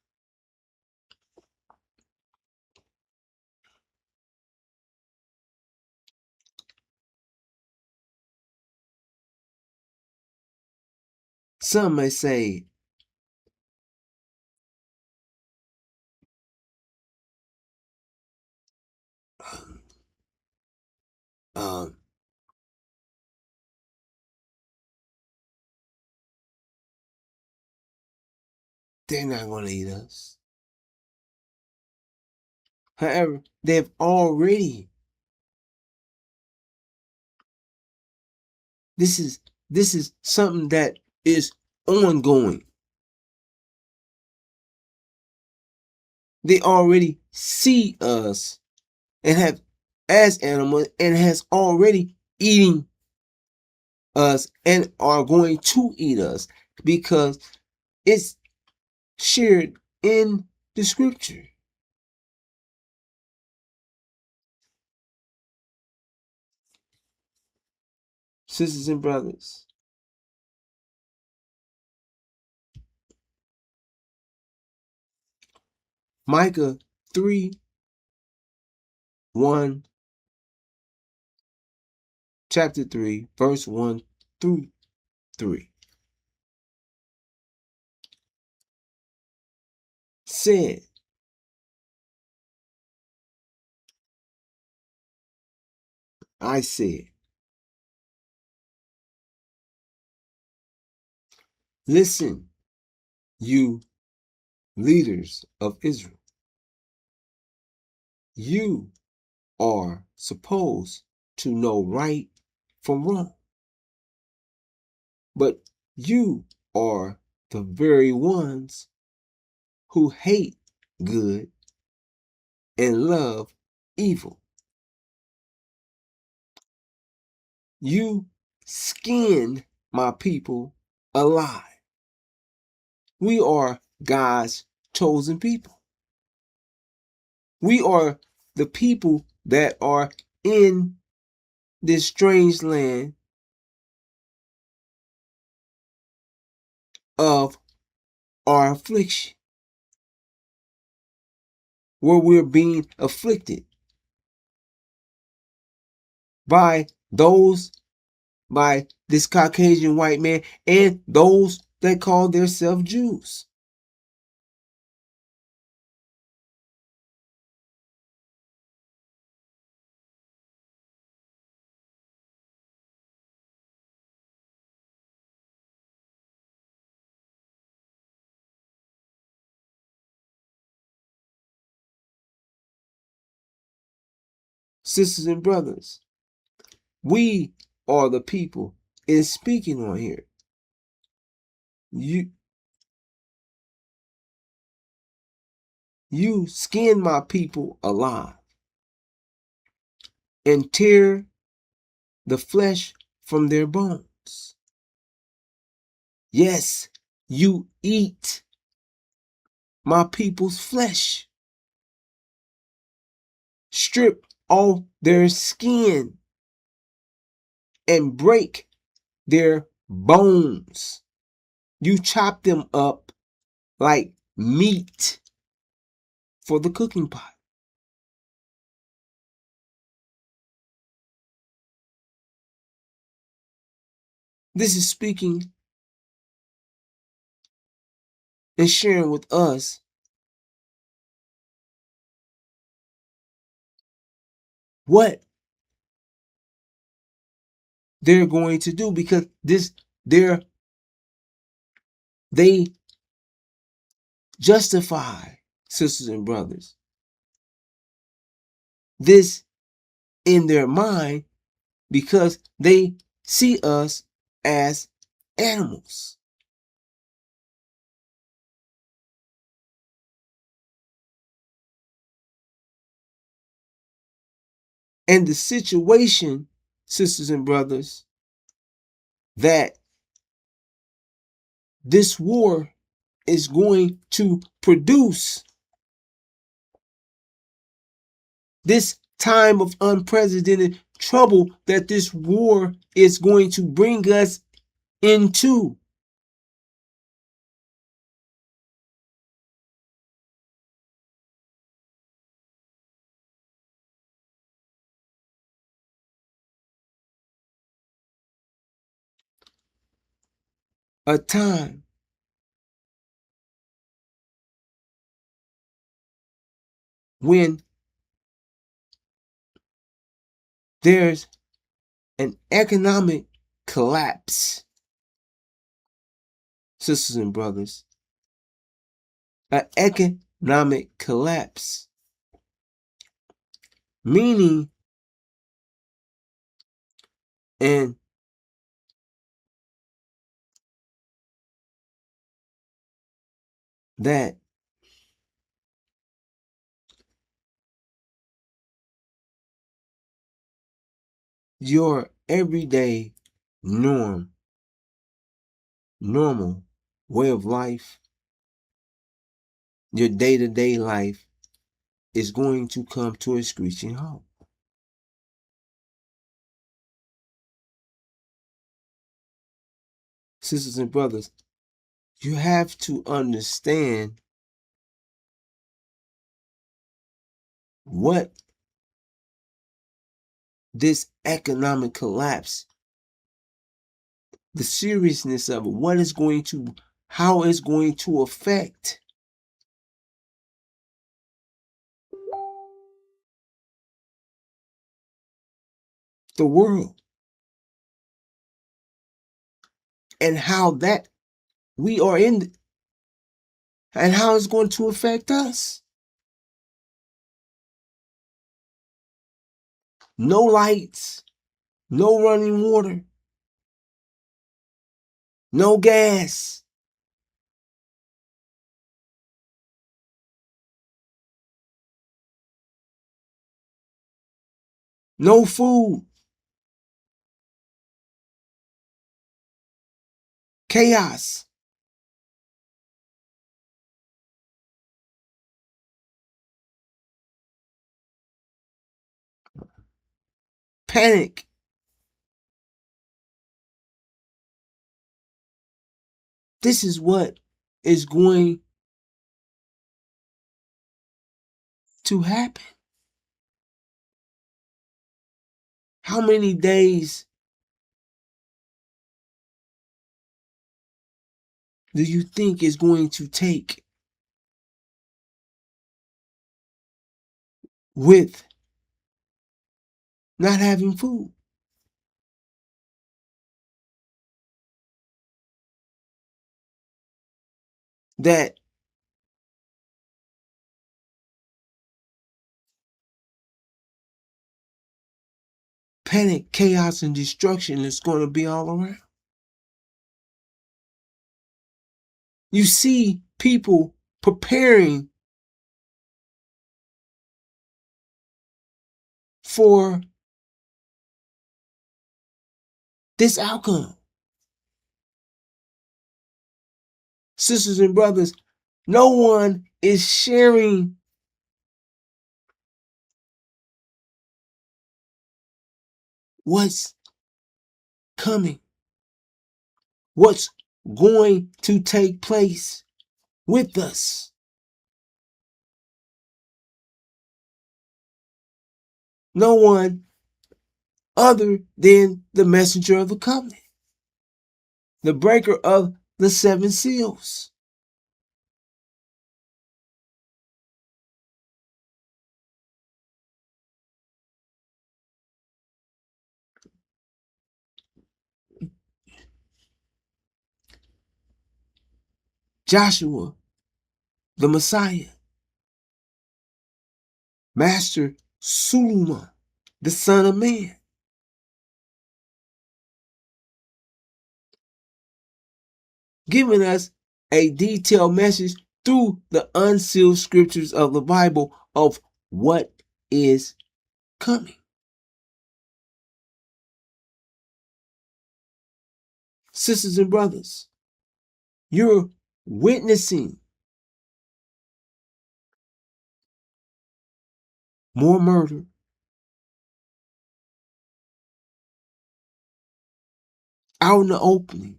some may say, um, they're not going to eat us. However, they've already. This is something that is ongoing. They already see us and have as animals and has already eating us and are going to eat us because it's shared in the scripture. Sisters and brothers, Micah 3:1, chapter 3, verse 1 through 3 said, I said, listen, you leaders of Israel. You are supposed to know right from wrong. But you are the very ones who hate good and love evil. You skin my people alive. We are God's chosen people. We are the people that are in this strange land of our affliction, where we're being afflicted by this Caucasian white man and those that call themselves Jews. Sisters and brothers, we are the people is speaking on here. You skin my people alive and tear the flesh from their bones. Yes, you eat my people's flesh. Strip off their skin and break their bones. You chop them up like meat for the cooking pot. This is speaking and sharing with us what they're going to do, because they justify, sisters and brothers, this in their mind because they see us as animals. And the situation, sisters and brothers, that this war is going to produce, this time of unprecedented trouble that this war is going to bring us into, a time when there's an economic collapse, sisters and brothers, an economic collapse, meaning, and that your everyday normal way of life, your day-to-day life, is going to come to a screeching halt. Sisters and brothers, you have to understand what this economic collapse, the seriousness of it, how it's going to affect the world, and how that we are in, and how it's going to affect us. No lights, no running water, no gas, no food, chaos, panic. This is what is going to happen. How many days do you think is going to take with not having food? That panic, chaos, and destruction is going to be all around. You see people preparing for this outcome. Sisters and brothers, no one is sharing what's coming, what's going to take place with us. no one other than the messenger of the covenant, the breaker of the 7 seals. Joshua, the Messiah. Master Suleiman, the Son of Man. Giving us a detailed message through the unsealed scriptures of the Bible of what is coming. Sisters and brothers, you're witnessing more murder, out in the opening,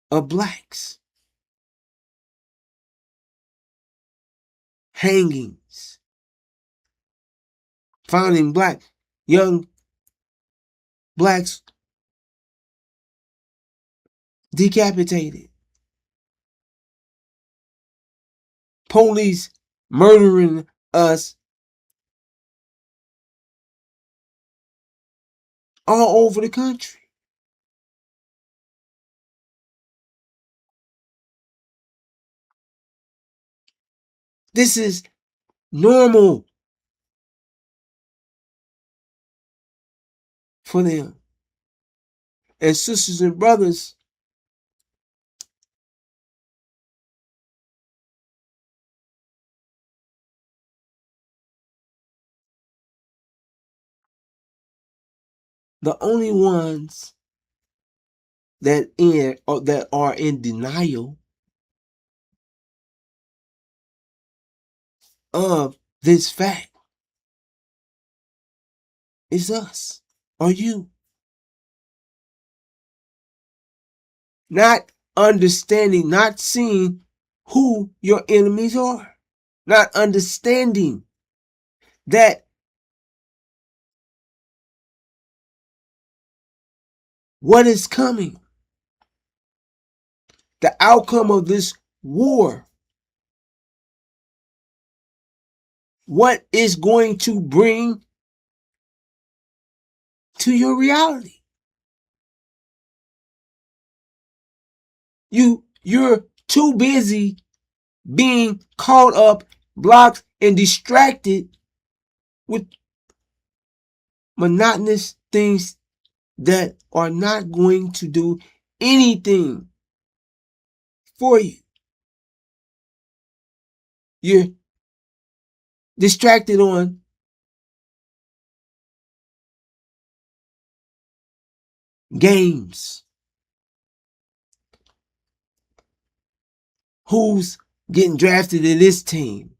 of blacks, hangings, finding young blacks decapitated, police murdering us all over the country. This is normal for them. And sisters and brothers, the only ones that are in denial of this fact is us, or you. Not understanding, not seeing who your enemies are. Not understanding that what is coming, the outcome of this war, what is going to bring to your reality. You're too busy being caught up, blocked, and distracted with monotonous things that are not going to do anything for you. You're distracted on games. Who's getting drafted to this team?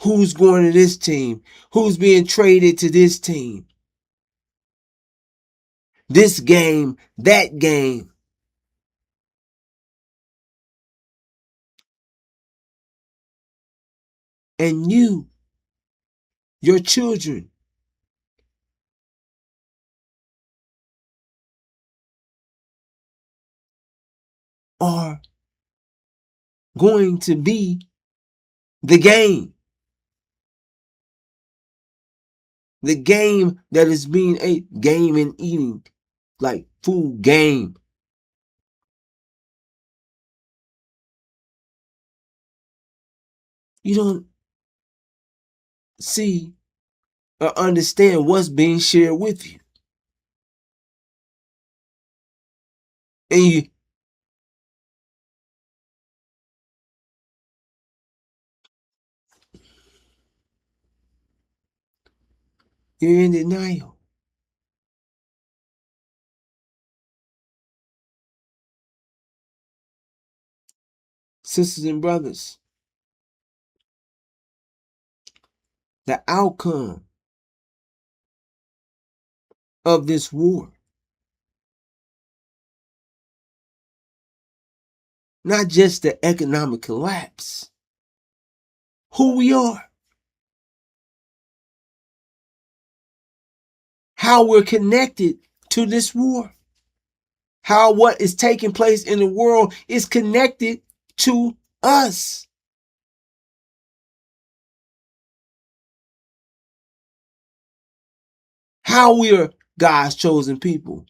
Who's going to this team? Who's being traded to this team? This game, that game. And your children, are going to be the game. The game that is being a game and eating, like food game. You don't see or understand what's being shared with you. And you're in denial. Sisters and brothers, the outcome of this war, not just the economic collapse, who we are, how we're connected to this war, how what is taking place in the world is connected to us. How we are God's chosen people.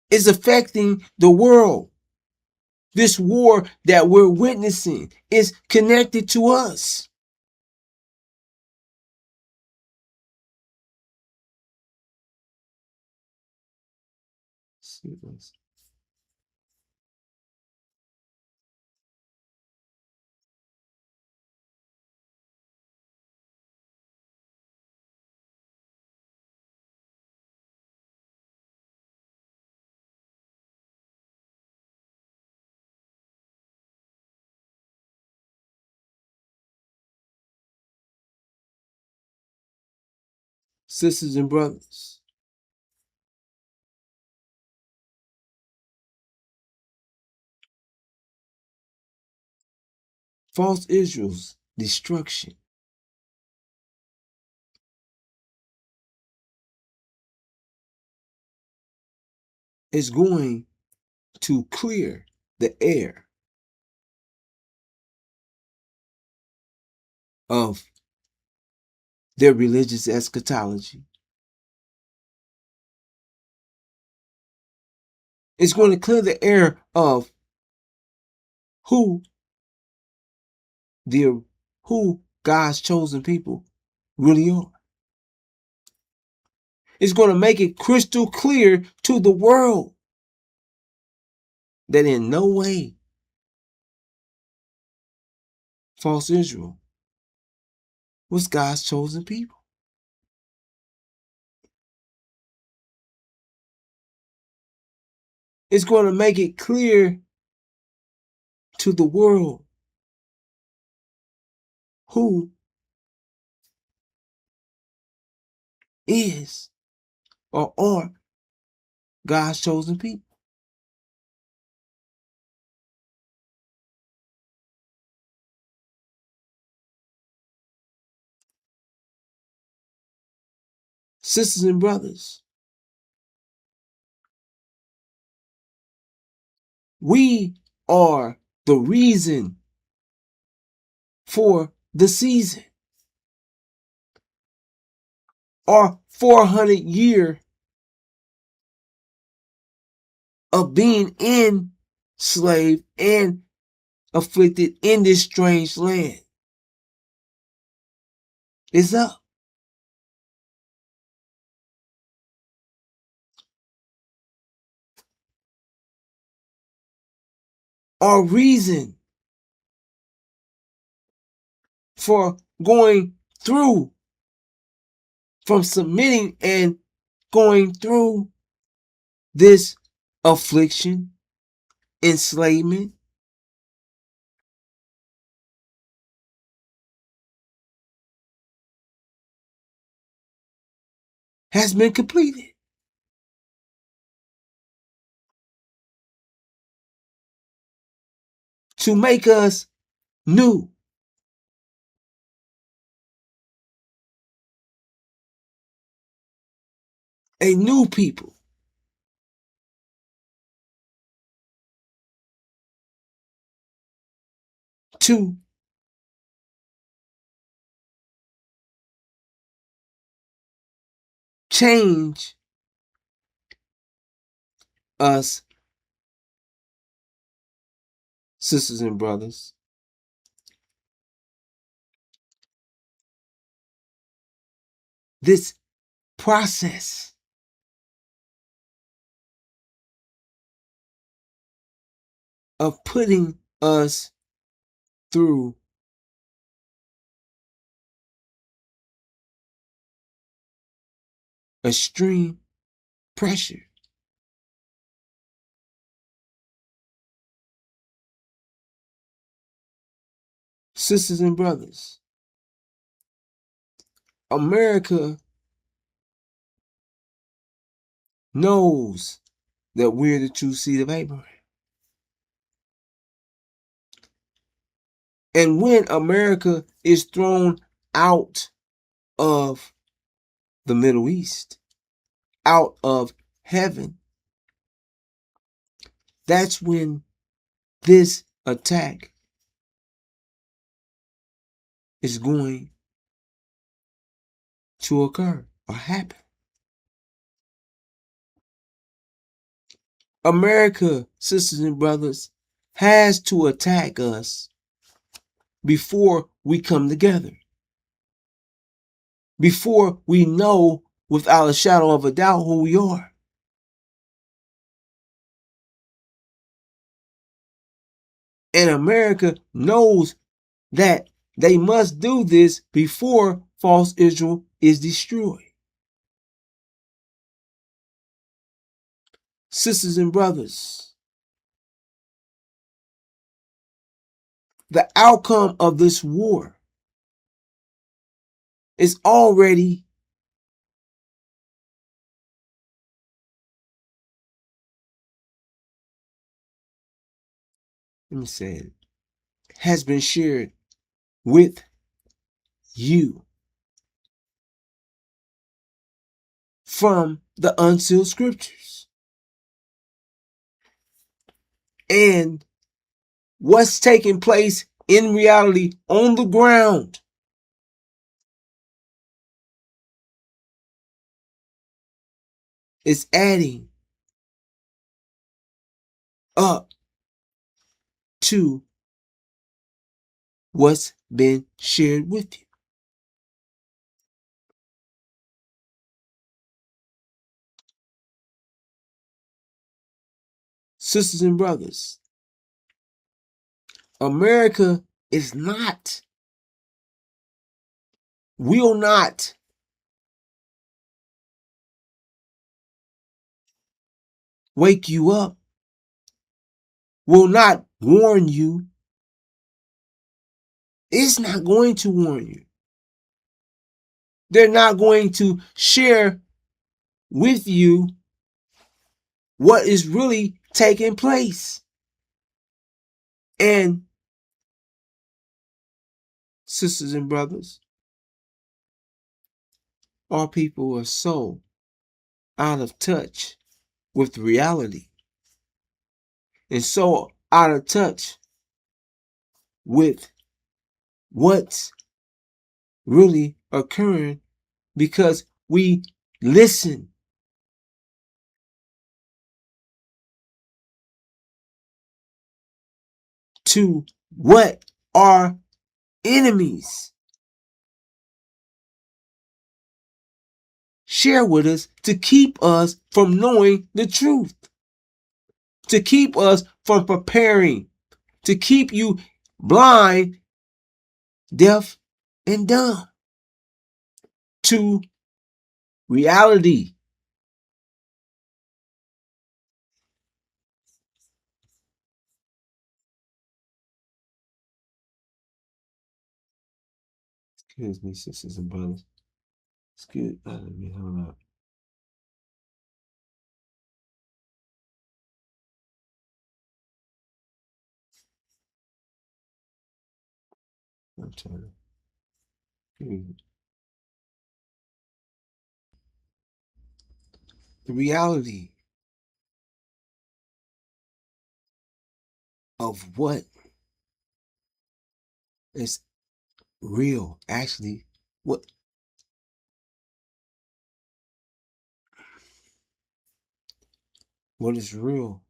It's affecting the world. This war that we're witnessing is connected to us. Sisters and brothers, false Israel's destruction is going to clear the air of their religious eschatology. It's going to clear the air of who God's chosen people really are. It's going to make it crystal clear to the world that in no way false Israel was God's chosen people. It's going to make it clear to the world who is or are God's chosen people. Sisters and brothers, we are the reason for the season. Our 400-year of being enslaved and afflicted in this strange land is up. Our reason for going through, from submitting and going through this affliction, enslavement, has been completed. To make us new. A new people. To change us, sisters and brothers, this process of putting us through extreme pressure. Sisters and brothers, America knows that we're the true seed of Abraham. And when America is thrown out of the Middle East, out of heaven, that's when this attack is going to occur or happen. America, sisters and brothers, has to attack us before we come together. Before we know without a shadow of a doubt who we are. And America knows that they must do this before false Israel is destroyed. Sisters and brothers, the outcome of this war is already has been shared with you from the unsealed scriptures. And what's taking place in reality on the ground is adding up to what's been shared with you. Sisters and brothers, America will not wake you up, will not warn you. It's not going to warn you. They're not going to share with you what is really taking place. And sisters and brothers, our people are so out of touch with reality and so out of touch with what's really occurring because we listen to what our enemies share with us to keep us from knowing the truth, to keep us from preparing, to keep you blind, deaf, and dumb to reality. Excuse me, sisters and brothers. Excuse me, hold up. I'm trying to. The reality of what is real, actually, what is real,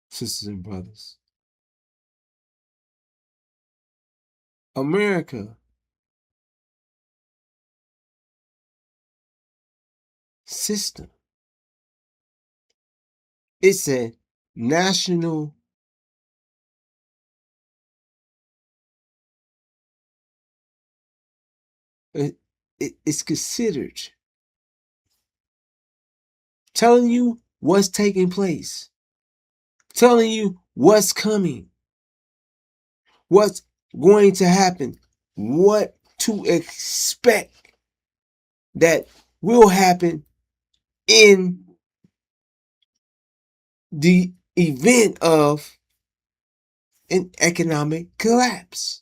sisters and brothers. America system. It's a national it's considered telling you what's taking place, telling you what's coming, what's going to happen, what to expect that will happen in the event of an economic collapse.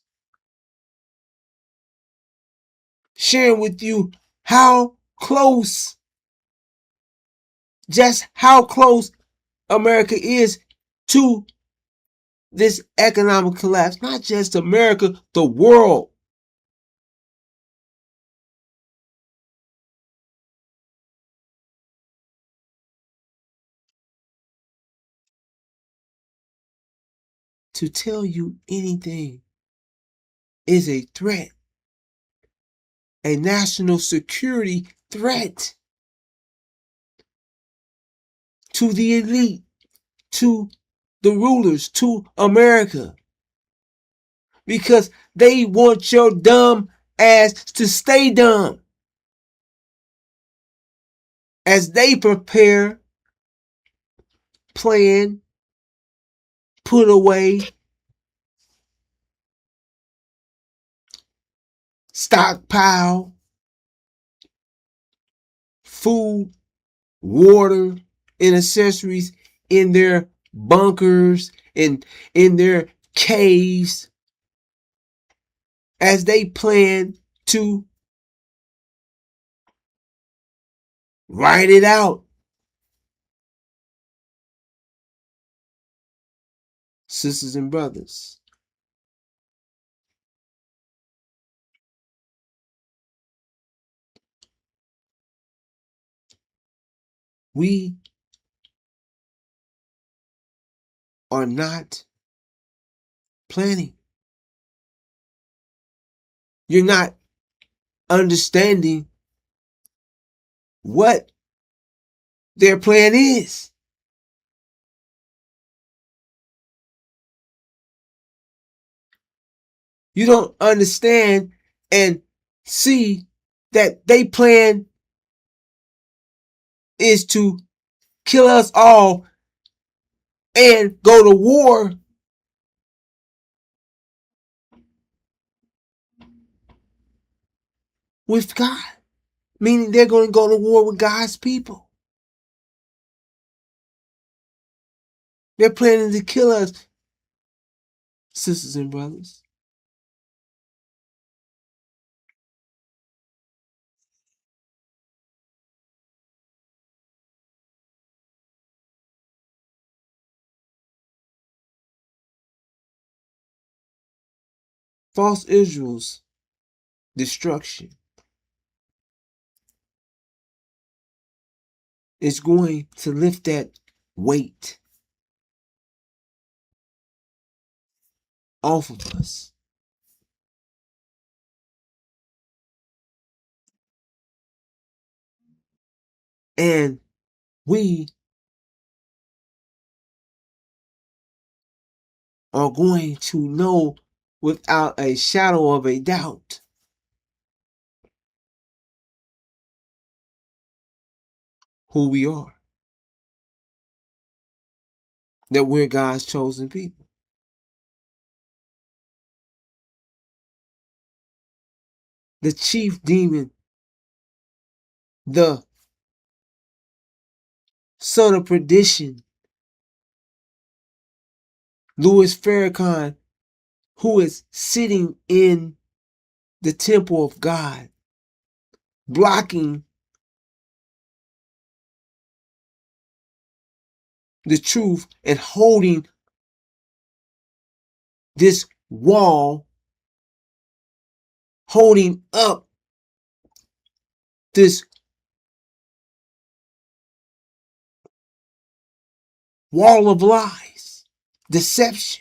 Sharing with you just how close America is to this economic collapse. Not just America, the world. To tell you anything is a threat, a national security threat to the elite, to the rulers, to America. Because they want your dumb ass to stay dumb as they prepare, plan, put away, stockpile food, water, and accessories in their bunkers and in their caves as they plan to ride it out. Sisters and brothers, we are not planning. You're not understanding what their plan is. You don't understand and see that they plan is to kill us all and go to war with God. Meaning they're going to go to war with God's people. They're planning to kill us, sisters and brothers. False Israel's destruction is going to lift that weight off of us. And we are going to know without a shadow of a doubt who we are. That we're God's chosen people. The chief demon, the son of perdition, Louis Farrakhan, who is sitting in the temple of God, blocking the truth and holding this wall, holding up this wall of lies, deception.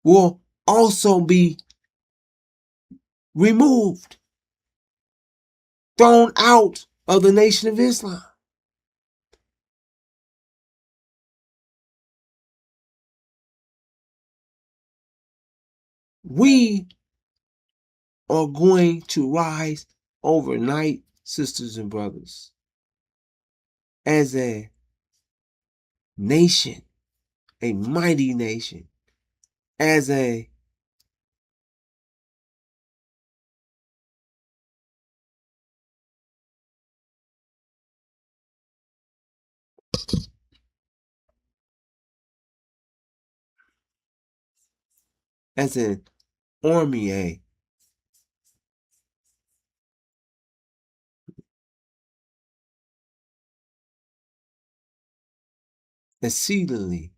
Will also be removed, thrown out of the Nation of Islam. We are going to rise overnight, sisters and brothers, as a nation, a mighty nation, as a as an army, exceedingly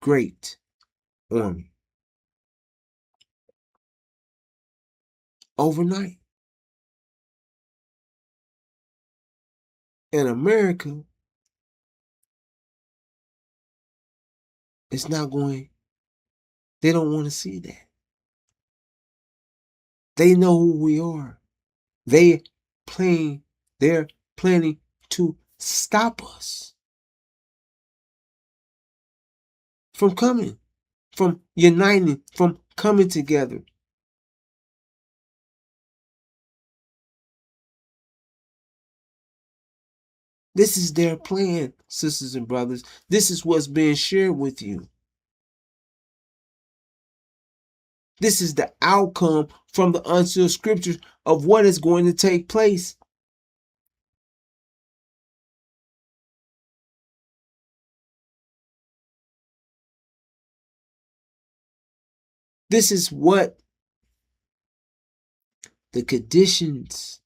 great army. Overnight. In America, it's not going, they don't want to see that. They know who we are. They're planning to stop us from coming, from uniting, from coming together. This is their plan, sisters and brothers. This is what's being shared with you. This is the outcome from the unsealed scriptures of what is going to take place. This is what the conditions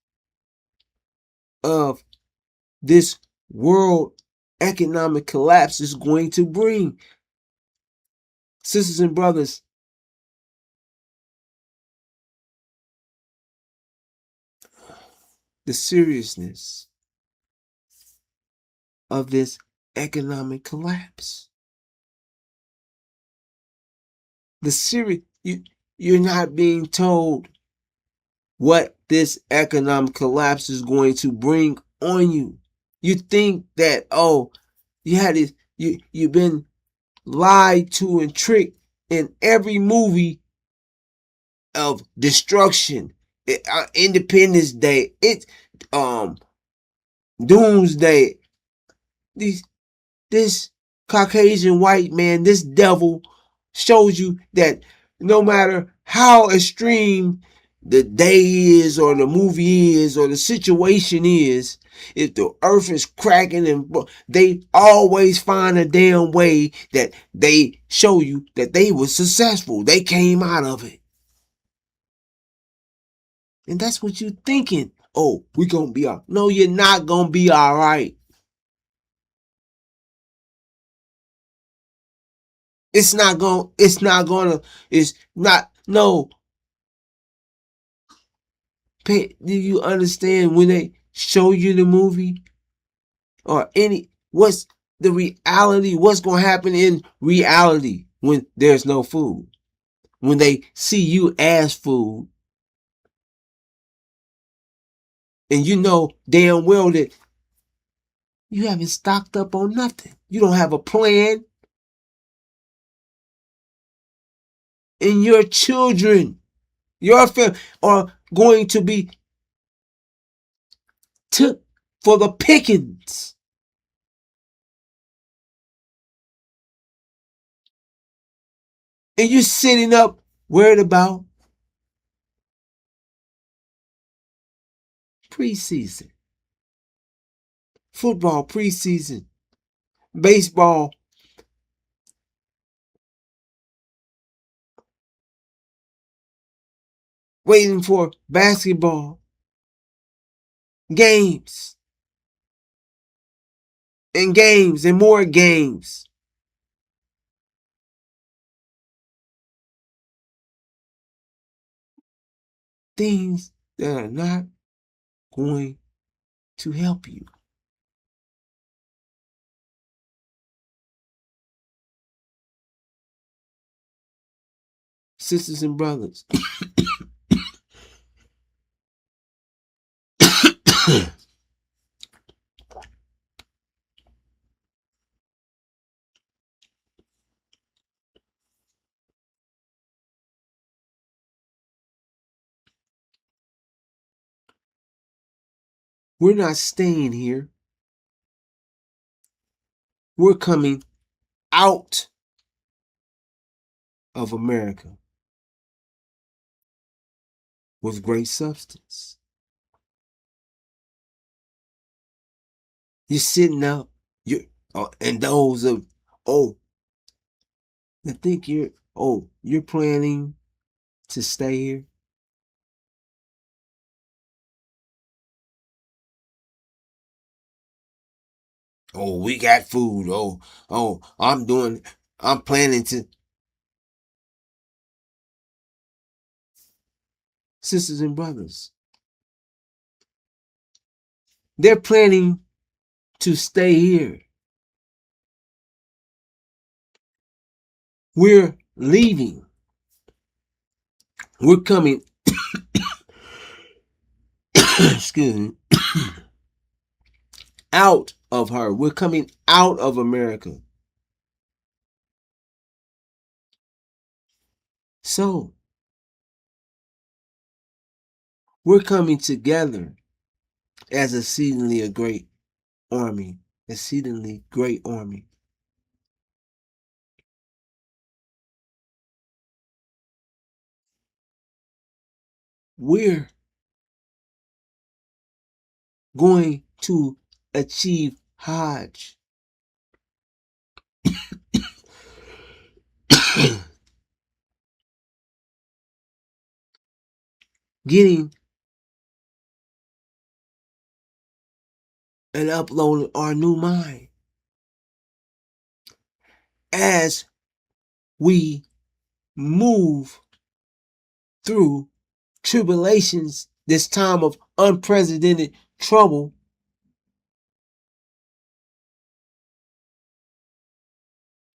of this world economic collapse is going to bring. Sisters and brothers, the seriousness of this economic collapse. You're not being told what this economic collapse is going to bring on you. You think that, oh, you had this, you've been lied to and tricked in every movie of destruction. Independence Day, Doomsday. This Caucasian white man, this devil, shows you that no matter how extreme the day is or the movie is or the situation is, if the earth is cracking and they always find a damn way that they show you that they were successful. They came out of it. And that's what you're thinking. Oh, we're going to be all right. No, you're not going to be all right. No. Do you understand when they show you the movie or what's the reality? What's going to happen in reality when there's no food? When they see you as food and you know damn well that you haven't stocked up on nothing. You don't have a plan. And your children, your family are going to be took for the pickings. And you're sitting up worried about preseason. Football preseason. Baseball. Waiting for basketball. Games. And games and more games. Things that are not going to help you. Sisters and brothers. We're not staying here. We're coming out of America with great substance. You're sitting up, and those of, I think you're Oh, you're planning to stay here? Oh, we got food. Oh, I'm planning to. Sisters and brothers, they're planning to stay here. We're leaving. We're coming, excuse me, out of her. We're coming out of America. So, we're coming together as exceedingly a great army. Exceedingly great army. We're going to achieve Hajj. Getting and uploading our new mind as we move through tribulations, this time of unprecedented trouble,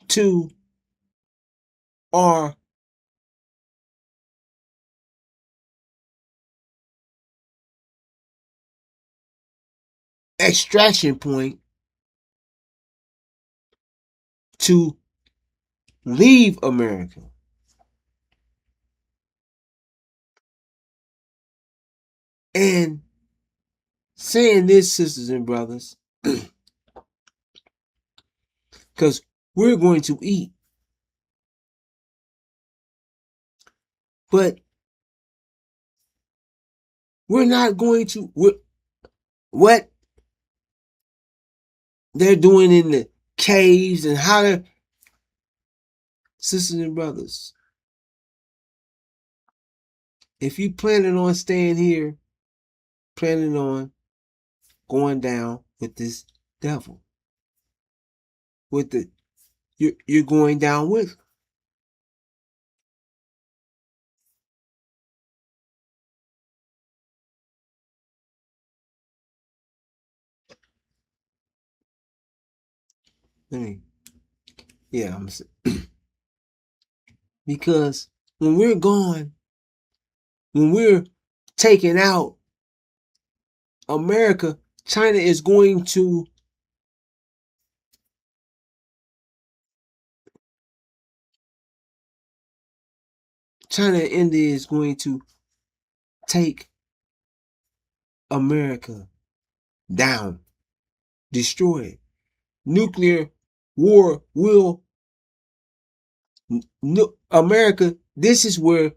to our extraction point to leave America. And saying this, sisters and brothers, because we're going to eat. But we're not going to, what they're doing in the caves and how they're, sisters and brothers, if you planning on staying here, planning on going down with this devil, with the, you're going down with. I'm because when we're gone, when we're taken out, America, China is going to China and India is going to take America down, destroy it. Nuclear war will, America, this is where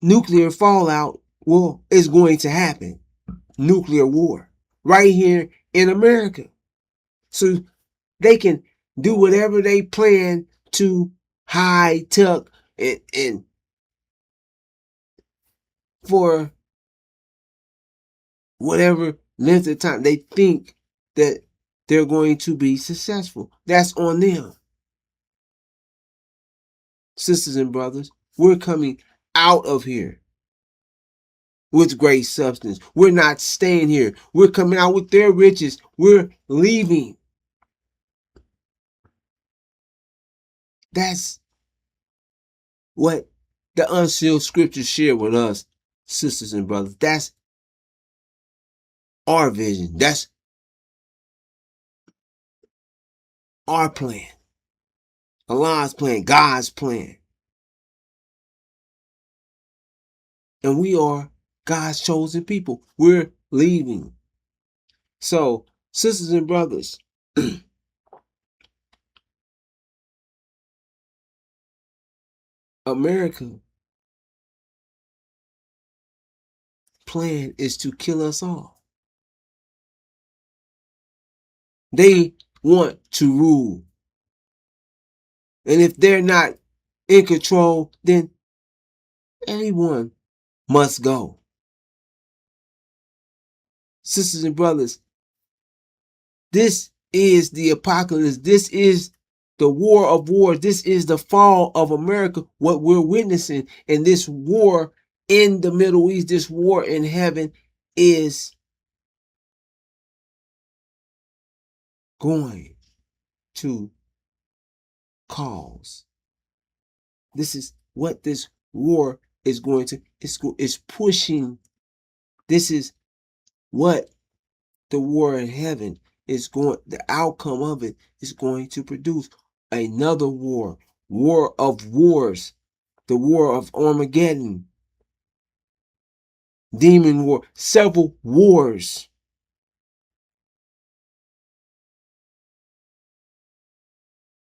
nuclear fallout is going to happen. Nuclear war right here in America. So they can do whatever they plan to hide, tuck, and for whatever length of time they think that they're going to be successful. That's on them. Sisters and brothers, we're coming out of here with great substance. We're not staying here. We're coming out with their riches. We're leaving. That's what the unsealed scriptures share with us, sisters and brothers. That's our vision. That's our plan. Allah's plan, God's plan. And we are God's chosen people. We're leaving. So, sisters and brothers, America plan is to kill us all. They want to rule And if they're not in control, then anyone must go. Sisters and brothers, this is the apocalypse. This is the war of wars. This is the fall of America, what we're witnessing. And this war in the Middle East, this war in heaven is going to cause. This is what this war is going to, it's pushing. This is what the war in heaven is going, the outcome of it is going to produce another war, war of wars, the war of Armageddon, demon war, several wars.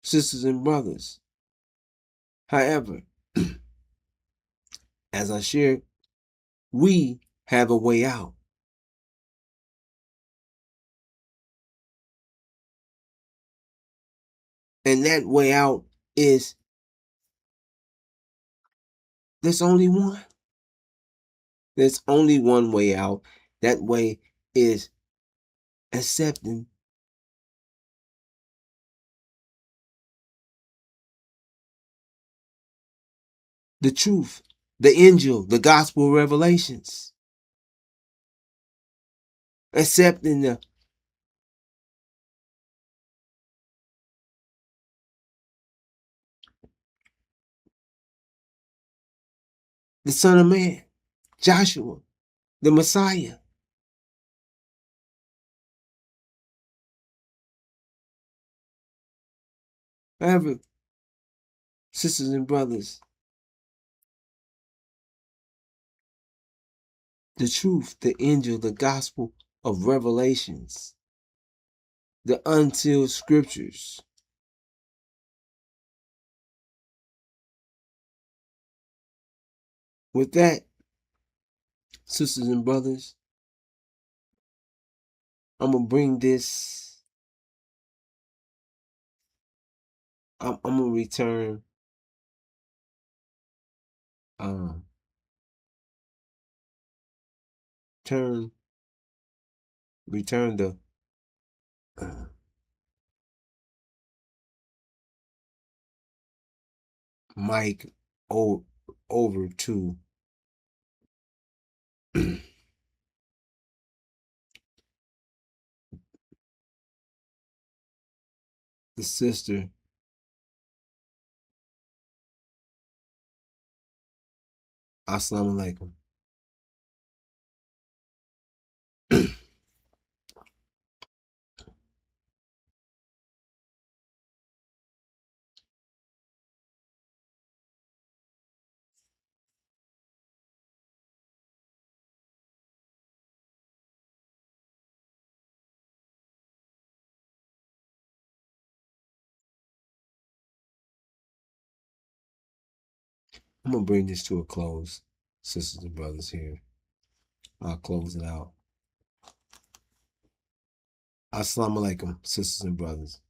Sisters and brothers. However, as I shared, we have a way out. And that way out is, there's only one. There's only one way out. That way is accepting the truth, the angel, the gospel revelations. Accepting the Son of Man, Joshua, the Messiah. However, sisters and brothers, the truth, the angel, the gospel of revelations, the unsealed scriptures, with that, sisters and brothers, I'm going to bring this, I'm going to return return the mic over to the sister Assalamu alaikum. I'm going to bring this to a close, sisters and brothers here. I'll close it out. Assalamu alaikum, sisters and brothers.